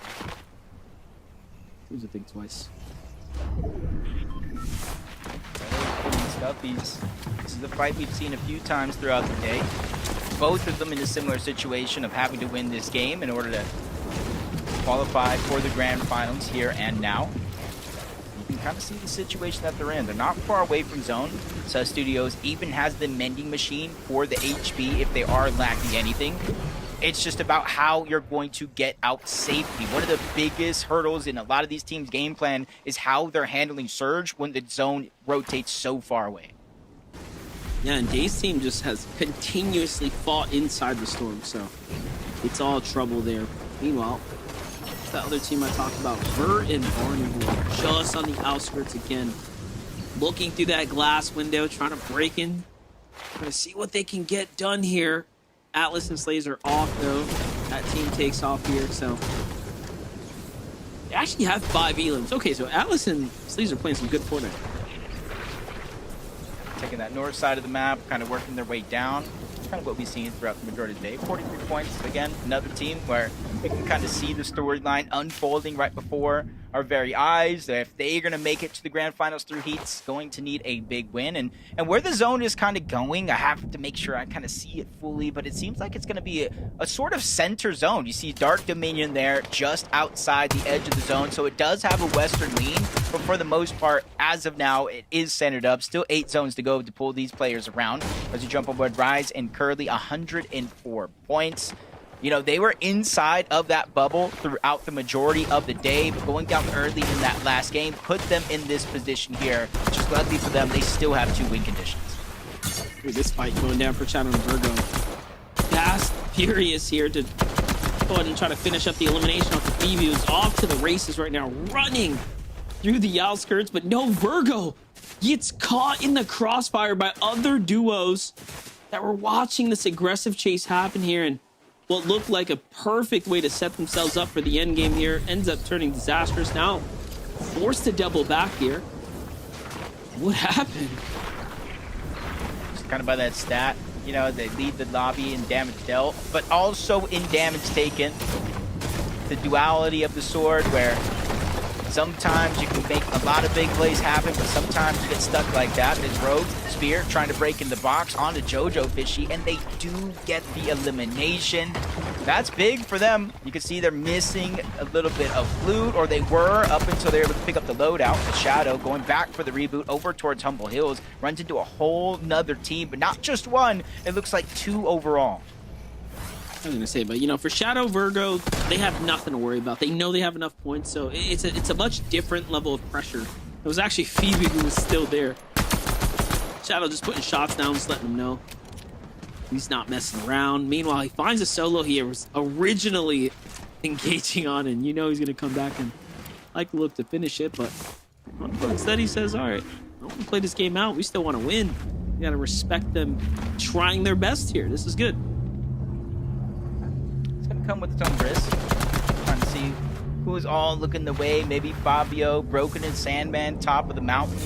Teams would think twice. This is the fight we've seen a few times throughout the day. Both of them in a similar situation of having to win this game in order to qualify for the grand finals here and now. You can kind of see the situation that they're in. They're not far away from zone. Sus Studios even has the mending machine for the HP if they are lacking anything. It's just about how you're going to get out safely. One of the biggest hurdles in a lot of these teams' game plan is how they're handling Surge when the zone rotates so far away. Yeah, and Day's team just has continuously fought inside the storm, so it's all trouble there. Meanwhile, the other team I talked about, Ver and Barney, just on the outskirts again, looking through that glass window, trying to break in, trying to see what they can get done here. Atlas and Slays are off, though. That team takes off here, so they actually have 5 elims. Okay, so Atlas and Slays are playing some good Fortnite. Taking that north side of the map, kind of working their way down. Kind of what we've seen throughout the majority of the day. 43 points, again, another team where we can kind of see the storyline unfolding right before our very eyes. If they're going to make it to the grand finals through heats, going to need a big win. And where the zone is kind of going, I have to make sure I kind of see it fully, but it seems like it's going to be a sort of center zone. You see Dark Dominion there just outside the edge of the zone, so it does have a western lean, but for the most part, as of now, it is centered up. Still 8 zones to go to pull these players around. As you jump on board Rise and Curly, 104 points. You know, they were inside of that bubble throughout the majority of the day, but going down early in that last game put them in this position here. Just luckily for them, they still have 2 win conditions. Look, this fight going down for Shadow and Virgo. Fast, furious here to go ahead and try to finish up the elimination off the Phoebe, who's off to the races right now, running through the outskirts, but no, Virgo gets caught in the crossfire by other duos that were watching this aggressive chase happen here, and what looked like a perfect way to set themselves up for the end game here ends up turning disastrous. Now forced to double back here. What happened? Just kind of by that stat, you know, they lead the lobby in damage dealt, but also in damage taken. The duality of the sword, where sometimes you can make a lot of big plays happen, but sometimes you get stuck like that. There's Rogue, Spear, trying to break in the box onto Jojo Fishy, and they do get the elimination. That's big for them. You can see they're missing a little bit of loot, or they were up until they were able to pick up the loadout. The Shadow going back for the reboot over towards Humble Hills, runs into a whole nother team, but not just one. It looks like 2 overall. I was gonna say, but you know, for Shadow Virgo, they have nothing to worry about. They know they have enough points, so it's a much different level of pressure. It was actually Phoebe who was still there. Shadow just putting shots down, just letting them know he's not messing around. Meanwhile, he finds a solo he was originally engaging on, and you know he's gonna come back and like look to finish it, but instead he says, all right, I want to play this game out. We still want to win. You gotta respect them trying their best here. This is good. Come with its own risk. Trying to see who's all looking the way. Maybe Fabio, Broken and Sandman, top of the mountain.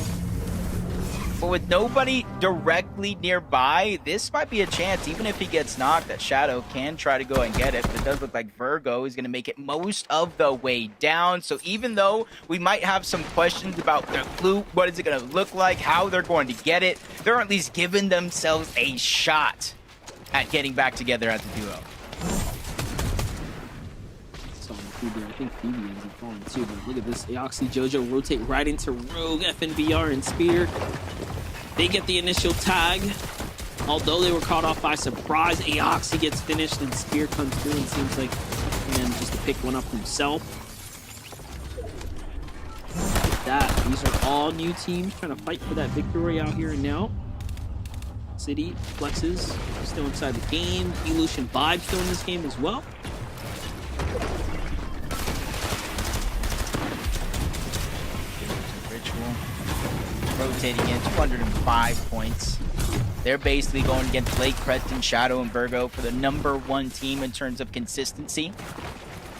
But with nobody directly nearby, this might be a chance. Even if he gets knocked, that Shadow can try to go and get it. But it does look like Virgo is going to make it most of the way down. So even though we might have some questions about their loot, what is it going to look like, how they're going to get it, they're at least giving themselves a shot at getting back together as a duo. I think Phoebe ends up falling too, but look at this. Eoxy Jojo rotate right into Rogue, FNBR, and Spear. They get the initial tag. Although they were caught off by surprise, Eoxy gets finished and Spear comes through and seems like man just to pick one up himself. These are all new teams trying to fight for that victory out here and now. City flexes still inside the game. Elution Vibe still in this game as well. Rotating in 205 points. They're basically going against Blake, Preston, Shadow, and Virgo for the #1 team in terms of consistency.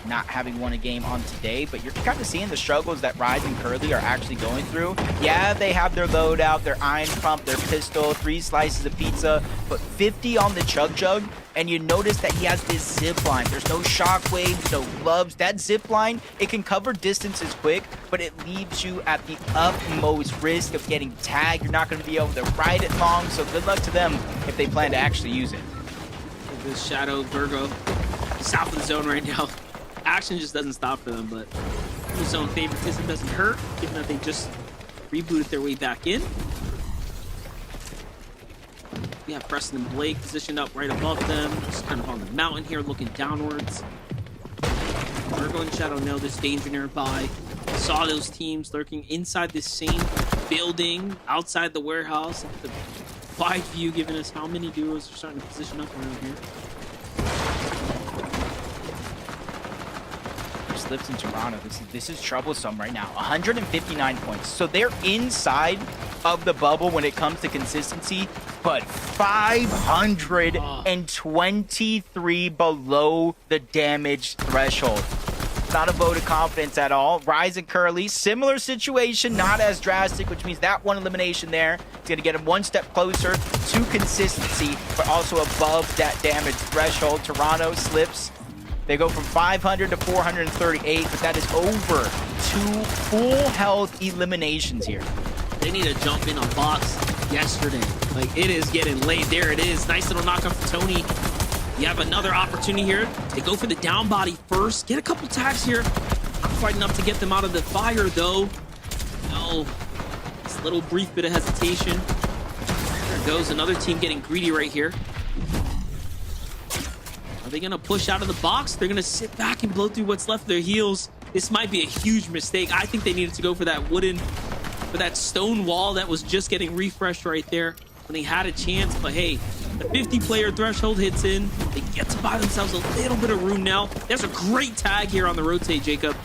Not having won a game on today, but you're kind of seeing the struggles that Rise and Curly are actually going through. Yeah, they have their loadout, their iron pump, their pistol, 3 slices of pizza, but 50 on the Chug Jug, and you notice that he has this zip line. There's no shockwaves, no gloves. That zip line, it can cover distances quick, but it leaves you at the utmost risk of getting tagged. You're not going to be able to ride it long, so good luck to them if they plan to actually use it. This Shadow, Virgo, south of the zone right now. Action just doesn't stop for them, but the zone favoritism doesn't hurt, given that they just rebooted their way back in. We have Preston and Blake positioned up right above them, just kind of on the mountain here, looking downwards. Virgo and Shadow know there's danger nearby. Saw those teams lurking inside this same building, outside the warehouse. The wide view giving us how many duos are starting to position up around here. Slips in Toronto. This is troublesome right now. 159 points. So they're inside of the bubble when it comes to consistency, but 523 below the damage threshold. Not a vote of confidence at all. Rise and Curly, similar situation, not as drastic, which means that one elimination there is going to get him one step closer to consistency, but also above that damage threshold. Toronto slips. They go from 500 to 438, but that is over 2 full health eliminations here. They need to jump in a box yesterday. Like, it is getting late. There it is. Nice little knockup for Tony. You have another opportunity here. They go for the down body first. Get a couple tags here. Not quite enough to get them out of the fire, though. No. This little brief bit of hesitation. There goes another team getting greedy right here. Are they going to push out of the box? They're going to sit back and blow through what's left of their heals. This might be a huge mistake. I think they needed to go for that that stone wall that was just getting refreshed right there when they had a chance. But hey, the 50-player threshold hits in. They get to buy themselves a little bit of room now. There's a great tag here on the rotate, Jacob.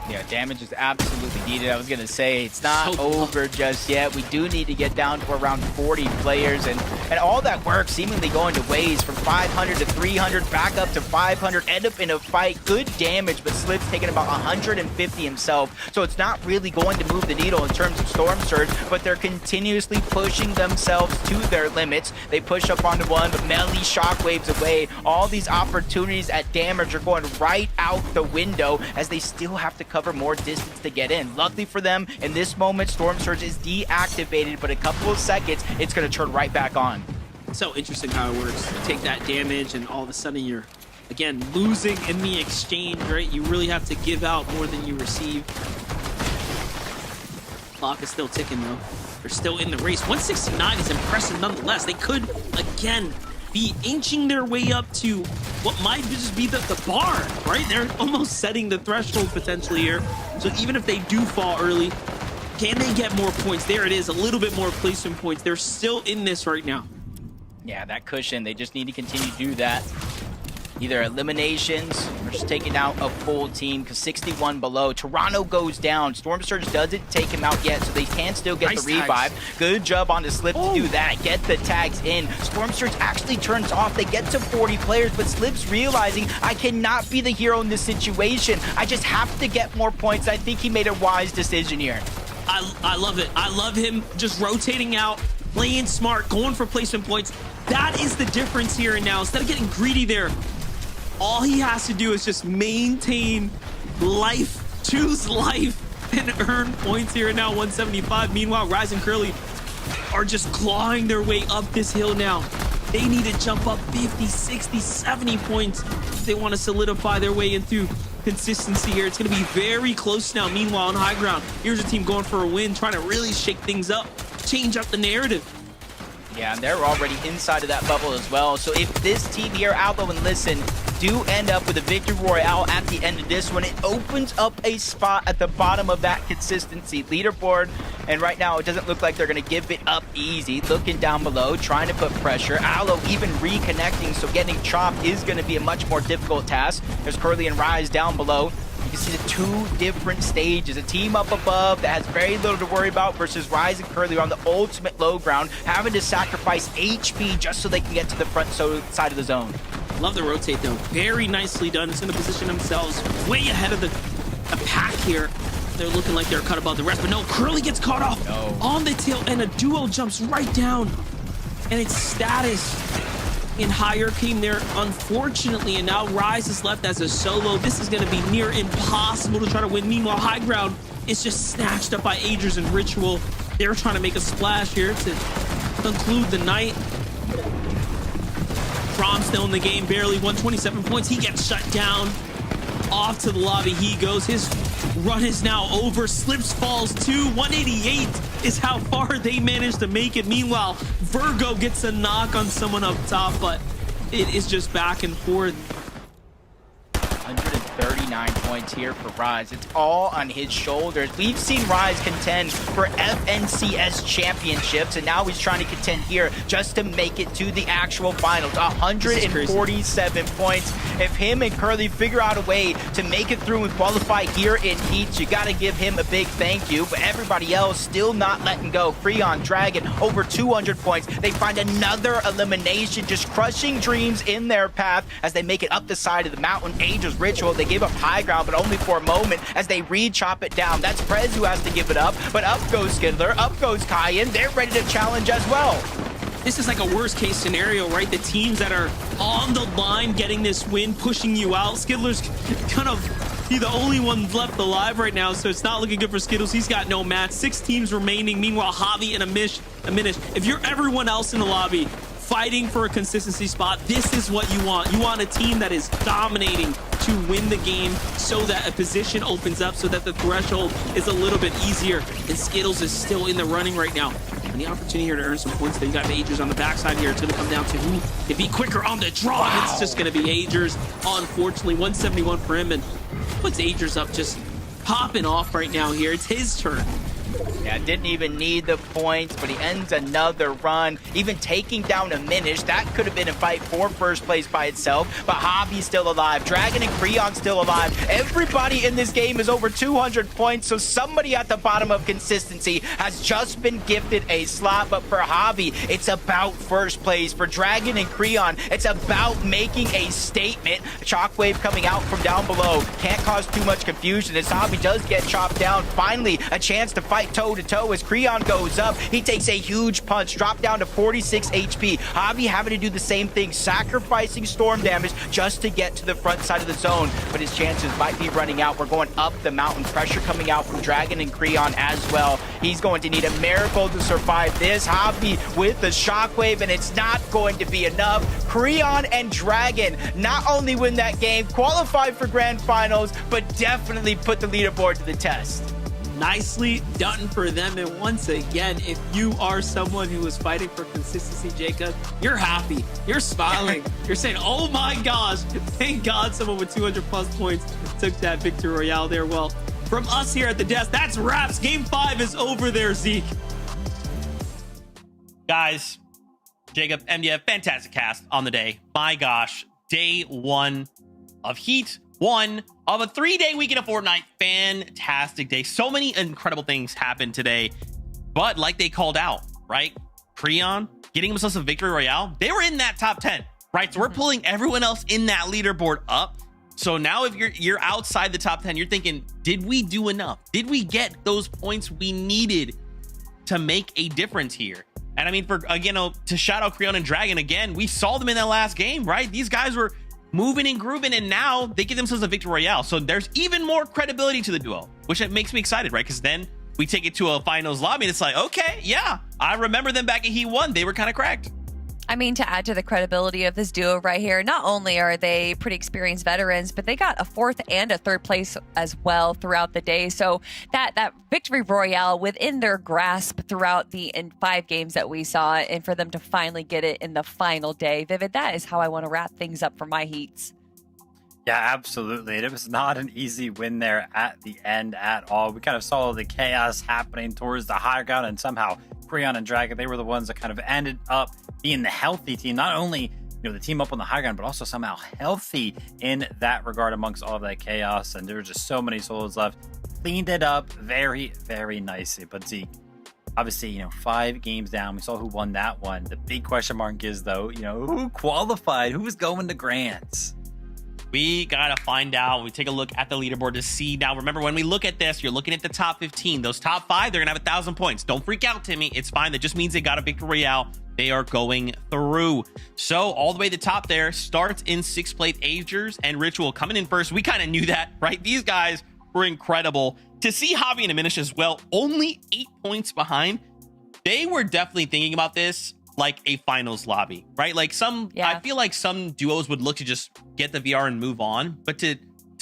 Yeah, damage is absolutely needed. I was going to say, it's not So over just yet. We do need to get down to around 40 players, and all that work seemingly going to waste from 500 to 300, back up to 500, end up in a fight. Good damage, but Slips taking about 150 himself, so it's not really going to move the needle in terms of Storm Surge, but they're continuously pushing themselves to their limits. They push up onto one, but melee shockwaves away. All these opportunities at damage are going right out the window as they still have to cover more distance to get in. Luckily for them, in this moment, Storm Surge is deactivated, but a couple of seconds, it's going to turn right back on. So interesting how it works. You take that damage and all of a sudden you're, again, losing in the exchange, right? You really have to give out more than you receive. Clock is still ticking, though. They're still in the race. 169 is impressive nonetheless. They could, again, be inching their way up to what might just be the bar, right? They're almost setting the threshold potentially here. So even if they do fall early, can they get more points? There it is, a little bit more placement points. They're still in this right now. Yeah, that cushion, they just need to continue to do that. Either eliminations or just taking out a full team, because 61 below. Toronto goes down. Storm Surge doesn't take him out yet, so they can still get Nice the revive. tags. Good job on the Slip to do that. Get the tags in. Storm Surge actually turns off. They get to 40 players, but Slip's realizing, I cannot be the hero in this situation. I just have to get more points. I think he made a wise decision here. I love it. I love him just rotating out, playing smart, going for placement points. That is the difference here and now. Instead of getting greedy there, all he has to do is just maintain life, choose life, and earn points here and now. 175. Meanwhile, Rise and Curly are just clawing their way up this hill now. They need to jump up 50, 60, 70 points if they want to solidify their way into consistency here. It's going to be very close now. Meanwhile, on high ground, here's a team going for a win, trying to really shake things up, change up the narrative. Yeah, and they're already inside of that bubble as well. So if this team here, Albo and Listen, do end up with a victory royale at the end of this one, it opens up a spot at the bottom of that consistency leaderboard. And right now, it doesn't look like they're going to give it up easy. Looking down below, trying to put pressure. Aloe even reconnecting, so getting chopped is going to be a much more difficult task. There's Curly and Rise down below. You can see the two different stages. A team up above that has very little to worry about versus Rise and Curly on the ultimate low ground, having to sacrifice HP just so they can get to the front side of the zone. Love the rotate, though. Very nicely done. It's going to position themselves way ahead of the pack here. They're looking like they're cut above the rest, but no, Curly gets caught off on the tail, and a duo jumps right down. And it's Status in higher came there, unfortunately, and now Rise is left as a solo. This is going to be near impossible to try to win. Meanwhile, high ground is just snatched up by Agers and Ritual. They're trying to make a splash here to conclude the night. Fromm still in the game, barely 127 points. He gets shut down. Off to the lobby he goes. His run is now over. Slips, falls too. 188 is how far they managed to make it. Meanwhile, Virgo gets a knock on someone up top, but it is just back and forth. 139 points here for Rise. It's all on his shoulders. We've seen Rise contend for FNCS championships, and now he's trying to contend here just to make it to the actual finals. 147 points. If him and Curly figure out a way to make it through and qualify here in Heats, you got to give him a big thank you. But everybody else still not letting go. Freon, Dragon, over 200 points. They find another elimination, just crushing dreams in their path as they make it up the side of the mountain. Aegis Ritual, they gave up high ground, but only for a moment as they re-chop it down. That's Prez who has to give it up, but up goes Skidler, up goes Cayenne. They're ready to challenge as well. This is like a worst case scenario, right? The teams that are on the line getting this win, pushing you out. Skidler's kind of be the only one left alive right now, so it's not looking good for Skittles. He's got no match. 6 teams remaining. Meanwhile, Javi and Amish. If you're everyone else in the lobby fighting for a consistency spot, this is what you want. You want a team that is dominating to win the game so that a position opens up, so that the threshold is a little bit easier. And Skittles is still in the running right now. And the opportunity here to earn some points. Then you got Agers on the backside here. It's going to come down to who can be quicker on the draw. Wow. It's just going to be Agers. Unfortunately, 171 for him, and puts Agers up just popping off right now here. It's his turn. Yeah, didn't even need the points, but he ends another run, even taking down a Minish. That could have been a fight for first place by itself, but Javi's still alive. Dragon and Creon still alive. Everybody in this game is over 200 points, so somebody at the bottom of consistency has just been gifted a slot. But for Javi, it's about first place. For Dragon and Creon, it's about making a statement. Shockwave coming out from down below. Can't cause too much confusion as Javi does get chopped down. Finally, a chance to fight toe-to-toe as Creon goes up. He takes a huge punch, drop down to 46 HP. Javi having to do the same thing, sacrificing storm damage just to get to the front side of the zone, but his chances might be running out. We're going up the mountain. Pressure coming out from Dragon and Creon as well. He's going to need a miracle to survive this. Javi with the shockwave, and it's not going to be enough. Creon and Dragon not only win that game, qualify for grand finals, but definitely put the leaderboard to the test. Nicely done for them. And once again, if you are someone who is fighting for consistency, Jacob, you're happy. You're smiling. You're saying, oh my gosh, thank God someone with 200 plus points took that victory royale there. Well, from us here at the desk, that's wraps. Game 5 is over there, Zeke. Guys, Jacob, MDF, fantastic cast on the day. My gosh, day 1 of Heat. 1 of a 3-day weekend of Fortnite. Fantastic day. So many incredible things happened today. But like they called out, right? Creon getting themselves a victory royale. They were in that top 10, right? So we're pulling everyone else in that leaderboard up. So now if you're outside the top 10, you're thinking, did we do enough? Did we get those points we needed to make a difference here? And I mean, for again, to shout out Creon and Dragon again, we saw them in that last game, right? These guys were moving and grooving, and now they give themselves a victory royale. So there's even more credibility to the duo, which it makes me excited, right? Because then we take it to a finals lobby, and it's like, okay, yeah, I remember them back in Heat 1. They were kind of cracked. I mean, to add to the credibility of this duo right here, not only are they pretty experienced veterans, but they got a 4th and a 3rd place as well throughout the day. So that victory royale within their grasp throughout the 5 games that we saw, and for them to finally get it in the final day. Vivid, that is how I want to wrap things up for my Heats. Yeah, absolutely. It was not an easy win there at the end at all. We kind of saw the chaos happening towards the high ground, and somehow Creon and Dragon, they were the ones that kind of ended up being the healthy team. Not only, the team up on the high ground, but also somehow healthy in that regard amongst all of that chaos. And there were just so many solos left. Cleaned it up very, very nicely. But Zeke, obviously, 5 games down. We saw who won that one. The big question mark is, though, who qualified? Who was going to Grants? We gotta find out. We take a look at the leaderboard to see. Now, remember, when we look at this, you're looking at the top 15. Those top 5, they're gonna have 1,000 points. Don't freak out, Timmy. It's fine. That just means they got a victory royale. They are going through. So all the way to the top there starts in 6th place. Agers and Ritual coming in first. We kind of knew that, right? These guys were incredible. To see Javi and Diminish as well, only 8 points behind. They were definitely thinking about this like a finals lobby, right? Like I feel like some duos would look to just get the VR and move on, but to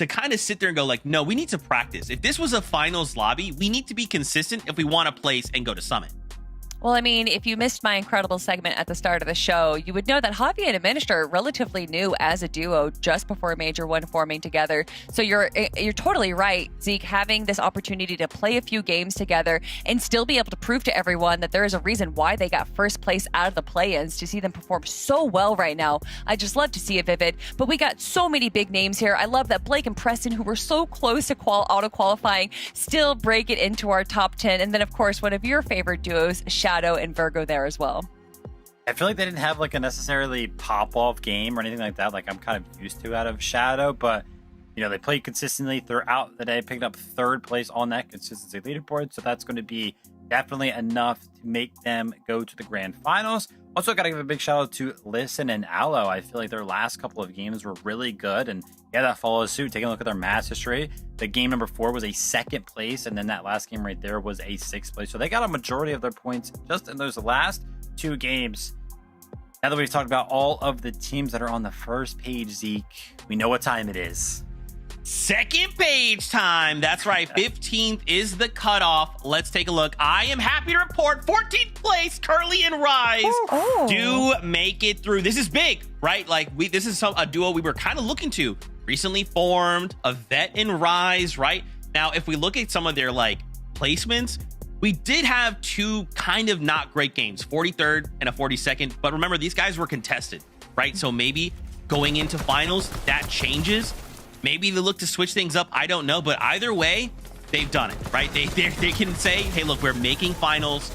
kind of sit there and go like, no, we need to practice. If this was a finals lobby, we need to be consistent if we want to place and go to Summit. Well, I mean, if you missed my incredible segment at the start of the show, you would know that Javi and Administer are relatively new as a duo just before Major 1 forming together. So you're totally right, Zeke, having this opportunity to play a few games together and still be able to prove to everyone that there is a reason why they got first place out of the play-ins, to see them perform so well right now. I just love to see it, Vivid. But we got so many big names here. I love that Blake and Preston, who were so close to auto-qualifying, still break it into our top 10. And then, of course, one of your favorite duos, Shadow and Virgo, there as well. I feel like they didn't have like a necessarily pop-off game or anything like that, like I'm kind of used to out of Shadow, but they played consistently throughout the day, picked up 3rd place on that consistency leaderboard, so that's going to be definitely enough to make them go to the grand finals. Also, got to give a big shout out to Listen and Aloe. I feel like their last couple of games were really good, and that follows suit. Taking a look at their match history, the game number 4 was a 2nd place, and then that last game right there was a 6th place. So they got a majority of their points just in those last 2 games. Now that we've talked about all of the teams that are on the first page, Zeke, we know what time it is. Second page time. That's right. 15th is the cutoff. Let's take a look. I am happy to report 14th place, Curly and Rise do make it through. This is big, right? Like this is a duo we were kind of looking to. Recently formed, a Vet and Rise, right? Now, if we look at some of their placements, we did have 2 kind of not great games, 43rd and a 42nd. But remember, these guys were contested, right? So maybe going into finals, that changes. Maybe they look to switch things up. I don't know. But either way, they've done it, right? They can say, hey, look, we're making finals.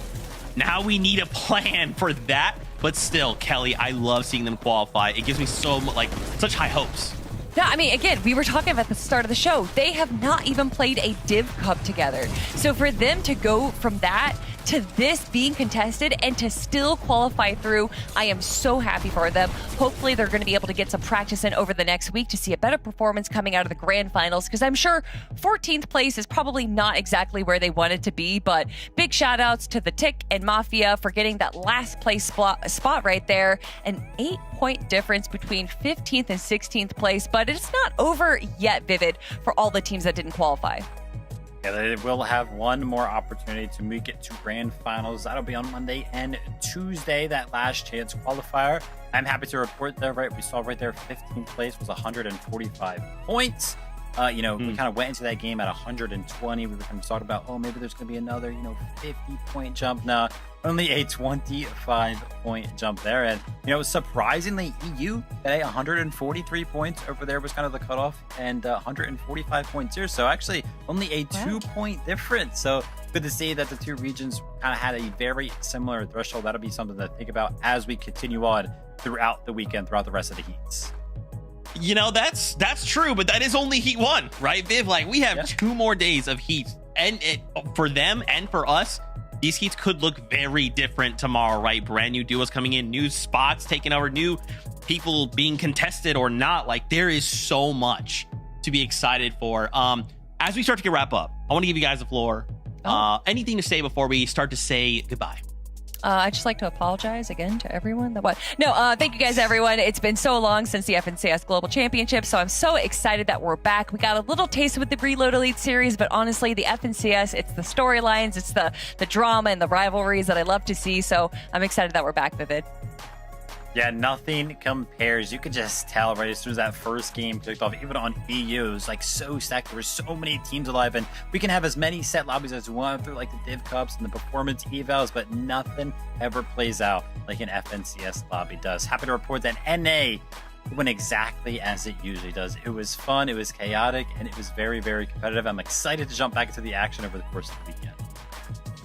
Now we need a plan for that. But still, Kelly, I love seeing them qualify. It gives me such high hopes. No, I mean, again, we were talking about the start of the show. They have not even played a Div Cup together. So for them to go from that to this being contested and to still qualify through, I am so happy for them. Hopefully they're going to be able to get some practice in over the next week to see a better performance coming out of the grand finals, because I'm sure 14th place is probably not exactly where they wanted to be, but big shout outs to the Tick and Mafia for getting that last place spot right there. An 8-point difference between 15th and 16th place, but it's not over yet, Vivid, for all the teams that didn't qualify. Yeah, they will have one more opportunity to make it to grand finals. That'll be on Monday and Tuesday, that last chance qualifier. I'm happy to report there, right? We saw right there 15th place was 145 points. We kind of went into that game at 120. We were kind of talking about, maybe there's going to be another, 50-point jump. No, only a 25-point jump there. And, surprisingly, EU at 143 points over there was kind of the cutoff, and 145 points here. So actually only a 2-point difference. So good to see that the 2 regions kind of had a very similar threshold. That'll be something to think about as we continue on throughout the weekend, throughout the rest of the heats. You know, that's true, but that is only Heat 1, right, Viv? Like, we have 2 more days of Heat, and for them and for us, these Heats could look very different tomorrow, right? Brand new duos coming in, new spots taking over, new people being contested or not. Like, there is so much to be excited for. As we start to wrap up, I want to give you guys the floor. Anything to say before we start to say goodbye? I'd just like to apologize again to everyone. Thank you guys, everyone. It's been so long since the FNCS Global Championship, so I'm so excited that we're back. We got a little taste with the Reload Elite series, but honestly, the FNCS, it's the storylines, it's the drama and the rivalries that I love to see, so I'm excited that we're back, Vivid. Yeah, nothing compares. You could just tell right as soon as that first game kicked off, even on EU, it was like so stacked. There were so many teams alive, and we can have as many set lobbies as we want through like the Div Cups and the performance evals, but nothing ever plays out like an FNCS lobby does. Happy to report that NA went exactly as it usually does. It was fun, it was chaotic, and it was very, very competitive. I'm excited to jump back into the action over the course of the weekend.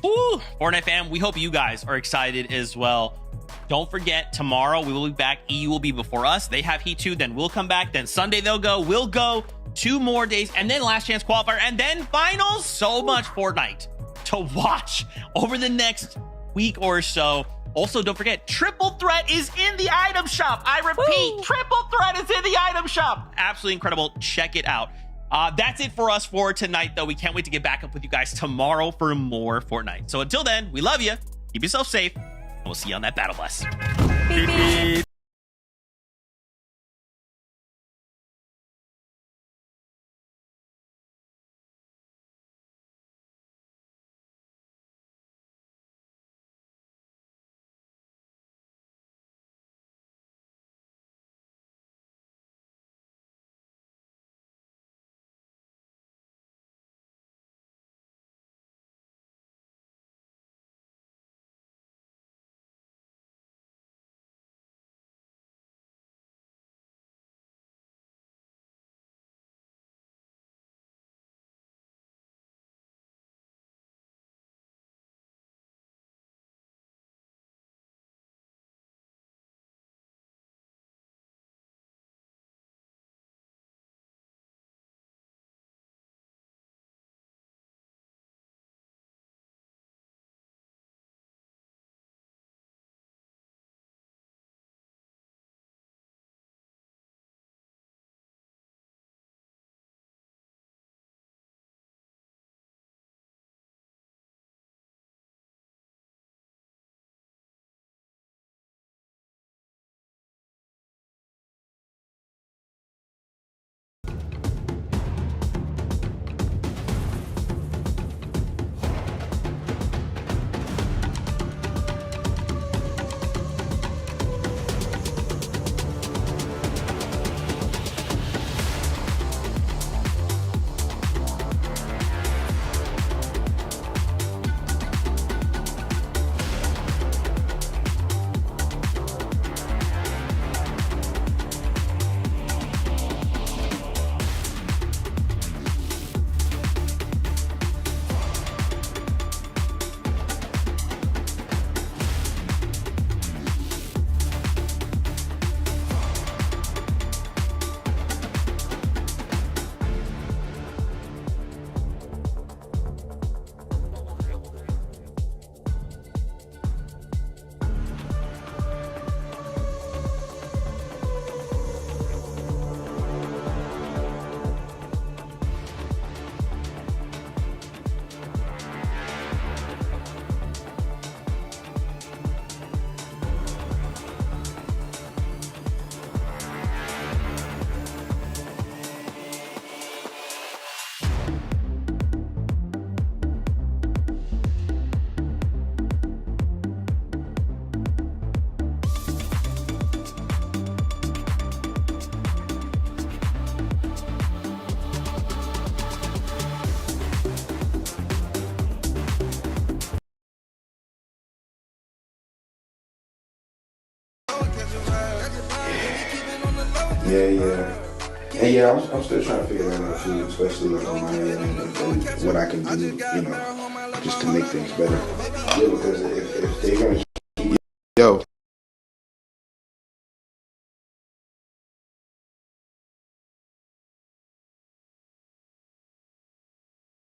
Ooh, Fortnite fam, we hope you guys are excited as well. Don't forget, tomorrow we will be back. EU will be before us. They have Heat 2, then we'll come back. Then Sunday they'll go. We'll go 2 more days, and then last chance qualifier, and then finals. So much Fortnite to watch over the next week or so. Also, don't forget, Triple Threat is in the item shop. I repeat, Triple Threat is in the item shop. Absolutely incredible. Check it out. That's it for us for tonight, though. We can't wait to get back up with you guys tomorrow for more Fortnite. So until then, we love you. Keep yourself safe. We'll see you on that battle bus. Beep, beep. Yeah. And yeah, I'm still trying to figure that out too, especially like on my end and what I can do, you know, just to make things better. Yeah, because if they're gonna keep, yo.